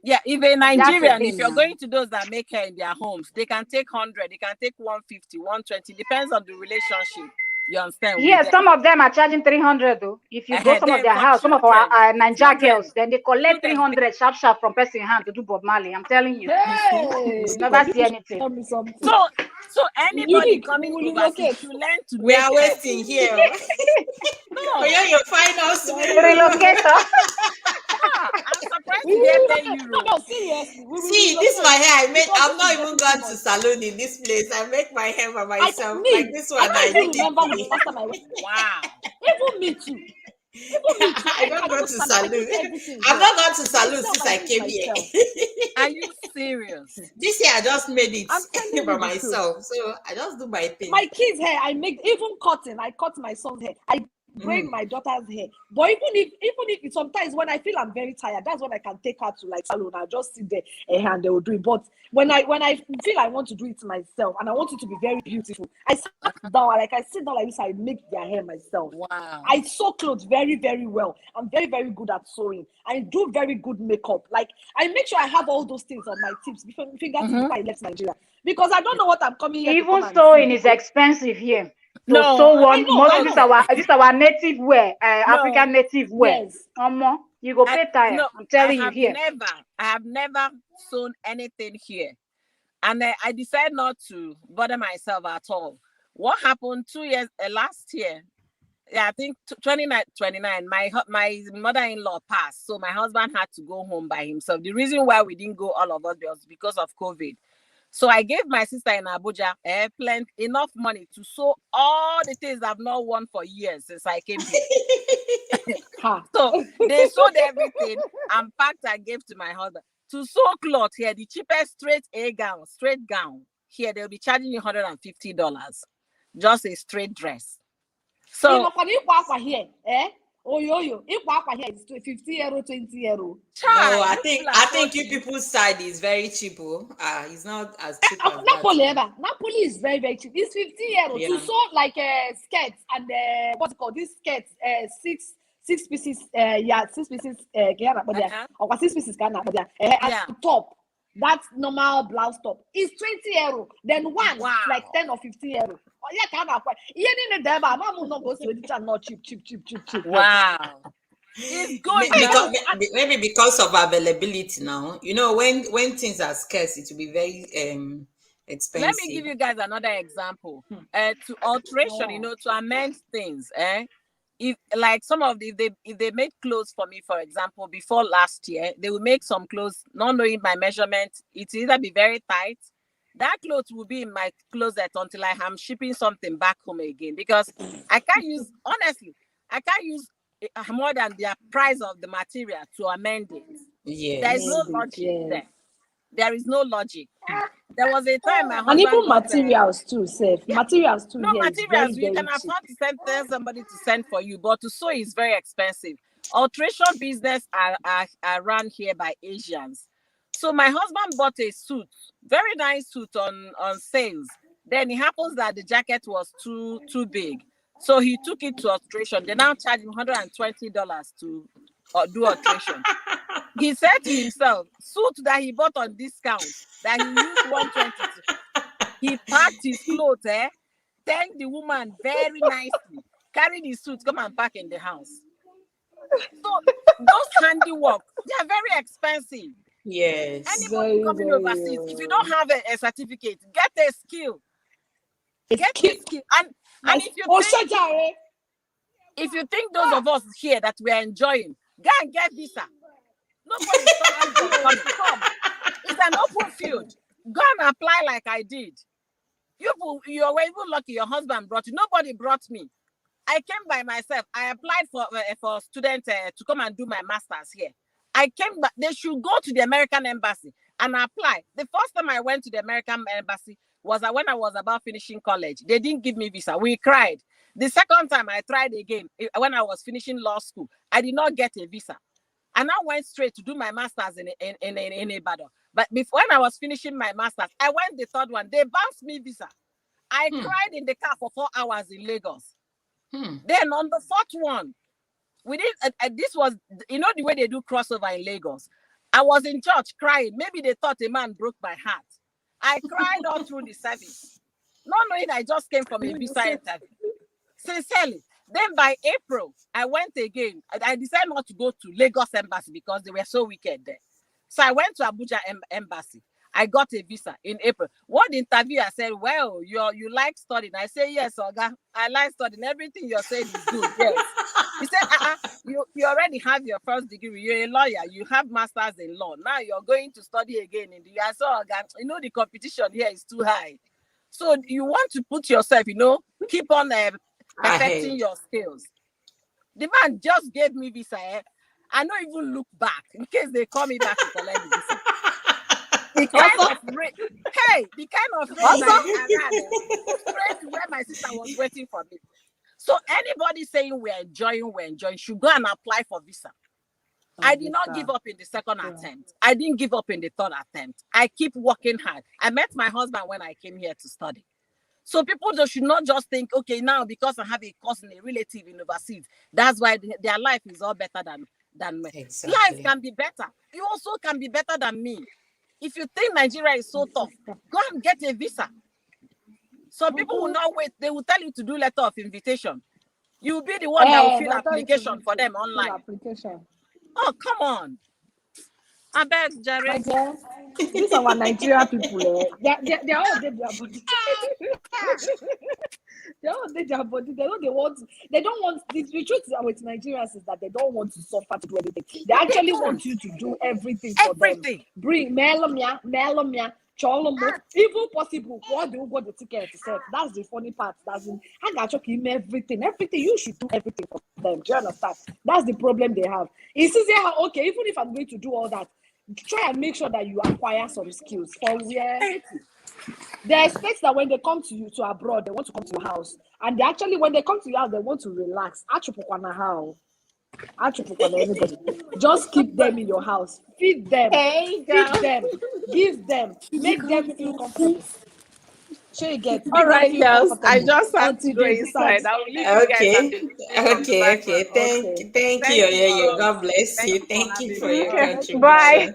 Speaker 3: Yeah, even Nigerian, if you're going to those that make hair in their homes, they can take 100, they can take 150, 120, depends on the relationship. You understand?
Speaker 4: Yes, some of them are charging 300 though. If you go some of their house, some of our Niger girls, then they collect 300 sharp from person hand to do Bob Marley. I'm telling you.
Speaker 2: Hey,
Speaker 4: never see anything.
Speaker 3: So anybody coming overseas to learn to
Speaker 1: we are waiting here.
Speaker 3: No,
Speaker 1: your final
Speaker 4: relocator.
Speaker 3: I'm surprised to get 10 euros.
Speaker 2: No, seriously.
Speaker 1: See, this is my hair I made. I'm not even going to salon in this place. I make my hair by myself. Like this one.
Speaker 2: I remember the last time I went.
Speaker 3: Wow.
Speaker 2: Even me too.
Speaker 1: I don't go to salon. I've not gone to salon since I came here.
Speaker 3: Are you serious?
Speaker 1: This year I just made it by myself. So I just do my thing.
Speaker 2: My kids' hair, I make even cutting. I cut my son's hair. I braid my daughter's hair. But even if sometimes when I feel I'm very tired, that's when I can take her to like salon. I'll just sit there and they will do it. But when I feel I want to do it myself and I want it to be very beautiful, I sit down like this, I make their hair myself.
Speaker 3: Wow.
Speaker 2: I sew clothes very, very well. I'm very, very good at sewing. I do very good makeup. Like I make sure I have all those things on my tips before I left Nigeria. Because I don't know what I'm coming here.
Speaker 4: Even sewing is expensive here. So this our native wear, African native wear.
Speaker 2: Yes.
Speaker 4: You go pay time. I'm telling you here.
Speaker 3: I have never sewn anything here, and I decided not to bother myself at all. What happened 2 years last year? Yeah, I think 29. My mother-in-law passed, so my husband had to go home by himself. The reason why we didn't go all of us was because of COVID. So I gave my sister in Abuja enough money to sew all the things I've not worn for years since I came here. So they sewed everything and packed and gave to my husband. To sew cloth here, the cheapest straight gown here, they'll be charging you $150. Just a straight dress. So
Speaker 2: here, it's €50, €20.
Speaker 1: No, I think you people's side is very cheap. It's not as cheap as
Speaker 2: Napoli is very, very cheap. It's €50 to sew like skirts and what's it called? These skirts, six pieces. 6 pieces. Or 6 pieces. And top. That's normal blouse top. It's €20. Then one like 10 or €50. Not cheap.
Speaker 3: Wow. It's good.
Speaker 1: Maybe because of availability now. You know, when things are scarce, it will be very expensive.
Speaker 3: Let me give you guys another example. To alteration, to amend things. If like if they made clothes for me, for example, before last year, they will make some clothes, not knowing my measurement. It's either be very tight. That clothes will be in my closet until I am shipping something back home again, because I can't use more than the price of the material to amend it.
Speaker 1: Yes.
Speaker 3: There is no logic there. There is no logic. There was a time my husband
Speaker 2: and even materials too, safe. Materials too.
Speaker 3: No, materials you can afford to tell somebody to send for you, but to sew is very expensive. Alteration business are run here by Asians. So my husband bought a suit, very nice suit on sales. Then it happens that the jacket was too big. So he took it to alteration. They now charge him $120 to do alteration. He said to himself, suit that he bought on discount, that he used $120. He packed his clothes, thanked the woman very nicely, carried his suit, come and pack in the house. So those handiwork, they are very expensive.
Speaker 1: Yes.
Speaker 3: Anybody coming overseas, if you don't have a certificate, get a skill. Get a skill. And if you think those of us here that we are enjoying, go and get visa. Nobody's talking. Come. It's an open field. Go and apply like I did. You were even lucky your husband brought you. Nobody brought me. I came by myself. I applied for students to come and do my master's here. I came back. They should go to the American embassy and apply. The first time I went to the American embassy was when I was about finishing college. They didn't give me visa. We cried. The second time I tried again when I was finishing law school. I did not get a visa. And I went straight to do my master's in Ibadan. But before, when I was finishing my master's, I went the third one. They bounced me visa. I cried in the car for 4 hours in Lagos. Then on the fourth one, we did. This was, the way they do crossover in Lagos. I was in church crying. Maybe they thought a man broke my heart. I cried all through the service, not knowing I just came from a visa interview. Sincerely. Then by April, I went again. I decided not to go to Lagos embassy because they were so wicked there. So I went to Abuja embassy. I got a visa in April. One interviewer said, well, you like studying. I say, yes, Oga, I like studying. Everything you're saying is good. Yes. He said, you already have your first degree. You're a lawyer. You have masters in law. Now you're going to study again in the US. So, Oga, the competition here is too high. So you want to put yourself, keep on perfecting your skills. The man just gave me visa. I don't even look back in case they call me back to collect the visa. The kind of rain I ran straight to where my sister was waiting for me. So anybody saying we're enjoying should go and apply for visa. I did not give up in the second attempt. I didn't give up in the third attempt. I keep working hard. I met my husband when I came here to study. So people should not just think, okay, now because I have a cousin, a relative in overseas, that's why their life is all better than me. Exactly. Life can be better. You also can be better than me. If you think Nigeria is so tough, go and get a visa. Some people will not wait. They will tell you to do letter of invitation. You will be the one that will fill application for them online. Oh, come on. I beg, Jerry.
Speaker 2: These are our Nigerian people. They're all dead their body. They're all dead their body. They don't want, the truth with Nigerians is that they don't want to suffer to do everything. They actually want you to do everything for them. Bring melomia, even possible, what do you got the ticket to sell? That's the funny part. I got to give everything. You should do everything for them. Do you understand? That's the problem they have. It's easier, okay, even if I'm going to do all that, try and make sure that you acquire some skills for where they expect that when they come to you to abroad, they want to come to your house. And they actually, when they come to your house, they want to relax. Everybody. Just keep them in your house. Feed them. Feed them. Give them. Make them feel comfortable. Sure you get.
Speaker 3: All right, girls. I just have to go inside. I will leave you guys.
Speaker 1: Okay. Thank you. Yeah. God bless you. Thank you for your contribution.
Speaker 4: Bye.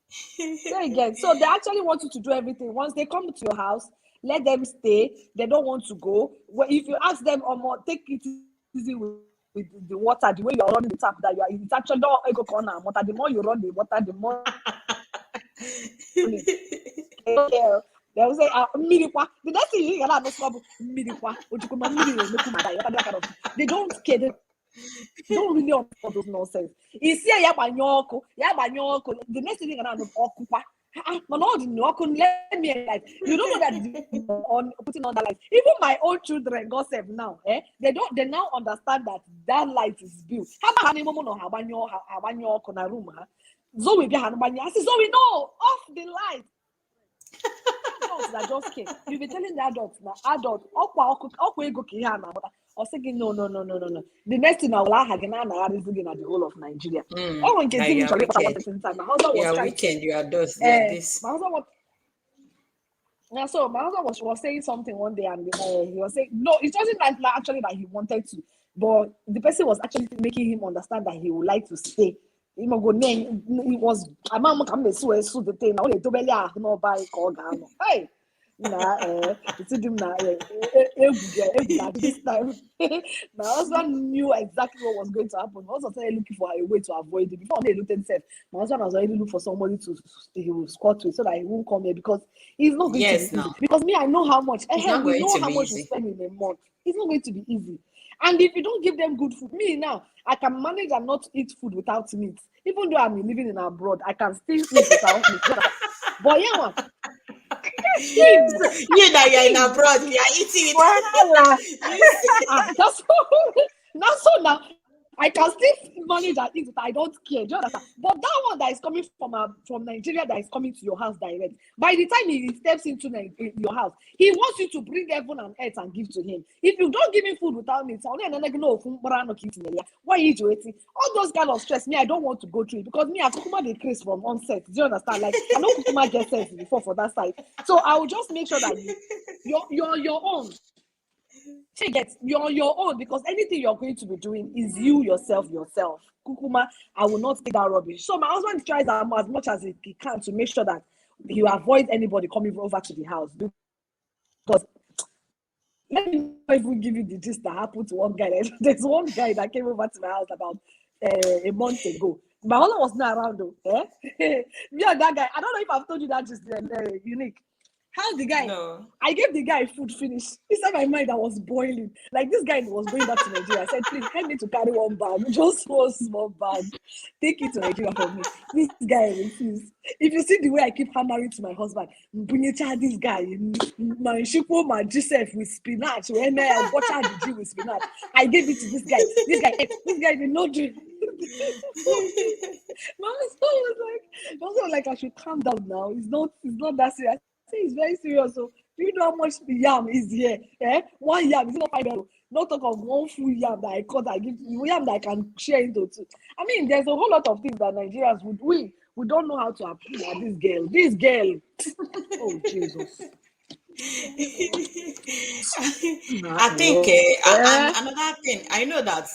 Speaker 2: Sure you get. So they actually want you to do everything. Once they come to your house, let them stay. They don't want to go. Well, if you ask them, take it easy with the water, the way you are running the tap, that you are, it's actually not a corner water. The more you run the water, the more they will say, the next thing you can they don't care. They don't really understand those nonsense. You see, the next thing you can occupy. Let me like, you don't know that on putting on the light. Even my own children, gossip now, they now understand that light is built. Zoe I said, Zoe, no, off the light. Adults that just came. You be telling the adults now, or saying no. The next thing I will have again at the whole of Nigeria.
Speaker 1: Weekend, you are those this.
Speaker 2: So my husband was saying something one day, and he was saying, no, it wasn't like actually that he wanted to, but the person was actually making him understand that he would like to stay. He was a man come the thing. Only to belly no buy call hey. This time my husband knew exactly what was going to happen. My husband started looking for a way to avoid it. Before they looked himself, my husband was already looking for somebody he will squat with so that he won't come here because he's not going to be easy. Because me, I know how much we spend in a month. It's not going to be easy. And if you don't give them good food, me now, I can manage and not eat food without meat. Even though I'm living in abroad, I can still eat without meat. But
Speaker 1: You that you're in abroad, you are eating it.
Speaker 2: That's so now. I can still manage and eat it. I don't care. Do you understand? But that one that is coming from Nigeria that is coming to your house direct, by the time he steps into your house, he wants you to bring heaven and earth and give to him. If you don't give him food without me, why are you doing? All those kind of stress, me, I don't want to go through it because me, I Kukuma the Chris from onset. Do you understand? Like I know Kukuma gets sense before for that side. So I will just make sure that you're your own. She gets you're your own because anything you're going to be doing is you yourself. Kukuma, I will not take that rubbish. So my husband tries as much as he can to make sure that he avoids anybody coming over to the house. Because let me even give you the gist that happened to one guy. There's one guy that came over to my house about a month ago. My husband was not around though. Me and that guy, I don't know if I've told you that just unique. How the guy?
Speaker 1: No.
Speaker 2: I gave the guy food finish. Inside my mind, I was boiling. Like this guy was going back to Nigeria. I said, please help me to carry one bag, just one small bag. Take it to Nigeria for me. This guy refused. If you see the way I keep hammering to my husband, this guy, my shiko, my Joseph with spinach, when I watch out the G with spinach. I gave it to this guy. This guy did not drink. My husband was like, I should calm down now. It's not that serious. It's very serious. So, do you know how much the yam is here? One yam is not $5. Not talk of one full yam that I cut. I give you yam that I can share into two. I mean, there's a whole lot of things that Nigerians would we don't know how to apply this girl. Oh Jesus.
Speaker 1: I think another thing I know that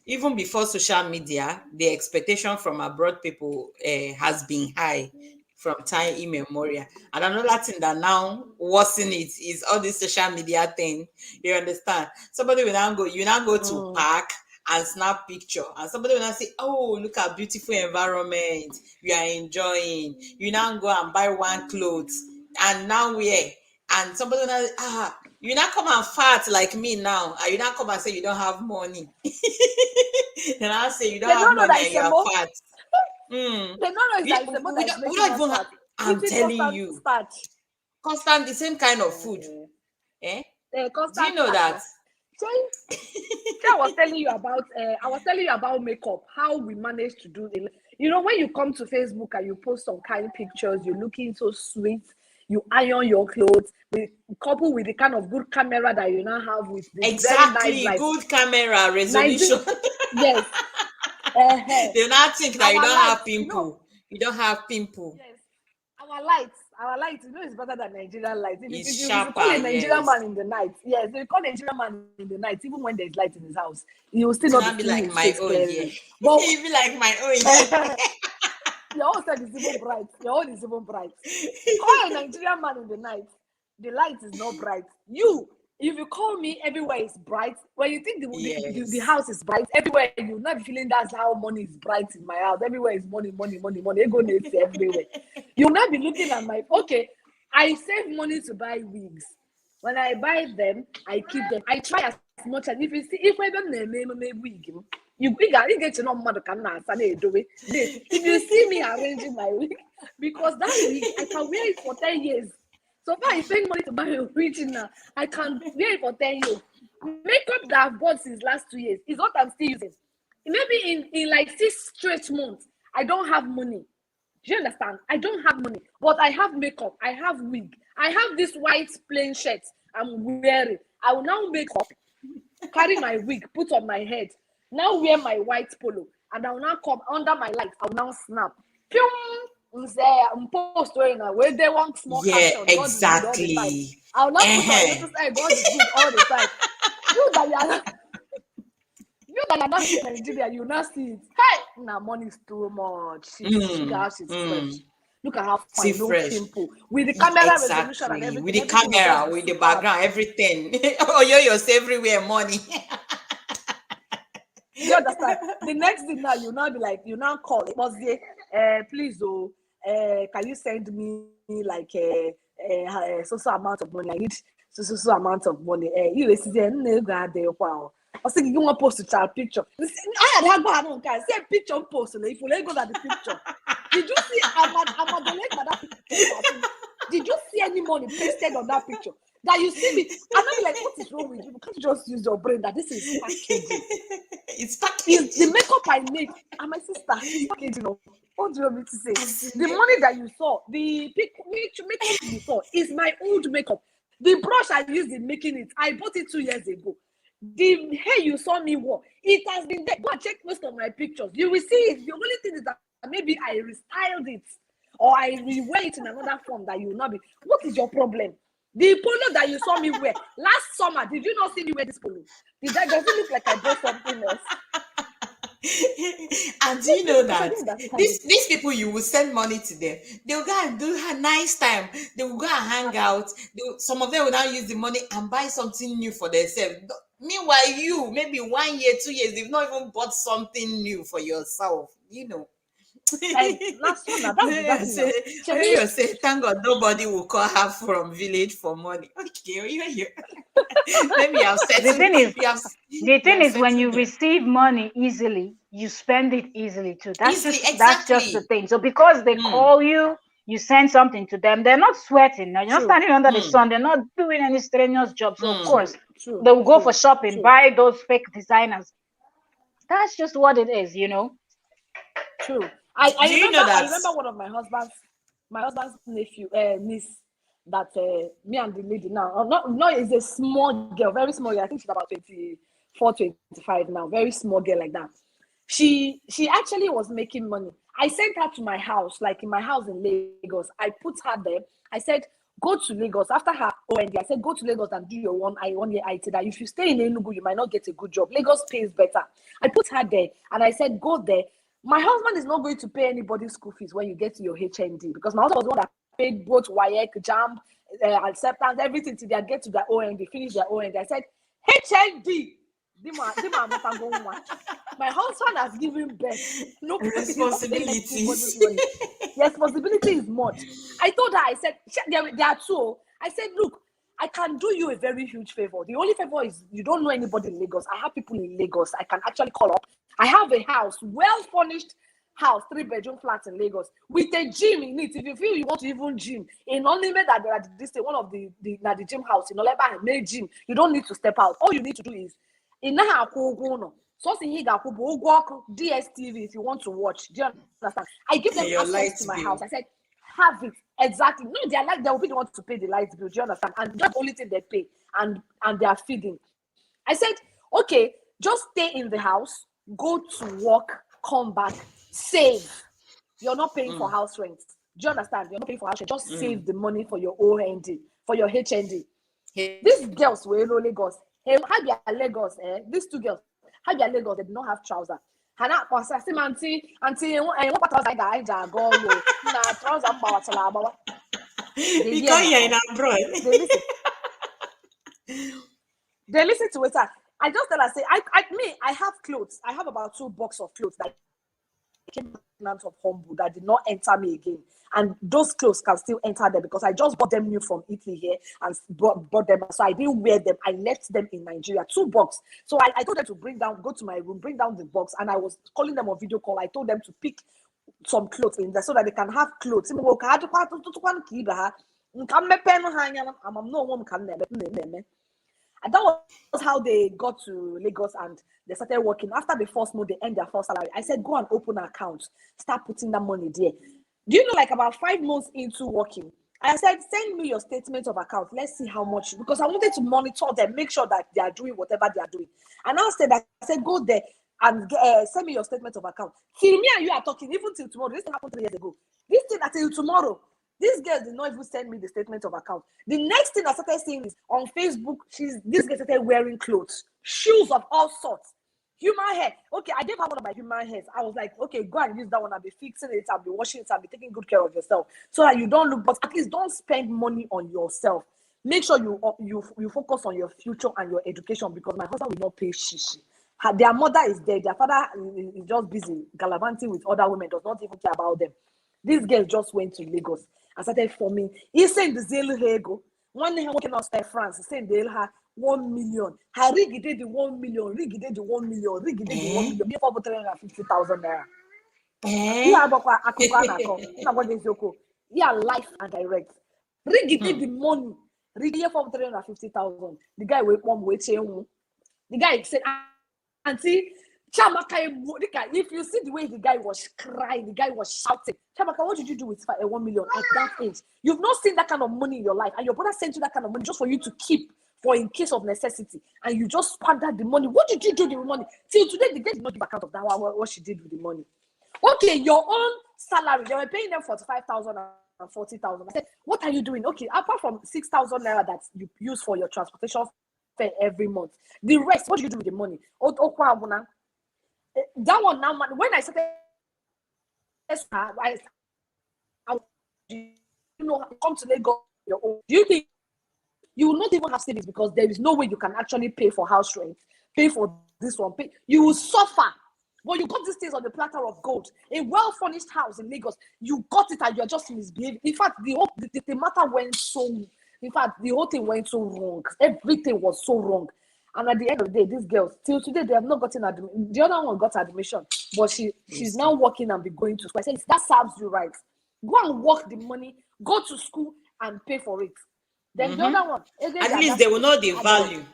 Speaker 1: even before social media, the expectation from abroad people has been high from time immemorial. And another thing that now worsen it is all this social media thing. You understand? Somebody will now go to park and snap picture, and somebody will now say, "Oh, look at beautiful environment you are enjoying." You now go and buy one clothes, and now wear, and somebody will now say, you now come and fat like me now, and you now come and say you don't have money. And I say you don't have money and you are fat.
Speaker 2: They don't know it's like
Speaker 1: I'm telling you, constant the same kind of food. Do you know that?
Speaker 2: I was telling you about makeup, how we managed to do it. You know, when you come to Facebook and you post some kind pictures, you're looking so sweet, you iron your clothes, coupled with the kind of good camera that you now have with the
Speaker 1: exactly
Speaker 2: very nice,
Speaker 1: good camera resolution.
Speaker 2: Yes.
Speaker 1: They now think that you don't have pimple. You don't have pimple.
Speaker 2: Yes. Our lights, you know, it's better than Nigerian lights. If you call a Nigerian man in the night, yes, if you call a Nigerian man in the night, even when there's light in his house, he will still not
Speaker 1: be like my own.
Speaker 2: But
Speaker 1: he'll be like my own.
Speaker 2: Your own side is even bright. Your own is even bright. Call a Nigerian man in the night, the light is not bright. If you call me, everywhere is bright. When you think the house is bright, everywhere you're not feeling that's how money is bright in my house. Everywhere is money. Ego needs everywhere. You'll not be looking at I save money to buy wigs. When I buy them, I keep them. I try as much as if I don't name wig, you get to know mother can do it. If you see me arranging my wig, because that wig I can wear it for 10 years. So far, I spend money to buy a wig now. I can wear it for 10 years. Makeup that I've bought since last 2 years is what I'm still using. Maybe in like 6 straight months, I don't have money. Do you understand? I don't have money, but I have makeup. I have wig. I have this white plain shirt I'm wearing. I will now make up, carry my wig, put on my head, now wear my white polo, and I will now come under my light. I will now snap. Post where they want small
Speaker 1: action. Exactly.
Speaker 2: I will not put on God is good all the time. You that are not in Nigeria, you not see it. Hey, now money is too much. Gas is fresh. Look at how fine, no pimple. With the camera resolution and everything.
Speaker 1: With the camera, with the background, everything. You're everywhere, money.
Speaker 2: You understand? The next thing now, you now be like, you now call it. Was please, can you send me like a so amount of money? I need so amount of money. You see, wow. I was thinking you want to post a child picture. I had say picture post. If you go at the picture, did you see? I'm that picture. Did you see any money pasted on that picture. That you see me, and I'm like, what is wrong with you? Can't you just use your brain that this is packaging?
Speaker 1: It's packaging.
Speaker 2: It's the makeup I made. And my sister, it's packaging. What do you want me to say? The money that you saw, the makeup you saw is my old makeup. The brush I used in making it, I bought it 2 years ago. The hair you saw me wear, it has been there. Go and check most of my pictures. You will see it. The only thing is that maybe I restyled it or I rewear it in another form that you will not be. What is your problem? The polo that you saw me wear last summer, did you not see me wear this polo? Does it look like I bought something else?
Speaker 1: And do you know that these people, you will send money to them, they'll go and do a nice time, they will go and hang out, some of them will now use the money and buy something new for themselves. Meanwhile, you maybe 1 year, 2 years, they've not even bought something new for yourself, you know.
Speaker 2: Last summer, that's
Speaker 1: say, thank God nobody will call her from village for money. Okay, you're here. Maybe I've said
Speaker 4: the thing is when you receive money easily, you spend it easily too. That's just the thing. So because they call you, you send something to them, they're not sweating. Now, you're not standing under the sun, they're not doing any strenuous job. So of course they will go for shopping, buy those fake designers. That's just what it is, you know.
Speaker 2: True. I remember one of my husband's nephew, niece, that me and the lady now, not is a small girl, very small girl. I think she's about 24, 25 now, very small girl like that. She actually was making money. I sent her to my house, like in my house in Lagos. I put her there. I said, go to Lagos. After her OND, I said, go to Lagos and do your 1 year IT. That if you stay in Enugu, you might not get a good job. Lagos pays better. I put her there and I said, go there. My husband is not going to pay anybody's school fees when you get to your HND, because my husband was the one that paid both WAEC, JAMB, acceptance, everything till they get to their OND, finish their OND. I said, HND. My husband has given birth. No
Speaker 1: responsibility.
Speaker 2: The responsibility is much. I told her, I said, there are two. I said, look, I can do you a very huge favor. The only favor is you don't know anybody in Lagos. I have people in Lagos I can actually call up. I have a house, well-furnished house, 3-bedroom flat in Lagos with a gym in it. If you feel you want to even gym, in only made that this one of the gym house in Oleba made gym. You don't need to step out. All you need to do is so DSTV if you want to watch. Do you understand? I give them access to my house. I said, have it. Exactly. No, they will be the ones to pay the light bill. Do you understand? And that's the only thing they pay, and they are feeding. I said, okay, just stay in the house, go to work, come back, save. You're not paying for house rent. Do you understand? You're not paying for house rent. Just save the money for your OND, for your HND. These girls were in Lagos. Hey, how are Lagos? These two girls, how are Lagos? They do not have trousers. Hana kwasa si manti anti what trouser I go yo na trouser mbawa tala abawa.
Speaker 1: Because you're in abroad.
Speaker 2: They listen to it. I just tell her, say, I have clothes. I have about 2 boxes of clothes that came out of Humble that did not enter me again. And those clothes can still enter them because I just bought them new from Italy here and bought them. So I didn't wear them. I left them in Nigeria. 2 boxes. So I told them to go to my room, bring down the box. And I was calling them on video call. I told them to pick some clothes in there so that they can have clothes. And that was how they got to Lagos and they started working. After the first month, they earned their first salary. I said, go and open an account. Start putting that money there. Do you know, like about 5 months into working, I said, send me your statement of account. Let's see how much. Because I wanted to monitor them, make sure that they are doing whatever they are doing. And I said, go there and send me your statement of account. Till me and you are talking, even till tomorrow. This thing happened 3 years ago. This thing until tomorrow. This girl did not even send me the statement of account. The next thing I started seeing is on Facebook, this girl started wearing clothes, shoes of all sorts, human hair. Okay, I gave her one of my human hairs. I was like, okay, go and use that one. I'll be fixing it. I'll be washing it. I'll be taking good care of yourself so that you don't look. But at least don't spend money on yourself. Make sure you focus on your future and your education because my husband will not pay shishi. Their mother is dead. Their father is just busy gallivanting with other women. Does not even care about them. This girl just went to Lagos and started forming. He sent the Zelle Hego. One day working outside France, he sent her 1 million. Her rig did the 1 million, rig did the 1 million, rig did the 1 million. Before 350,000 naira. Yeah, life and direct. Rigi take the money. Rigi from 350,000. The guy wait one waiting. The guy said, Auntie, Chamaka, if you see the way the guy was crying, the guy was shouting, Chamaka, what did you do with 1 million at that age? You've not seen that kind of money in your life, and your brother sent you that kind of money just for you to keep for in case of necessity, and you just squandered the money. What did you do with the money? Till today, the guy did not give account of that, what she did with the money. Okay, your own salary, they were paying them 45,000 and 40,000. I said, what are you doing? Okay, apart from 6,000 naira that you use for your transportation fare every month, the rest, what do you do with the money? That one now, when I started, come to Lagos your own. Do you think you will not even have savings because there is no way you can actually pay for house rent, pay for this one, pay? You will suffer. But you got these things on the platter of gold. A well-furnished house in Lagos, you got it and you're just misbehaving. In fact, the matter went so. In fact, the whole thing went so wrong. Everything was so wrong. And at the end of the day, these girls, till today, they have not gotten admission. The other one got admission, but she's now working and be going to school. I said, that serves you right. Go and work the money, go to school and pay for it. Then the other one,
Speaker 1: at least they will know the value.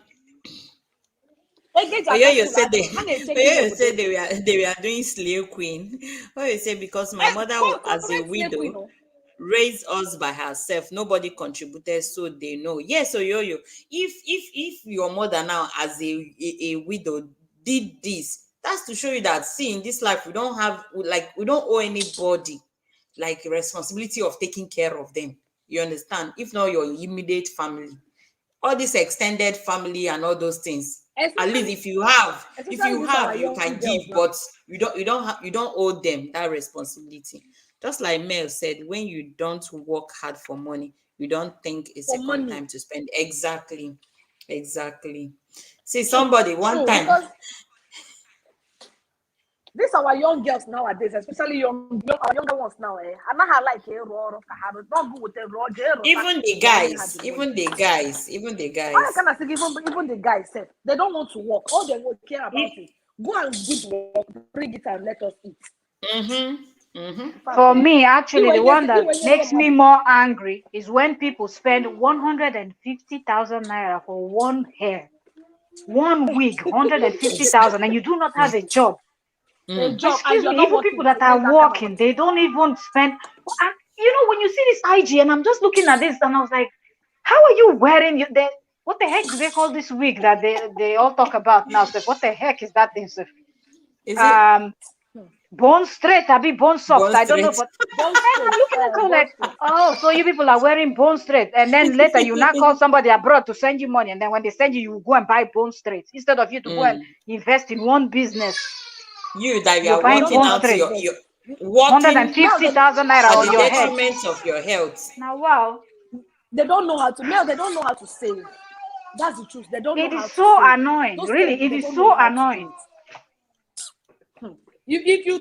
Speaker 1: You said they were doing slave queen. Oh, you say because my mother as a widow raised us by herself, nobody contributed, so they know. Yes, so if your mother now as a widow did this, that's to show you that in this life we don't owe anybody like responsibility of taking care of them. You understand? If not your immediate family, all this extended family and all those things. At least if you have, you can give, but you don't owe them that responsibility. Just like Mel said, when you don't work hard for money, you don't think it's a good time to spend. Exactly. See, somebody one time.
Speaker 2: These are our young girls nowadays, especially our younger ones now. I'm not like
Speaker 1: even the guys.
Speaker 2: Even the guys said they don't want to work. All they would care about is go and give work, bring it and let us eat.
Speaker 4: For me, actually, the one that makes me more angry is when people spend 150,000 naira for one hair, 1 week, 150,000, and you do not have a job. Excuse me, even people that are working, they don't even spend. When you see this IG, and I'm just looking at this, and I was like, how are you wearing what the heck do they call this wig that they all talk about now? So what the heck is that thing? So, is it bone straight? I be bone soft. I don't know, but I'm looking at it like, oh, so you people are wearing bone straight, and then later you now call somebody abroad to send you money, and then when they send you, you go and buy bone straight instead of you to go and invest in one business.
Speaker 1: You are working out your
Speaker 4: 150,000 naira on your head.
Speaker 1: Detriment of your health.
Speaker 4: Now, wow.
Speaker 2: They don't know how to save. That's the truth. They don't know how to save.
Speaker 4: It is so annoying. Really, it is so annoying.
Speaker 2: If you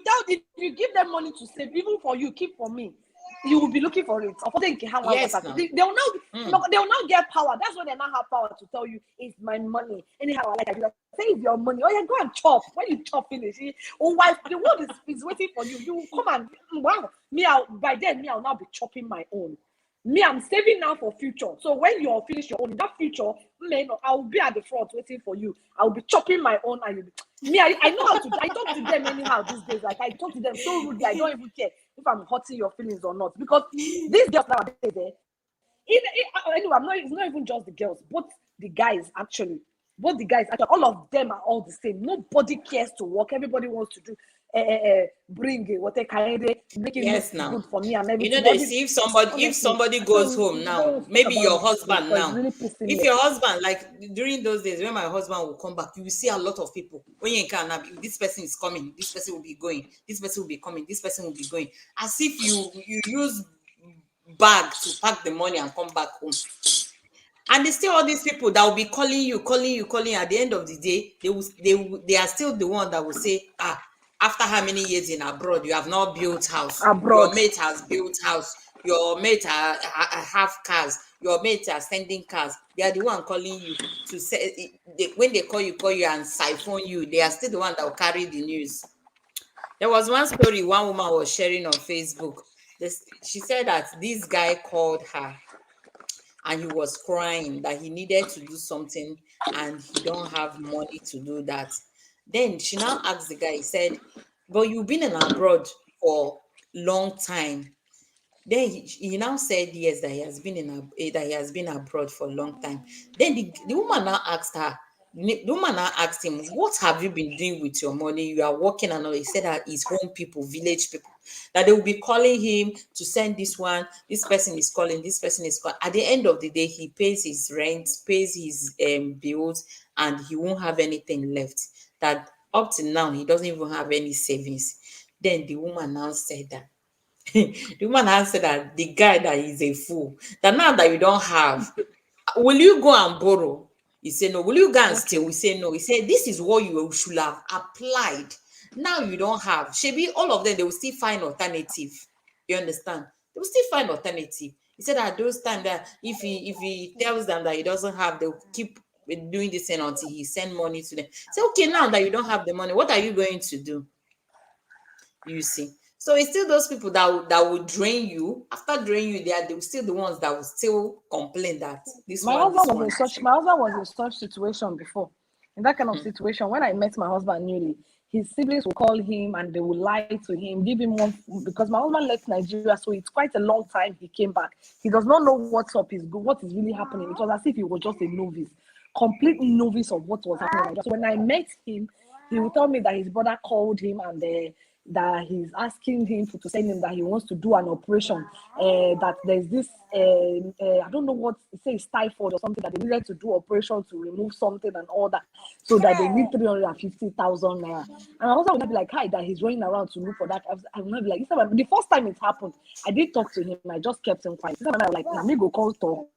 Speaker 2: give them money to save, even for you, keep for me, you will be looking for it.
Speaker 1: Yes,
Speaker 2: they will now get power. That's when they now have power to tell you it's my money. Anyhow, I do that. Save your money. Oh, yeah, go and chop. When you chop finish, wife, the world is waiting for you. You come and by then I'll now be chopping my own. I'm saving now for future. So when you finish your own, in that future, I will be at the front waiting for you. I will be chopping my own, and I know how to. I talk to them anyhow these days. Like I talk to them so rudely. I don't even care if I'm hurting your feelings or not, because these girls nowadays, anyway, it's not even just the girls, both the guys actually. All of them are all the same. Nobody cares to work. Everybody wants to do bring what they carry, make it good for me and everything.
Speaker 1: They see if somebody goes home now, maybe your husband now. If your husband, like during those days when my husband will come back, you will see a lot of people. When you can, this person is coming, this person will be going, this person will be coming, this person will be going. As if you use bag to pack the money and come back home. And there's still all these people that will be calling you. At the end of the day, they are still the one that will say, after how many years in abroad, you have not built house. Your mate has built house. Your mate have cars. Your mates are sending cars. They are the one calling you to say, when they call you and siphon you, they are still the one that will carry the news. There was one story one woman was sharing on Facebook. She said that this guy called her and he was crying that he needed to do something and he don't have money to do that. Then she now asked the guy, he said, but you've been in abroad for long time. Then he now said yes, that he has been that he has been abroad for a long time. Then the woman now asked her, the woman now asked him, what have you been doing with your money? You are working and all. He said that his home people, village people, that they will be calling him to send this one. This person is calling, this person is calling. At the end of the day, he pays his rent, pays his bills, and he won't have anything left. That up to now, he doesn't even have any savings. Then the woman now said that the woman answered that the guy that is a fool. That now that you don't have, will you go and borrow? He said no. Will you go and steal? We say no. He said this is what you should have applied. Now you don't have. Shebi, all of them, they will still find alternative. You understand? They will still find alternative. He said at those times that if he tells them that he doesn't have, they'll keep doing this thing until he send money to them. Say, okay, now that you don't have the money, what are you going to do? You see. So it's still those people that will drain you. After draining you, they will still the ones that will still complain that this
Speaker 2: My
Speaker 1: one.
Speaker 2: husband was in such situation before. In that kind of situation, when I met my husband newly, his siblings will call him and they will lie to him, give him one, because my husband left Nigeria, so it's quite a long time he came back. He does not know what's up, what is really happening. It was as if he was just a novice, complete novice of what was happening. So when I met him, he would tell me that his brother called him and that he's asking him to send him, that he wants to do an operation, that there's this I don't know what, say typhoid or something, that they needed to do operation to remove something and all that, so that they need 350,000 naira. And I also would be like, hi, that he's running around to look for that. I would not be like, the first time it happened, I did talk to him, I just kept him quiet. This time I was like, let me go call talk.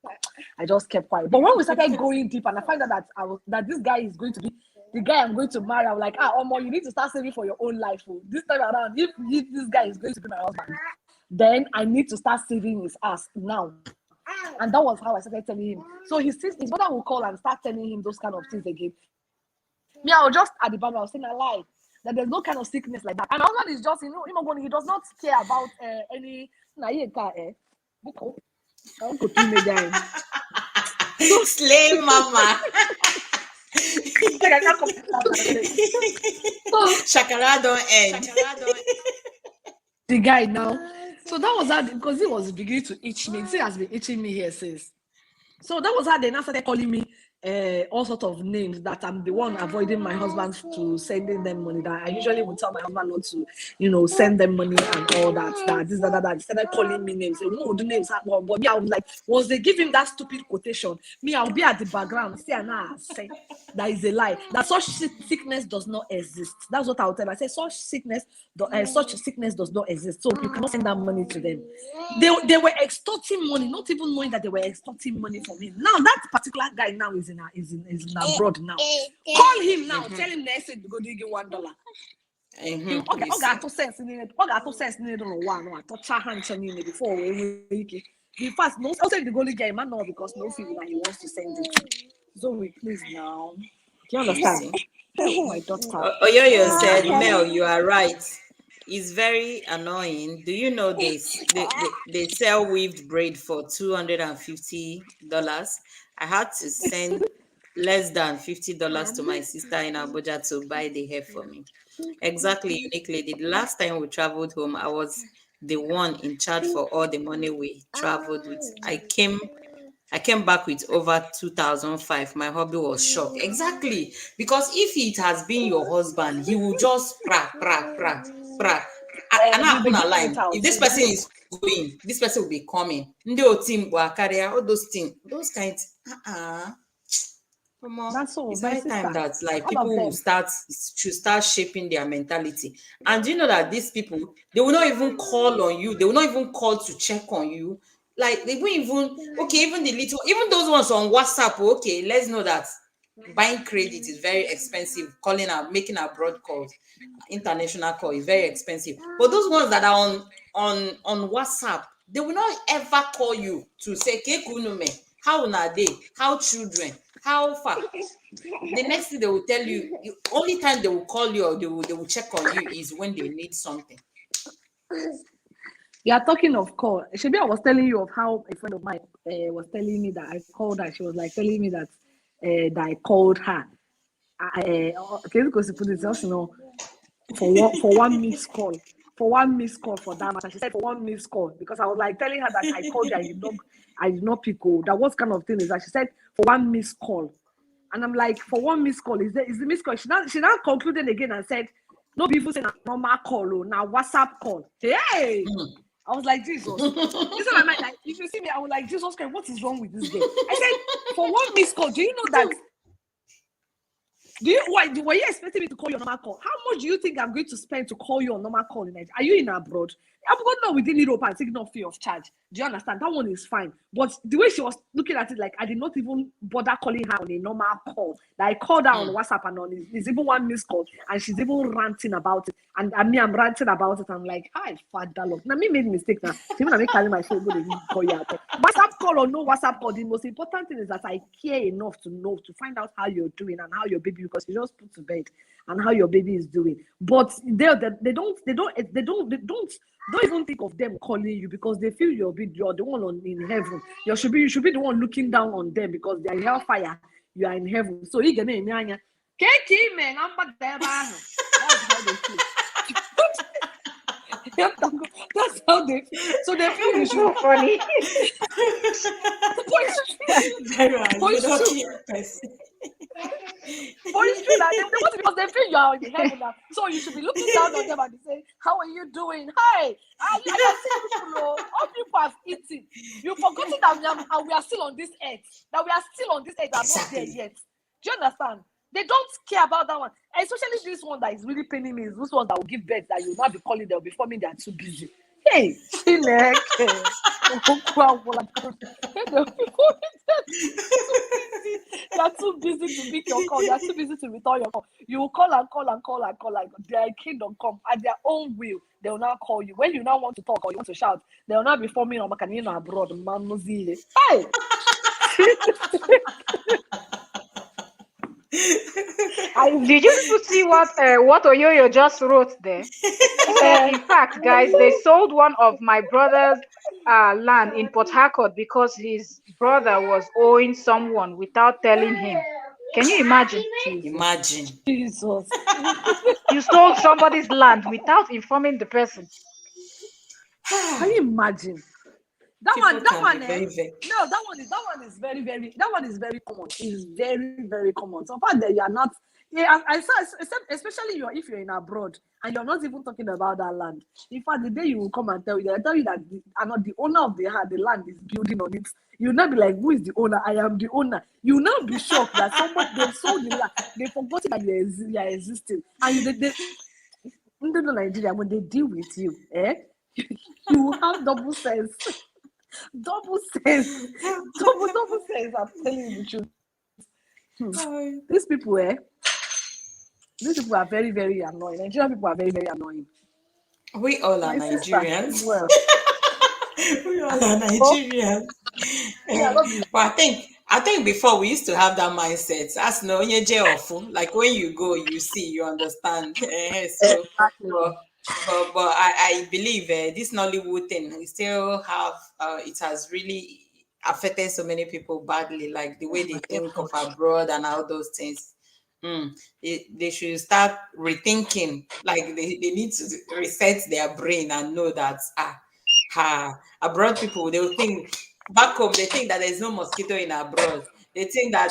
Speaker 2: I just kept quiet. But when we started going deep and I find out that this guy is going to be the guy I'm going to marry, I'm like, Omo, you need to start saving for your own life. Oh. This time around, if this guy is going to be my husband, then I need to start saving his ass now. And that was how I started telling him. So his brother will call and start telling him those kind of things again. Me, I was just at the back, I was saying a lie, that there's no kind of sickness like that. And my husband is just, he does not care about any.
Speaker 1: Slay mama. Shakara don't end.
Speaker 2: The guy now. So that was how, because he was beginning to itch me. He has been itching me here since. So that was how they now started calling me all sorts of names, that I'm the one avoiding my husband to sending them money, that I usually would tell my husband not to, send them money and all that, that. They started calling me names. They would do names. But me, I was like, once they give him that stupid quotation, me, I'll be at the background, say that is a lie. That such sickness does not exist. That's what I'll tell him. I say such sickness does not exist. So you cannot send that money to them. They were extorting money, not even knowing that they were extorting money from him. Now that particular guy now is in abroad now. Call him now. Tell him next week to go dig $1. Okay, got 2 cents in it. Got 2 cents in it on one. I touch her hand in it before we the first no. Also, the goalie guy man, no, because no feeling that he wants to send it. So we please now. Do you understand? Oh my daughter.
Speaker 1: Oyoyo said, Mel, you are right. It's very annoying. Do you know this? They sell weaved braid for $250. I had to send less than $50 to my sister in Abuja to buy the hair for me. Exactly, Unique Lady. The last time we traveled home, I was the one in charge for all the money we traveled with. I came back with over 2,005. My hubby was shocked. Exactly. Because if it has been your husband, he will just pra. I'm not gonna lie. If this person is going, this person will be coming. All those things, those kinds. It's high time that like people will start shaping their mentality. And do you know that these people, they will not even call on you, they will not even call to check on you. Like they won't even the little, even those ones on WhatsApp, okay, let's know that buying credit is very expensive. Calling out, making abroad calls, international call is very expensive. But those ones that are on WhatsApp, they will not ever call you to say, how are they? How children? How far? The next thing they will tell you, the only time they will call you or they will check on you is when they need something.
Speaker 2: You are talking of call. Shebi, I was telling you of how a friend of mine was telling me that I called her. She was like telling me that that I called her. Okay, because you put it just, you know, for one missed call. For one missed call for that matter. She said for one missed call because I was like telling her that I called you and I did not pick. Oh, that what kind of thing is that? She said for one missed call. And I'm like, for one missed call, is the missed call? She now concluded again and said, no people say normal call, oh, now WhatsApp call. Hey! I was like, Jesus. This is my mind. Like, if you see me, I was like, Jesus Christ, what is wrong with this girl? I said, for one missed call, do you know that? Were you expecting me to call your normal call? How much do you think I'm going to spend to call you on normal call in Nigeria? Are you in abroad? I'm going now within Europe and taking no fee of charge. Do you understand? That one is fine. But the way she was looking at it, like I did not even bother calling her on a normal call. Like I called her on WhatsApp and on it's even one missed call, and she's even ranting about it. And I'm ranting about it. I'm like, hi, Father Lord. Now me made mistake now. Even I make calling my phone, call you out. WhatsApp call or no WhatsApp call, the most important thing is that I care enough to know to find out how you're doing and how your baby, because you just put to bed, and how your baby is doing. But they don't even think of them calling you because they feel you're the one in heaven. You should be the one looking down on them because they are in hellfire. You are in heaven. So you get me, man. That's how they feel. That's how they feel. So they feel you should.
Speaker 4: So funny.
Speaker 2: But it's true that they want to, because they feel you are in heaven now. So you should be looking down on them and say, how are you doing? Hey, I can see people, all people have eaten. You've forgotten that we are still on this earth. That we are still on this earth and not there yet. Do you understand? They don't care about that one. Especially this one that is really paining me is this one that will give birth that you will not be calling, they'll be forming, they are too busy. Hey, they are too busy to pick your call. They are too busy to return your call. You will call and call and call and call. Like their kingdom come at their own will. They will now call you when you now want to talk or you want to shout. They will not be forming on Macanino abroad. Hey.
Speaker 4: Did you people see what Oyoyo just wrote there? In fact, guys, they sold one of my brother's land in Port Harcourt because his brother was owing someone without telling him. Can you imagine?
Speaker 1: Imagine.
Speaker 2: Jesus.
Speaker 3: You sold somebody's land without informing the person.
Speaker 2: Can you imagine? That one is very, very common. It's very, very common. So far that you are not, I saw, especially if you're in abroad and you're not even talking about that land. In fact, the day you will come and they'll tell you that the owner of the land is building on it. You'll not be like, who is the owner? I am the owner. You'll not be shocked that they sold the land. They forgot that you are existing. And they Nigeria, when they deal with you, you have double sense. Double sense. Double sense. I'm telling you the truth. These people are very, very annoying. Nigerian people are very, very annoying.
Speaker 1: We all are Nigerians.
Speaker 2: Well,
Speaker 1: we all are Nigerians. But I think before we used to have that mindset. As no like when you go, you see, you understand. So,
Speaker 2: exactly.
Speaker 1: But I believe this Nollywood thing, we still have, it has really affected so many people badly, like the way they think of abroad and all those things. They should start rethinking, like they need to reset their brain and know that abroad people, they will think, back home, they think that there's no mosquito in abroad. They think that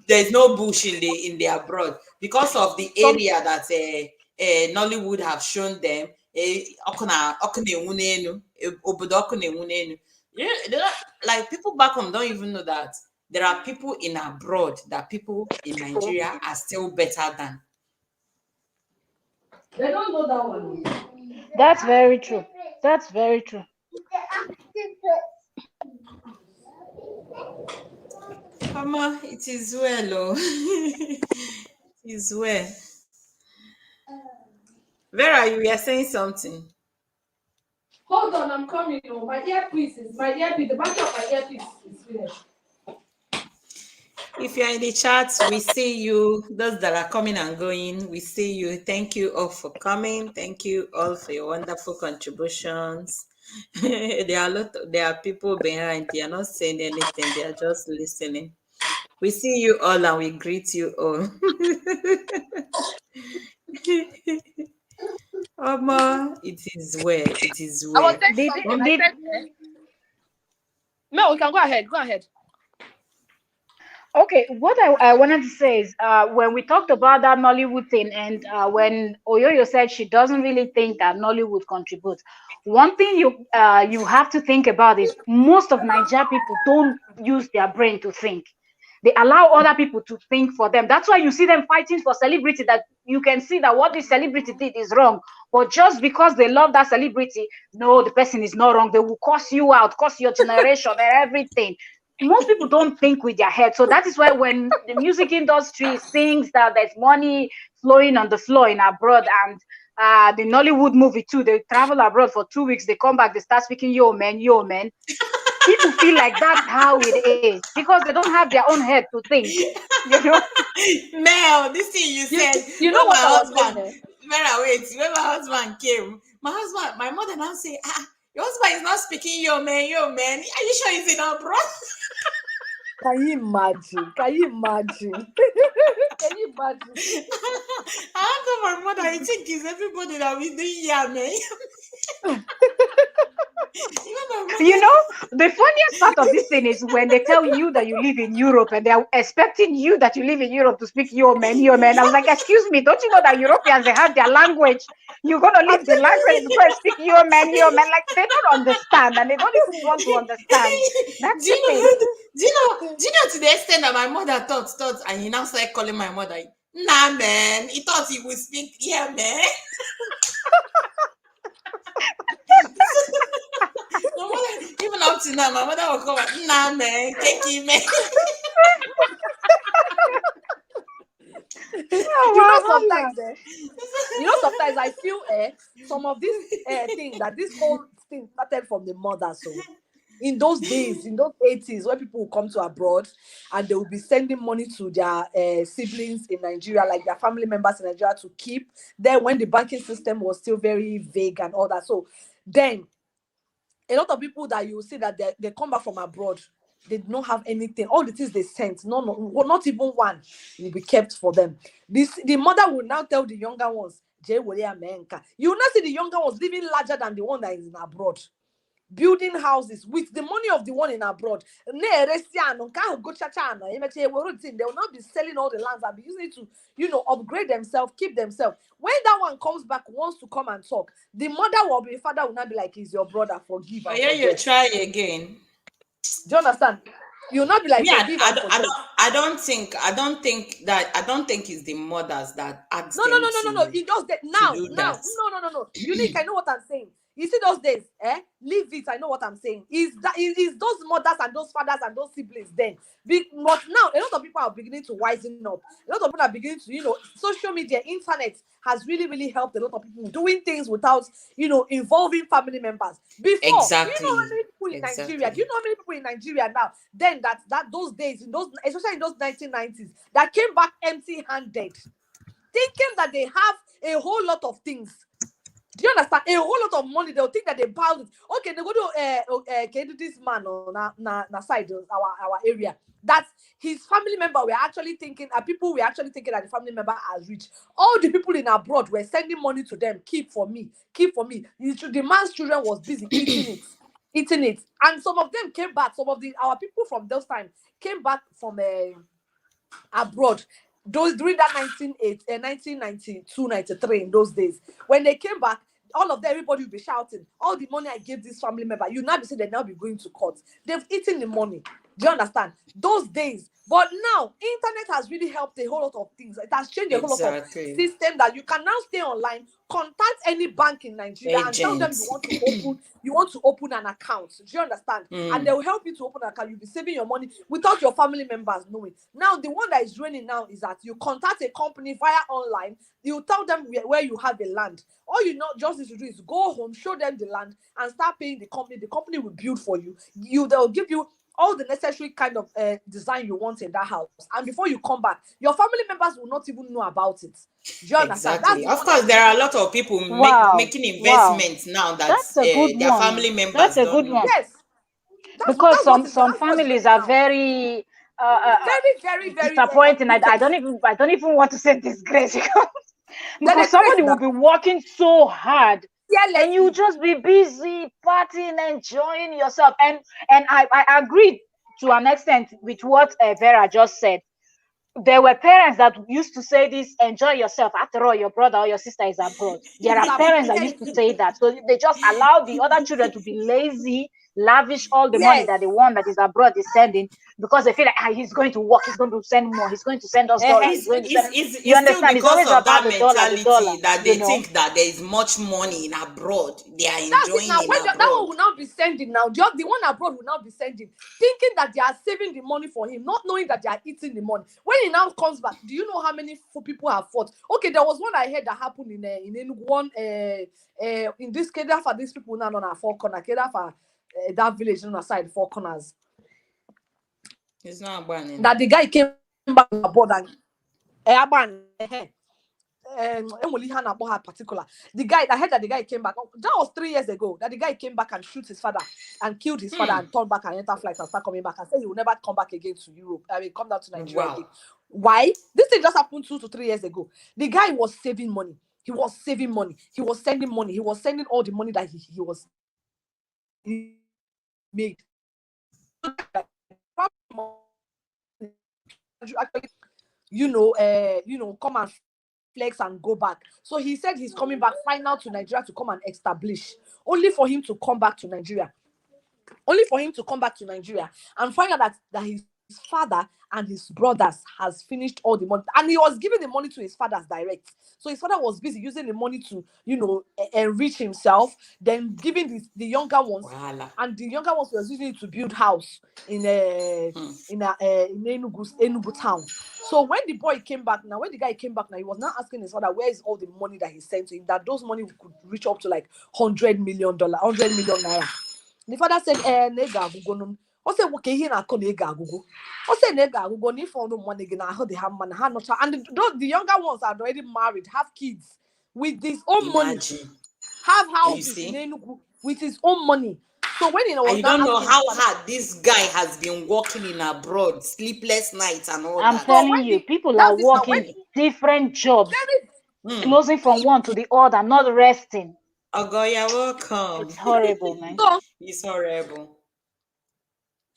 Speaker 1: there's no bush in the abroad because of the area that Nollywood have shown them. Like people back home don't even know that there are people in abroad that people in Nigeria are still better than.
Speaker 2: They don't know that one.
Speaker 3: That's very true. That's very true.
Speaker 1: Mama, it is well, oh. It is well. Vera, you were saying something.
Speaker 2: Hold on, I'm coming. The battery of my earpiece is finished.
Speaker 1: If you're in the chat, we see you. Those that are coming and going, we see you. Thank you all for coming. Thank you all for your wonderful contributions. There are people behind. They are not saying anything. They are just listening. We see you all and we greet you all. Oma, it is where. It is
Speaker 2: I was
Speaker 1: where.
Speaker 2: saying something. I said, no, we can go ahead. Go ahead.
Speaker 4: Okay, what I wanted to say is when we talked about that Nollywood thing, and when Oyoyo said she doesn't really think that Nollywood contributes, one thing you have to think about is most of Nigeria people don't use their brain to think. They allow other people to think for them. That's why you see them fighting for celebrity, that you can see that what this celebrity did is wrong. But just because they love that celebrity, no, the person is not wrong. They will curse you out, curse your generation and everything. Most people don't think with their head. So that is why when the music industry sings that there's money flowing on the floor in abroad, and the Nollywood movie too, they travel abroad for 2 weeks, they come back, they start speaking yo man, people feel like that's how it is because they don't have their own head to think, you know.
Speaker 1: Mel, this thing you said,
Speaker 2: You know what I was saying?
Speaker 1: Mera, wait, when my husband came, my mother now say, your husband is not speaking yo man, are you sure he's in abroad?
Speaker 2: Can you imagine? Can you imagine? Can you imagine?
Speaker 1: I told my mother, I think it's everybody that we do yeah, man.
Speaker 4: You know, the funniest part of this thing is when they tell you that you live in Europe and they're expecting you that you live in Europe to speak your man. I was like, excuse me, don't you know that Europeans, they have their language? You're going to leave the language to go and speak your man. Like, they don't understand and they don't even want to understand. That's the thing.
Speaker 1: Do you know to the extent that my mother thought, and he now started calling my mother, nah, man, he thought he would speak, yeah, man. Even up to now, my mother will come like, nah, man, take him, man.
Speaker 2: Sometimes I feel some of these things, that this whole thing started from the mother. So in those days, in those 80s, where people will come to abroad and they will be sending money to their siblings in Nigeria, like their family members in Nigeria, to keep there when the banking system was still very vague and all that. So then a lot of people that you see that they come back from abroad, they don't have anything. All the things they sent, not even one will be kept for them. The mother will now tell the younger ones, you will not see the younger ones living larger than the one that is in abroad, building houses with the money of the one in abroad. They will not be selling all the lands and be using it to, upgrade themselves, keep themselves. When that one comes back, wants to come and talk, the mother or the father will not be like, he's your brother, forgive.
Speaker 1: Oh, yeah, you try again.
Speaker 2: Do you understand? You'll not be like,
Speaker 1: yeah, I don't think it's the mothers that ask
Speaker 2: no. It does that now. No. Unique, I know what I'm saying. You see those days, leave it. I know what I'm saying. Is those mothers and those fathers and those siblings then? But now a lot of people are beginning to wisen up. A lot of people are beginning to, social media, internet has really, really helped a lot of people doing things without, involving family members. Before,
Speaker 1: exactly.
Speaker 2: Do you know how many people in Nigeria? Do you know how many people in Nigeria now? Then that those days, especially in those 1990s, that came back empty-handed, thinking that they have a whole lot of things. Do you understand? A whole lot of money. They'll think that they bought it. Okay, they go to this man on side our area. That his family member were actually thinking, people were actually thinking that the family member has rich. All the people in abroad were sending money to them. Keep for me. The man's children was busy eating it. And some of them came back. Some of our people from those times came back from abroad. Those during that 1992, 93, in those days, when they came back, all of them, everybody will be shouting, all the money I gave this family member, you now be saying they now be going to court. They've eaten the money. Do you understand? Those days. But now, internet has really helped a whole lot of things. It has changed a whole lot of system that you can now stay online, contact any bank in Nigeria and tell them you want to open an account. Do you understand? And they will help you to open an account. You'll be saving your money without your family members knowing. Now, the one that is running now is that you contact a company via online. You tell them where you have the land. All you just need to do is go home, show them the land, and start paying the company. The company will build for you. They'll give you all the necessary kind of design you want in that house, and before you come back, your family members will not even know about it. Do you understand?
Speaker 1: Exactly. Of course, there are a lot of people making investments now that
Speaker 4: That's a good
Speaker 1: their
Speaker 4: one.
Speaker 1: family members
Speaker 4: That's a
Speaker 1: don't
Speaker 4: good
Speaker 1: know.
Speaker 4: one.
Speaker 2: Yes,
Speaker 4: Because
Speaker 2: that's
Speaker 4: some families are very
Speaker 2: very
Speaker 4: disappointing. I
Speaker 2: wicked.
Speaker 4: don't even want to say disgrace because
Speaker 2: They're
Speaker 4: somebody
Speaker 2: great
Speaker 4: will
Speaker 2: now.
Speaker 4: be working so hard and you
Speaker 2: Fearlessly.
Speaker 4: just be busy partying, enjoying yourself. And I agree to an extent with what Vera just said. There were parents that used to say this, enjoy yourself. After all, your brother or your sister is abroad. There are parents that used to say that. So they just allow the other children to be lazy, lavish all the money
Speaker 2: Yes.
Speaker 4: that the one that is abroad is sending because they feel like he's going to work, he's going to send more, he's going to send us dollars.
Speaker 1: It's
Speaker 4: You
Speaker 1: still
Speaker 4: understand? It's
Speaker 1: because
Speaker 4: always
Speaker 1: of
Speaker 4: about
Speaker 1: that
Speaker 4: the dollar,
Speaker 1: mentality that they
Speaker 4: you know?
Speaker 1: think that there is much money in abroad. They are
Speaker 2: That's it
Speaker 1: enjoying
Speaker 2: now.
Speaker 1: in
Speaker 2: When that
Speaker 1: abroad.
Speaker 2: one will not be sending now. The one abroad will not be sending, thinking that they are saving the money for him, not knowing that they are eating the money. When he now comes back, do you know how many people have fought? Okay, there was one I heard that happened in one in this Kedafa. These people now on our four corner Kedafa, that village on the side, four corners.
Speaker 1: It's not burning.
Speaker 2: That the guy came back abroad and particular. The guy, I heard that the guy came back. That was 3 years ago. That the guy came back and shoot his father and killed his father and turned back and enter flight and start coming back and said he will never come back again to Europe. I mean, come down to Nigeria again. Why? This thing just happened 2 to 3 years ago. The guy was saving money. He was saving money. He was sending money. He was sending all the money that he made. Come and flex and go back. So he said he's coming back final to Nigeria to come and establish, only for him to come back to Nigeria. And find out that his father and his brothers has finished all the money, and he was giving the money to his fathers direct. So his father was busy using the money to enrich himself, then giving the younger ones. And the younger ones was using it to build house in Enugu town. So when the guy came back now, he was now asking his father, where is all the money that he sent to him, that those money could reach up to like $100 million naira. The father said, nega agugo. I said, okay, here na call nega agugo. I said, nega agugo, ni found money again. I heard they have money. And the younger ones are already married, have kids with his own money, have houses in Enugu with his own money. So when
Speaker 1: you don't know how hard this guy has been working in abroad, sleepless nights and all that.
Speaker 4: I'm telling you, people are working different jobs, closing from one to the other, not resting.
Speaker 1: God, you're welcome.
Speaker 4: It's horrible, man.
Speaker 1: It's horrible.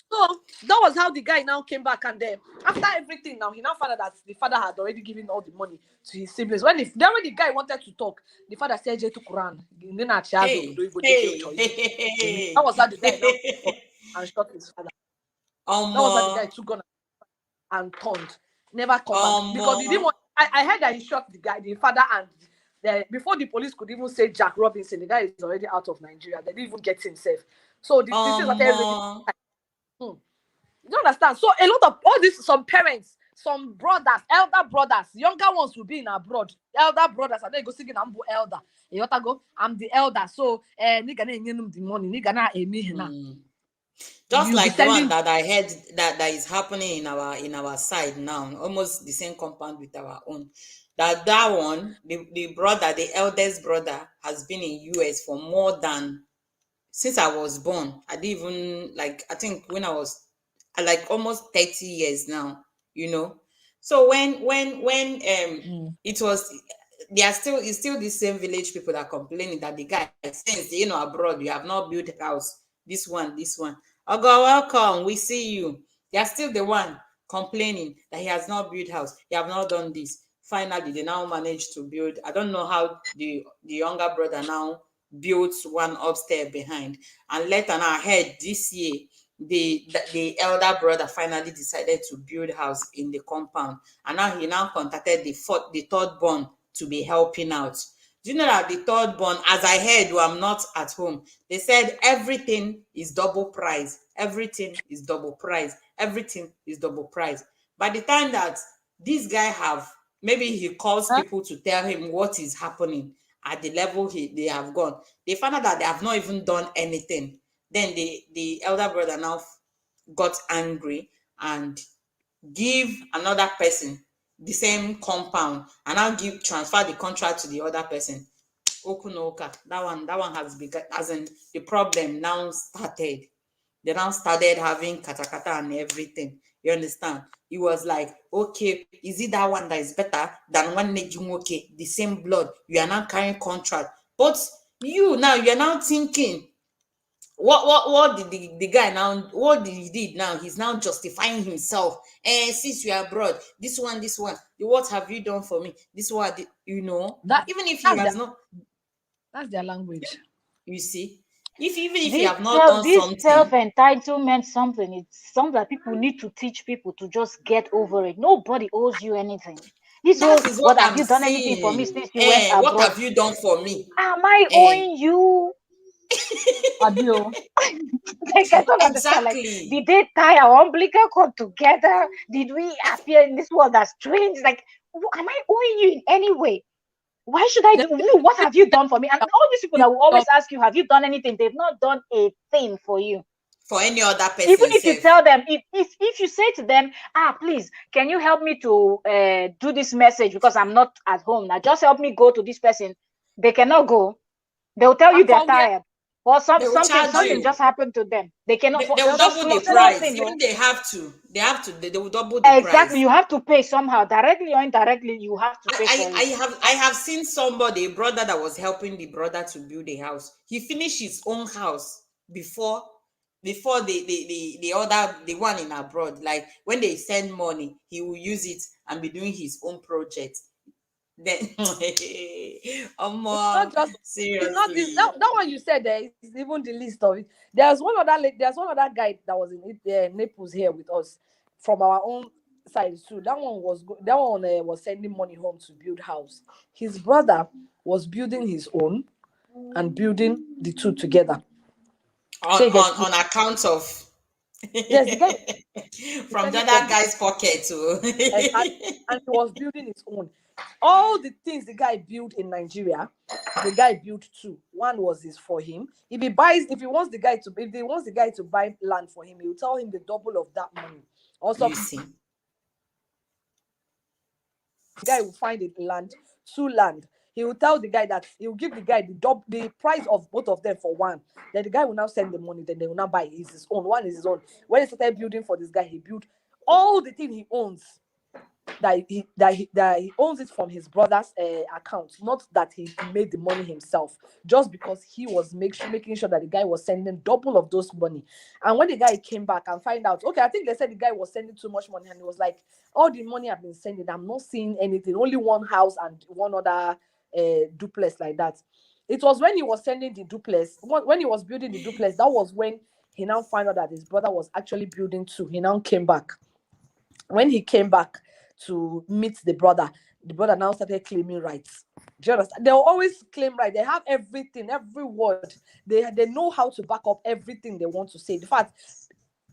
Speaker 2: So that was how the guy now came back, and then after everything, now he now found out that the father had already given all the money to his siblings. When the guy wanted to talk, the father said, "Je to Quran." That was how the guy now and shot his father. That was how the guy took gun and turned, never come back because he didn't want. I heard that he shot the father, and before the police could even say Jack Robinson, the guy is already out of Nigeria. They didn't even get him safe. So this is what everything. You understand? So a lot of all this, some parents, some brothers, elder brothers, younger ones will be in abroad. Elder brothers, and they go singing, I'm the elder. You want to go? I'm the elder. So nigga na the money. Nigga na
Speaker 1: just like the one that I heard that is happening in our side now, almost the same compound with our own. That one, the brother, the eldest brother, has been in US for more than since I was born. I didn't even I think when I was almost 30 years now, So when it was, it's still the same village people that are complaining that the guy, since abroad, you have not built a house, this one. Oh God, welcome, we see you. They are still the one complaining that he has not built house, he have not done this. Finally, they now managed to build. I don't know how the younger brother now built one upstairs behind, and later on I heard this year the elder brother finally decided to build house in the compound, and now he contacted the third born to be helping out. Do you know that the third born, as I heard, I'm not at home, they said everything is double price. Everything is double price. Everything is double price. By the time that this guy maybe he calls people to tell him what is happening at the level they have gone, they found out that they have not even done anything. Then the elder brother now got angry and give another person the same compound, and now transfer the contract to the other person. Okunoka, that one has begun, as in the problem now started. They now started having katakata and everything. You understand? It was like, okay, is it that one that is better than one okay, the same blood? You are now carrying contract. But you're now thinking, what did the guy now, what did he did now? He's now justifying himself. Since you are abroad, this one, what have you done for me? This one,
Speaker 2: that
Speaker 1: even if he has not.
Speaker 2: That's their language.
Speaker 1: You see, even if you have not done
Speaker 4: this
Speaker 1: something,
Speaker 4: self-entitlement, it's something that people need to teach people to just get over it. Nobody owes you anything. This
Speaker 1: is what
Speaker 4: have
Speaker 1: I'm
Speaker 4: you done
Speaker 1: saying.
Speaker 4: anything for me since you went abroad?
Speaker 1: What have you done for me?
Speaker 4: Am I owing you?
Speaker 2: Adio.
Speaker 4: Like, I don't understand. Like, did they tie our umbilical cord together? Did we appear in this world as twins? Like, am I owing you in any way? Why should I do? What have you done for me? And all these people that will always ask you, have you done anything? They've not done a thing for you.
Speaker 1: For any other person.
Speaker 4: Even if you tell them, if you say to them, please, can you help me to do this message because I'm not at home now? Just help me go to this person. They cannot go. They'll tell you they're tired. Or something just happened to them. They cannot.
Speaker 1: They will double the price. Even they have to. They will double the price.
Speaker 4: Exactly. You have to pay somehow, directly or indirectly. You have to pay.
Speaker 1: I have seen somebody, a brother that was helping the brother to build a house. He finished his own house before the one in abroad. Like, when they send money, he will use it and be doing his own project. Then
Speaker 2: it's not just seriously. It's not this, that one you said there is even the list of it. There's one other guy that was in Naples here with us from our own side too. That one was sending money home to build house. His brother was building his own and building the two together
Speaker 1: on account of
Speaker 2: yes, the guy
Speaker 1: from the other guy's pocket too.
Speaker 2: and he was building his own. All the things the guy built in Nigeria, the guy built two. One was for him. If he wants the guy to buy land for him, he will tell him the double of that money. Also, the guy will find two land. He will tell the guy that he will give the guy the price of both of them for one. Then the guy will now send the money. Then they will now buy his own. One is his own. When he started building for this guy, he built all the things he owns. That he owns it from his brother's account, not that he made the money himself, just because he was making sure that the guy was sending double of those money. And when the guy came back and find out, okay, I think they said the guy was sending too much money, and he was like, all the money I've been sending, I'm not seeing anything, only one house and one other duplex like that. It was when he was sending the duplex, when he was building the duplex, that was when he now found out that his brother was actually building two. He now came back. When he came back to meet the brother now started claiming rights. Do you understand? They'll always claim right. They have everything, every word. They know how to back up everything they want to say. In fact,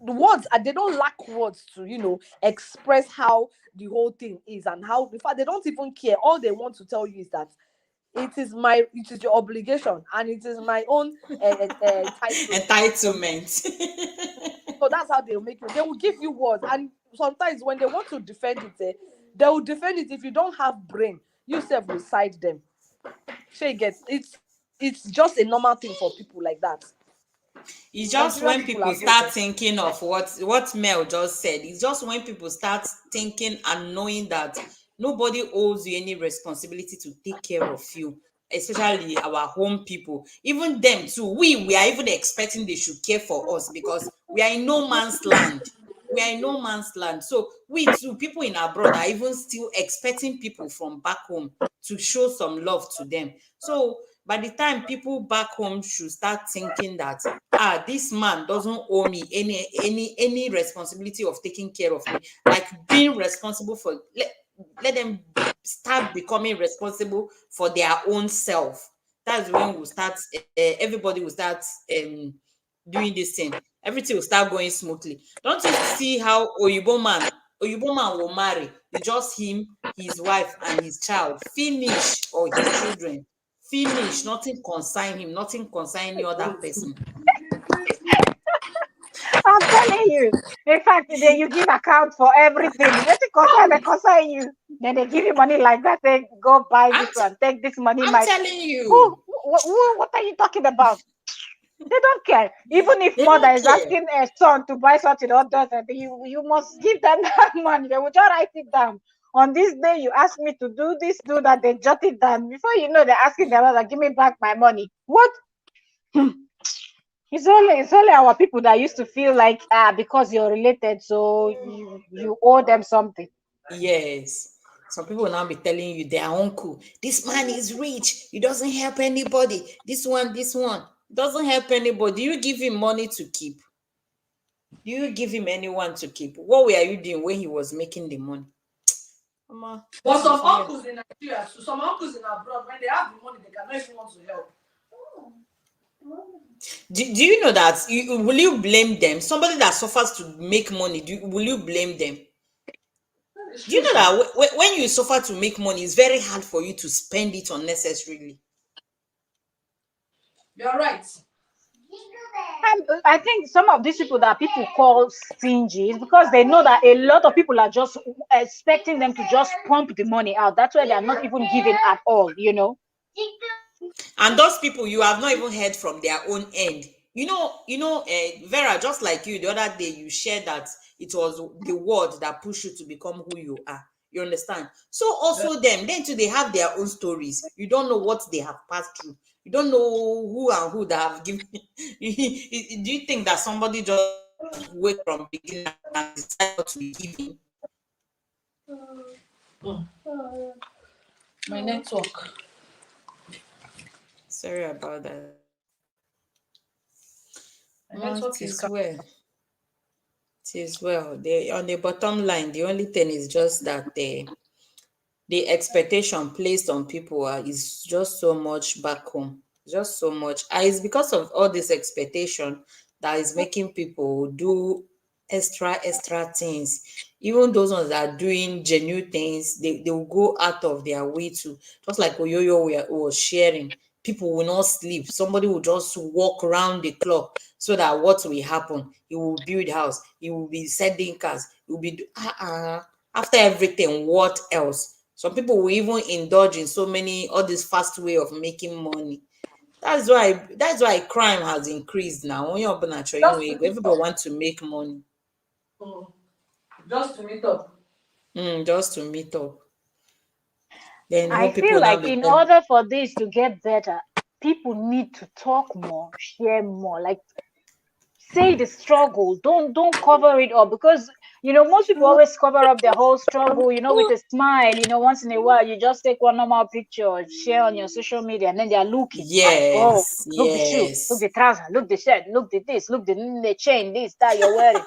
Speaker 2: the words, they don't lack words to express how the whole thing is, and how, in fact, they don't even care. All they want to tell you is that it is your obligation, and it is my own
Speaker 1: entitlement.
Speaker 2: So that's how they'll make you. They will give you words, and sometimes when they want to defend it, they will defend it. If you don't have brain, you self will side them. It's just a normal thing for people like that.
Speaker 1: It's just when people start thinking of what Mel just said. It's just when people start thinking and knowing that nobody owes you any responsibility to take care of you, especially our home people. Even them too. We are even expecting they should care for us because we are in no man's land. We are in no man's land. So we too, people in abroad are even still expecting people from back home to show some love to them. So by the time people back home should start thinking that this man doesn't owe me any responsibility of taking care of me, like being responsible for, let them start becoming responsible for their own self. That's when we'll start, everybody will start doing this thing. Everything will start going smoothly. Don't you see how Oyibo man will marry? It's just him, his wife, and his child. Finish, or his children. Finish. Nothing concern him. Nothing concern any other person.
Speaker 4: I'm telling you. In fact, then you give account for everything. They concern you. Then they give you money like that. They go buy this one. Take this money.
Speaker 1: I'm telling you.
Speaker 4: What are you talking about? They don't care. Even if mother is asking a son to buy something or daughter, you must give them that money. They will just write it down. On this day, you ask me to do this, do that. They jot it down. Before you know, they're asking their mother, give me back my money. What? It's only our people that used to feel like because you're related, so you owe them something.
Speaker 1: Yes. Some people will now be telling you their uncle, this man is rich. He doesn't help anybody. This one doesn't help anybody. You give him money to keep. Do you give him anyone to keep? What were you doing when he was making the money?
Speaker 2: But some uncles in Nigeria, some uncles in abroad, when they have the money, they cannot even want to help.
Speaker 1: Do you know that? Will you blame them? Somebody that suffers to make money, will you blame them? Do you know that when you suffer to make money, it's very hard for you to spend it unnecessarily?
Speaker 2: You're right.
Speaker 4: I think some of these people that people call stingy is because they know that a lot of people are just expecting them to just pump the money out. That's why they are not even giving at all, you know.
Speaker 1: And those people, you have not even heard from their own end. You know, Vera, just like you, the other day you shared that it was the word that pushed you to become who you are. You understand? So also them, then too, they have their own stories. You don't know what they have passed through. You don't know who and who that have given. Do you think that somebody just wait from beginning and decide not to be giving?
Speaker 2: My network.
Speaker 1: Sorry about that.
Speaker 2: Network
Speaker 1: is well. It is well. On the bottom line, the only thing is just that the expectation placed on people is just so much back home. Just so much. It's because of all this expectation that is making people do extra things. Even those ones that are doing genuine things, they will go out of their way to, just like Oyoyo was sharing. People will not sleep. Somebody will just walk around the clock so that what will happen? He will build house. He will be sending cars. He will be after everything. What else? Some people will even indulge in all this fast way of making money. That's why crime has increased now. When you're everybody wants to make money.
Speaker 2: Just to meet up.
Speaker 1: Just to meet up. Then
Speaker 4: I feel like in order for this to get better, people need to talk more, share more, like say the struggle. Don't cover it up, because most people always cover up their whole struggle, with a smile. Once in a while you just take one normal picture, share on your social media, and then they are looking.
Speaker 1: Yes.
Speaker 4: Look the shoe, look the trouser, look the shirt, look the this, look the chain, this, that you're wearing.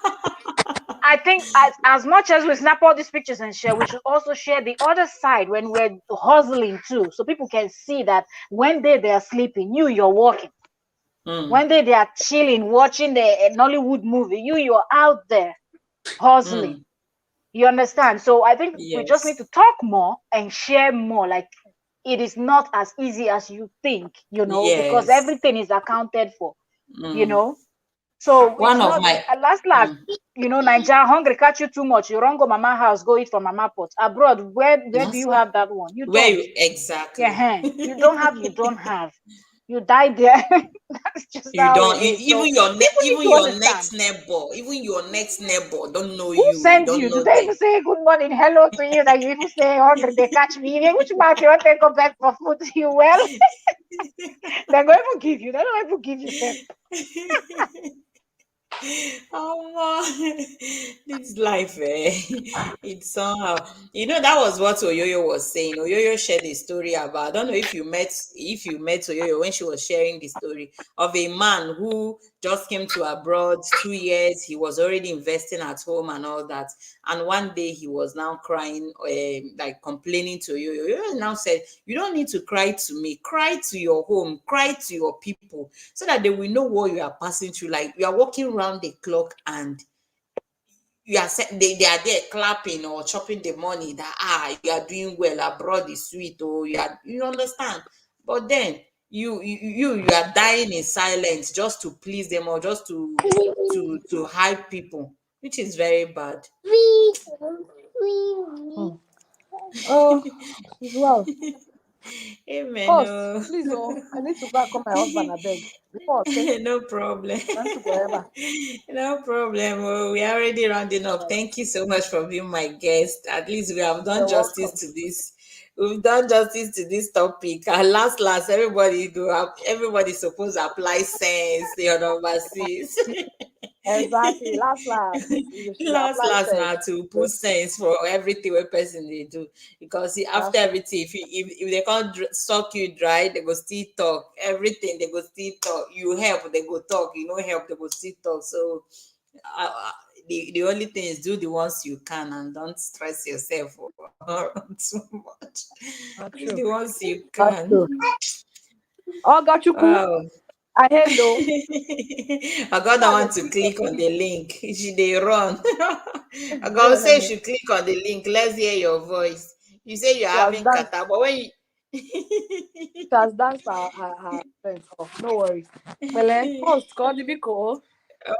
Speaker 4: I think as much as we snap all these pictures and share, we should also share the other side when we're hustling too, so people can see that when they are sleeping, you're working. When they are chilling, watching the Nollywood movie, you're out there hustling. You understand? So I think we just need to talk more and share more. Like, it is not as easy as you think, because everything is accounted for, So
Speaker 1: one of my
Speaker 4: last, Nigeria hungry catch you too much. You run go mama house, go eat from mama pot. Abroad, where do you have that one? You don't.
Speaker 1: Exactly.
Speaker 4: You don't have. You don't have. You die there. That's just
Speaker 1: you don't. Even your next neighbor don't know you.
Speaker 4: Who sent you? Do they even say good morning, hello to you? That you even say hungry, they catch me. Which mouth you want to go back for food? You well? They're going to give you. They don't even give you them.
Speaker 1: This life, it's somehow, that was what Oyoyo was saying. Oyoyo shared a story about, I don't know if you met Oyoyo when she was sharing the story of a man who just came to abroad 2 years. He was already investing at home and all that, and one day he was now crying, like complaining to Oyoyo. Oyoyo now said, you don't need to cry to me, cry to your home, cry to your people, so that they will know what you are passing through. Like, you are walking around the clock and they are there clapping or chopping the money that you are doing well, abroad is sweet, or you understand. But then you are dying in silence just to please them or just to hype people, which is very bad.
Speaker 2: Oh, it's well.
Speaker 1: Amen.
Speaker 2: Host,
Speaker 1: Oh.
Speaker 2: please, I need to go and call my husband, I beg. Before, okay?
Speaker 1: No problem.
Speaker 2: Time to go ever.
Speaker 1: No problem. Oh, we are already rounding up. Thank you so much for being my guest. At least we have done
Speaker 2: You're
Speaker 1: justice
Speaker 2: welcome.
Speaker 1: to this. We've done justice to this topic. And last, everybody's supposed to apply sense, the other overseas.
Speaker 2: Exactly. Last. You should apply
Speaker 1: last
Speaker 2: sense.
Speaker 1: now to put sense for everything what person they do, because see, after
Speaker 2: That's
Speaker 1: everything, if they can't suck you dry, they go still talk everything, they go still talk. You help, they go talk. You know, help, they go still talk. So the only thing is do the ones you can and don't stress yourself too much. Do
Speaker 2: true.
Speaker 1: the ones you
Speaker 2: That's
Speaker 1: can.
Speaker 2: true. Oh, got you cool.
Speaker 1: Wow.
Speaker 2: I hello.
Speaker 1: I got the one to click on the link. She they run. I got say you
Speaker 2: She
Speaker 1: should click on the link. Let's hear your voice. You say you're
Speaker 2: has
Speaker 1: having
Speaker 2: danced.
Speaker 1: kata, but when you
Speaker 2: She has danced her friends off. No worries. Well, host, call the Biko.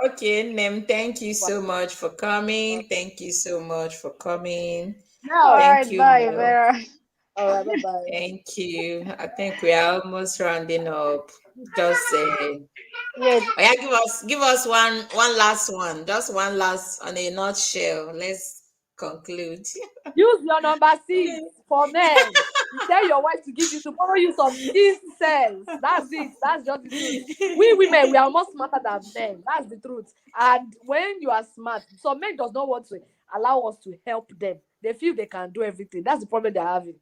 Speaker 1: okay, Nem, thank you so much for coming. Thank you so much for coming.
Speaker 4: All
Speaker 2: Now,
Speaker 1: Thank
Speaker 4: right,
Speaker 1: you,
Speaker 4: bye,
Speaker 1: Mel.
Speaker 4: Vera.
Speaker 2: all right, bye bye.
Speaker 1: Thank you. I think we are almost rounding up. Just
Speaker 4: Yeah,
Speaker 1: oh yeah, give us one last one. Just one last on a nutshell. Let's conclude.
Speaker 2: Use your number 6 for men. You tell your wife to give you to borrow you some cells. That's it. That's just the truth. We women, we are more smarter than men. That's the truth. And when you are smart, some men does not want to allow us to help them. They feel they can do everything. That's the problem they're having.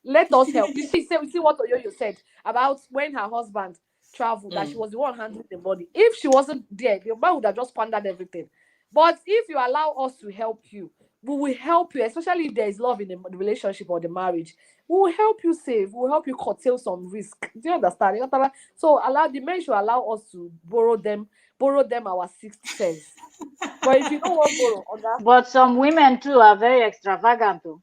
Speaker 2: Let us help. You see what Oyoyo said about when her husband traveled, that she was the one handling the money. If she wasn't there, the man would have just squandered everything. But if you allow us to help you, we will help you, especially if there is love in the relationship or the marriage. We will help you save. We will help you curtail some risk. Do you understand? So allow the men should allow us to borrow them our 6 cents. But if you don't want to borrow,
Speaker 4: but some women too are very extravagant too.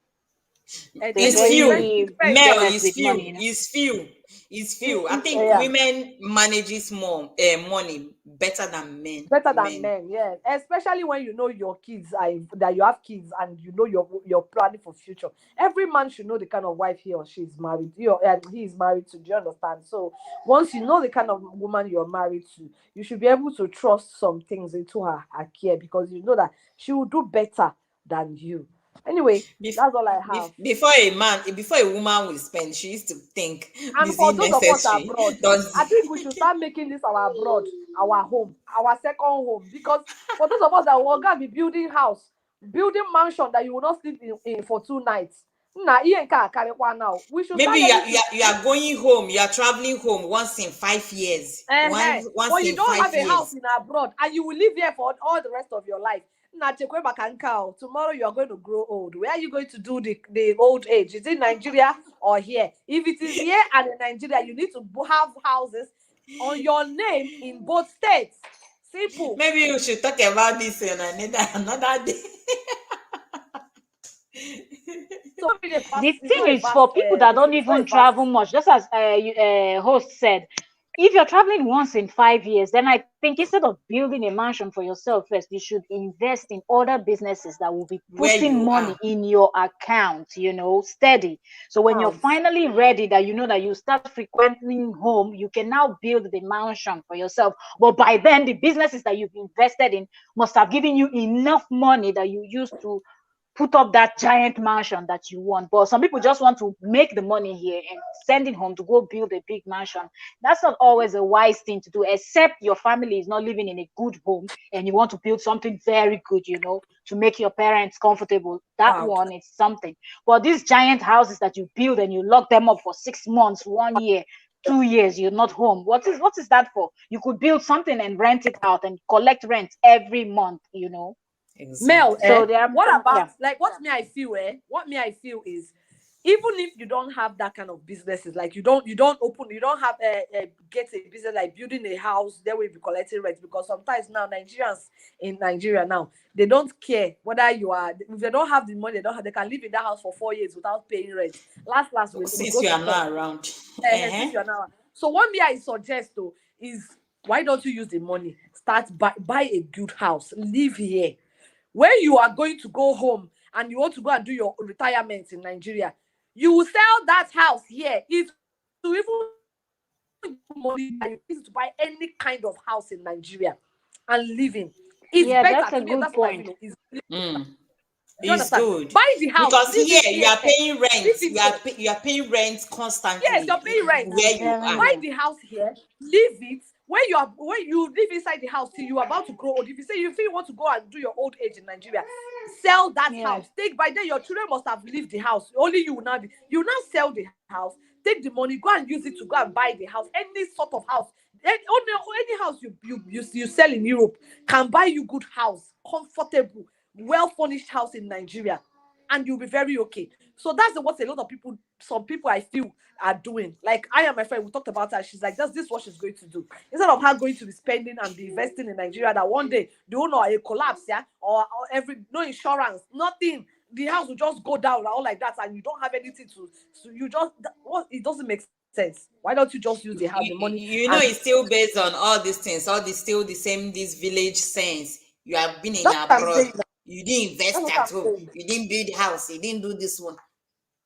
Speaker 4: They're
Speaker 1: It's
Speaker 2: anyway,
Speaker 1: few.
Speaker 2: it
Speaker 4: very
Speaker 2: depends.
Speaker 1: Male
Speaker 4: generous
Speaker 1: is
Speaker 4: with money,
Speaker 1: few.
Speaker 4: you know.
Speaker 1: It's few. It's few. I think
Speaker 2: Yeah.
Speaker 1: women manages more money better than men.
Speaker 2: Better than men, yeah. Especially when you know your kids that you have kids and you know you're planning for future. Every man should know the kind of wife he or she is married. He is married to. Do you understand? So once you know the kind of woman you're married to, you should be able to trust some things into her care, because you know that she will do better than you. Anyway, that's all I have.
Speaker 1: Before a woman will spend, she used to think,
Speaker 2: And
Speaker 1: is
Speaker 2: for
Speaker 1: it
Speaker 2: those of us
Speaker 1: necessary?
Speaker 2: abroad,
Speaker 1: Does
Speaker 2: I think we should start making this our abroad, our home, our second home. Because for those of us that will gonna be building house, building mansion that you will not sleep in for 2 nights. Now, we should
Speaker 1: maybe
Speaker 2: start learning to.
Speaker 1: you are going home, you are traveling home once in 5 years. Once
Speaker 2: But you
Speaker 1: in
Speaker 2: don't
Speaker 1: five
Speaker 2: have a house
Speaker 1: years.
Speaker 2: in abroad and you will live here for all the rest of your life. Tomorrow you are going to grow old. Where are you going to do the old age? Is it Nigeria or here? If it is here and in Nigeria, you need to have houses on your name in both states. Simple.
Speaker 1: Maybe we should talk about this in another day.
Speaker 2: So
Speaker 4: The thing is, for people that don't even travel much, just as host said, if you're traveling once in 5 years, then I think instead of building a mansion for yourself first, you should invest in other businesses that will be
Speaker 1: Where
Speaker 4: putting
Speaker 1: you
Speaker 4: money
Speaker 1: are.
Speaker 4: in your account, steady. So when you're finally ready, that you know that you start frequenting home, you can now build the mansion for yourself. But by then, the businesses that you've invested in must have given you enough money that you use to put up that giant mansion that you want. But some people just want to make the money here and send it home to go build a big mansion. That's not always a wise thing to do, except your family is not living in a good home and you want to build something very good, to make your parents comfortable. That one is something. But these giant houses that you build and you lock them up for 6 months, 1 year, 2 years, you're not home. What is that for? You could build something and rent it out and collect rent every month.
Speaker 1: Exactly.
Speaker 2: Mel,
Speaker 4: So
Speaker 2: what about what me I feel? What me I feel is, even if you don't have that kind of businesses, like you don't have get a business like building a house, they will be collecting rent, because sometimes now Nigerians in Nigeria now, they don't care whether you are, if they don't have the money, they can live in that house for 4 years without paying rent. Last we
Speaker 1: Since
Speaker 2: go
Speaker 1: you
Speaker 2: to
Speaker 1: are
Speaker 2: court.
Speaker 1: not around.
Speaker 2: Since you are now. So what me I suggest though is, why don't you use the money? Start buy a good house, live here. When you are going to go home and you want to go and do your retirement in Nigeria, you will sell that house here. It will even money that you use to buy any kind of house in Nigeria and live in. It's better
Speaker 4: that's
Speaker 2: to
Speaker 4: a
Speaker 2: me.
Speaker 4: good
Speaker 2: That's
Speaker 4: point.
Speaker 2: what I feel. You
Speaker 1: It's
Speaker 2: understand?
Speaker 1: good
Speaker 2: Buy the house
Speaker 1: because
Speaker 2: live
Speaker 1: here
Speaker 2: in
Speaker 1: you are paying rent.
Speaker 2: live in here.
Speaker 1: You are paying rent
Speaker 2: Yes,
Speaker 1: constantly
Speaker 2: you're paying rent.
Speaker 1: where you are.
Speaker 2: Buy the house here, leave it. When you live inside the house till you're about to grow old. If you say you feel you want to go and do your old age in Nigeria, sell that house. Take by then your children must have left the house. Only you will now sell the house. Take the money, go and use it to go and buy the house. Any sort of house, any house you sell in Europe can buy you good house, comfortable, well furnished house in Nigeria, and you'll be very okay. So that's what a lot of people, some people I feel are doing. Like I and my friend, we talked about her. She's like, this is what she's going to do. Instead of her going to be spending and be investing in Nigeria, that one day the owner a collapse, or no insurance, nothing. The house will just go down all like that, and you don't have anything to. So you just it doesn't make sense. Why don't you just use the house, the money?
Speaker 1: It's still based on all these things, all this still the same, this village sense. You have been in abroad. You didn't invest at home. You didn't build the house. You didn't do this one.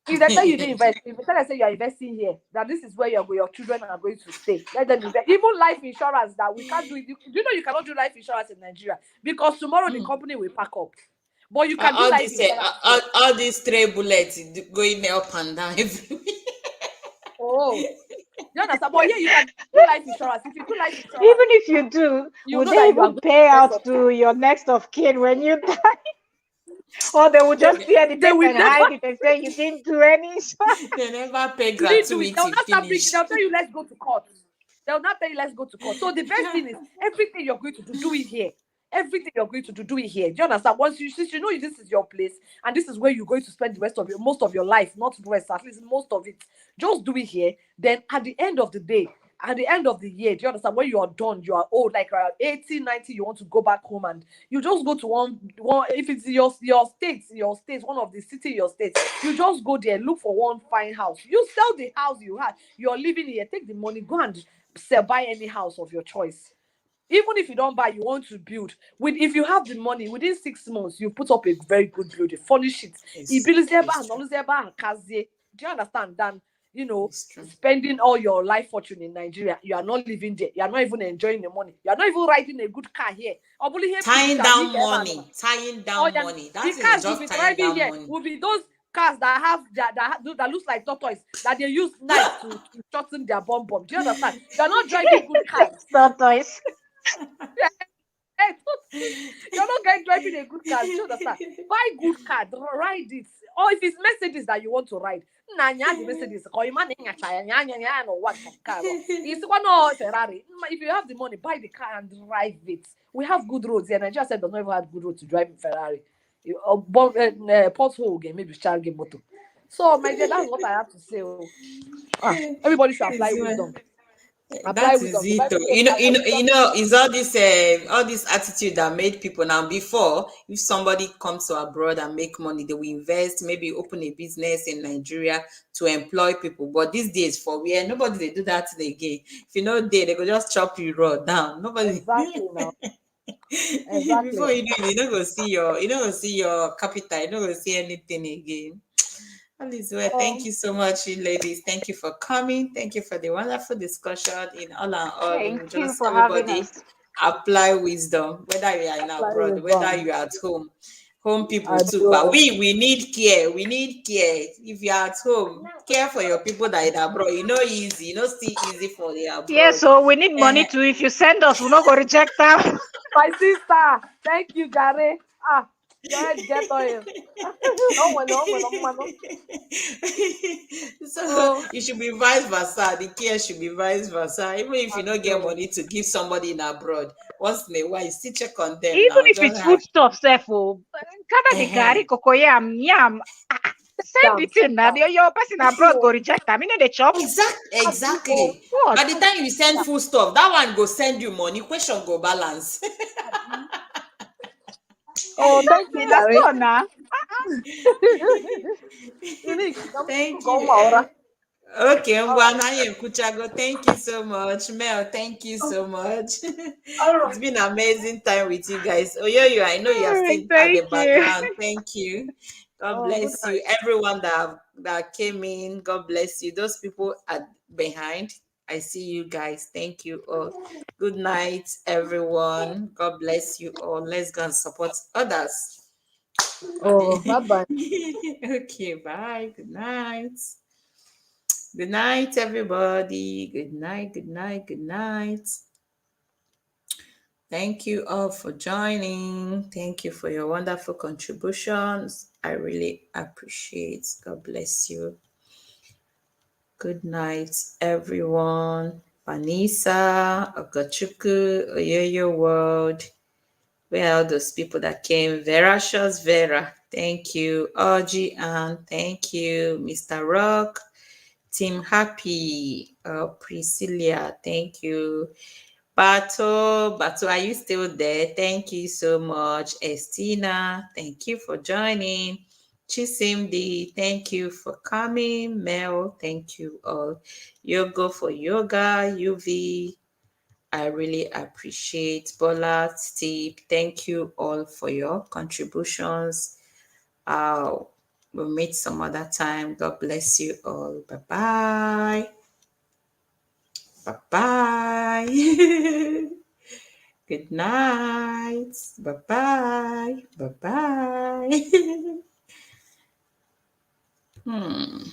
Speaker 2: If they say you didn't invest, if they say you are investing here, that this is where your children are going to stay, let them invest. Even life insurance that we can't do it. You know you cannot do life insurance in Nigeria because tomorrow the company will pack up. But you can do life insurance.
Speaker 1: All these stray bullets going up and down everywhere.
Speaker 2: Oh, you understand? But yeah, you can do life insurance. If you do life insurance,
Speaker 4: even if you do, would they even pay out to your next of kin when you die? Or they will just see anything and hide it and say you didn't do any.
Speaker 1: They never pay gratuity.
Speaker 2: They'll tell you let's go to court. They'll not tell you let's go to court. So the best thing is everything you're going to do it here. Everything you're going to do it here. Do you understand? Once you know this is your place and this is where you're going to spend the rest of most of your life, not rest, at least most of it. Just do it here. Then at the end of the day, at the end of the year, do you understand? When you are done, you are old, like 80, 90, you want to go back home and you just go to one if it's your state, one of the city, your state, you just go there, look for one fine house. You sell the house you had, you're living here, take the money, go and buy any house of your choice. Even if you don't buy, you want to build. If you have the money, within 6 months, you put up a very good building, furnish it. Do you understand? Then spending all your life fortune in Nigeria, you are not living there. You are not even enjoying the money. You are not even riding a good car here.
Speaker 1: Tying down money. That is just tying down money.
Speaker 2: Will be those cars that looks like tortoise that they use knife to shorten their bomb. Do you understand? You are not driving good cars.
Speaker 4: Tortoise.
Speaker 2: You're not driving a good car. Do you understand? Buy good car, ride it. Or if it's Mercedes that you want to ride, Mercedes. It's one or Ferrari. If you have the money, buy the car and drive it. We have good roads here. Nigeria said does not even have good roads to drive Ferrari. Pothole game, maybe child game motor. So my dear, that's what I have to say. Everybody should apply wisdom.
Speaker 1: That is it. It's all this attitude that made people now. Before, if somebody comes to abroad and make money, they will invest, maybe open a business in Nigeria to employ people. But these days, for where nobody they do that again. If you know they go just chop you raw down. Nobody.
Speaker 2: Exactly now. Exactly.
Speaker 1: Before you don't go see your capital. You don't go see anything again. Well, thank you so much, ladies. Thank you for coming. Thank you for the wonderful discussion. In all and all,
Speaker 4: Thank you for having us.
Speaker 1: Apply wisdom, whether you are in abroad, whether you are at home. Home people too, but we need care. We need care. If you are at home, care for your people that are abroad. Easy. Still easy for the abroad.
Speaker 4: Yeah, so we need money too. If you send us, we're not going to reject them.
Speaker 2: My sister, thank you, Gary. Get oil.
Speaker 1: So it should be vice versa. The care should be vice versa. Even if you don't get money to give somebody in abroad, once in a while, you still check on them.
Speaker 4: Even if it's foodstuff, the gari, cocoyam, yam. Send it in now. Your person abroad go reject them. The chop.
Speaker 1: Exactly. By the time you send foodstuff, that one go send you money. Question go balance.
Speaker 2: Oh, thank you.
Speaker 4: That's all now.
Speaker 1: Thank you. Okay,
Speaker 2: All right.
Speaker 1: Ngwana Kuchago, thank you so much. Mel, thank you so much.
Speaker 2: All
Speaker 1: It's
Speaker 2: right.
Speaker 1: been an amazing time with you guys. Oh, yo, I know you are
Speaker 4: All right,
Speaker 1: still at the
Speaker 4: thank you.
Speaker 1: background. Thank you. God
Speaker 2: Oh, good
Speaker 1: bless you.
Speaker 2: night.
Speaker 1: Everyone that came in, God bless you. Those people at behind, I see you guys. Thank you all. Good night, everyone. God bless you all. Let's go and support others.
Speaker 2: Oh, bye bye.
Speaker 1: Okay, bye. Good night. Good night, everybody. Good night, good night, good night. Thank you all for joining. Thank you for your wonderful contributions. I really appreciate. God bless you. Good night, everyone. Vanessa, Okachuku, Oyoyo World. Where are those people that came? Veracious's Vera. Thank you. Audrey Ann. Thank you. Mr. Rock. Team Happy, Priscilla, thank you. Bato, are you still there? Thank you so much. Estina, thank you for joining. Chisimdi, thank you for coming. Mel, thank you all. Yoga for yoga, UV, I really appreciate. Bola, Steve, thank you all for your contributions. We'll meet some other time. God bless you all. Bye bye. Bye bye. Good night. Bye bye. Bye bye.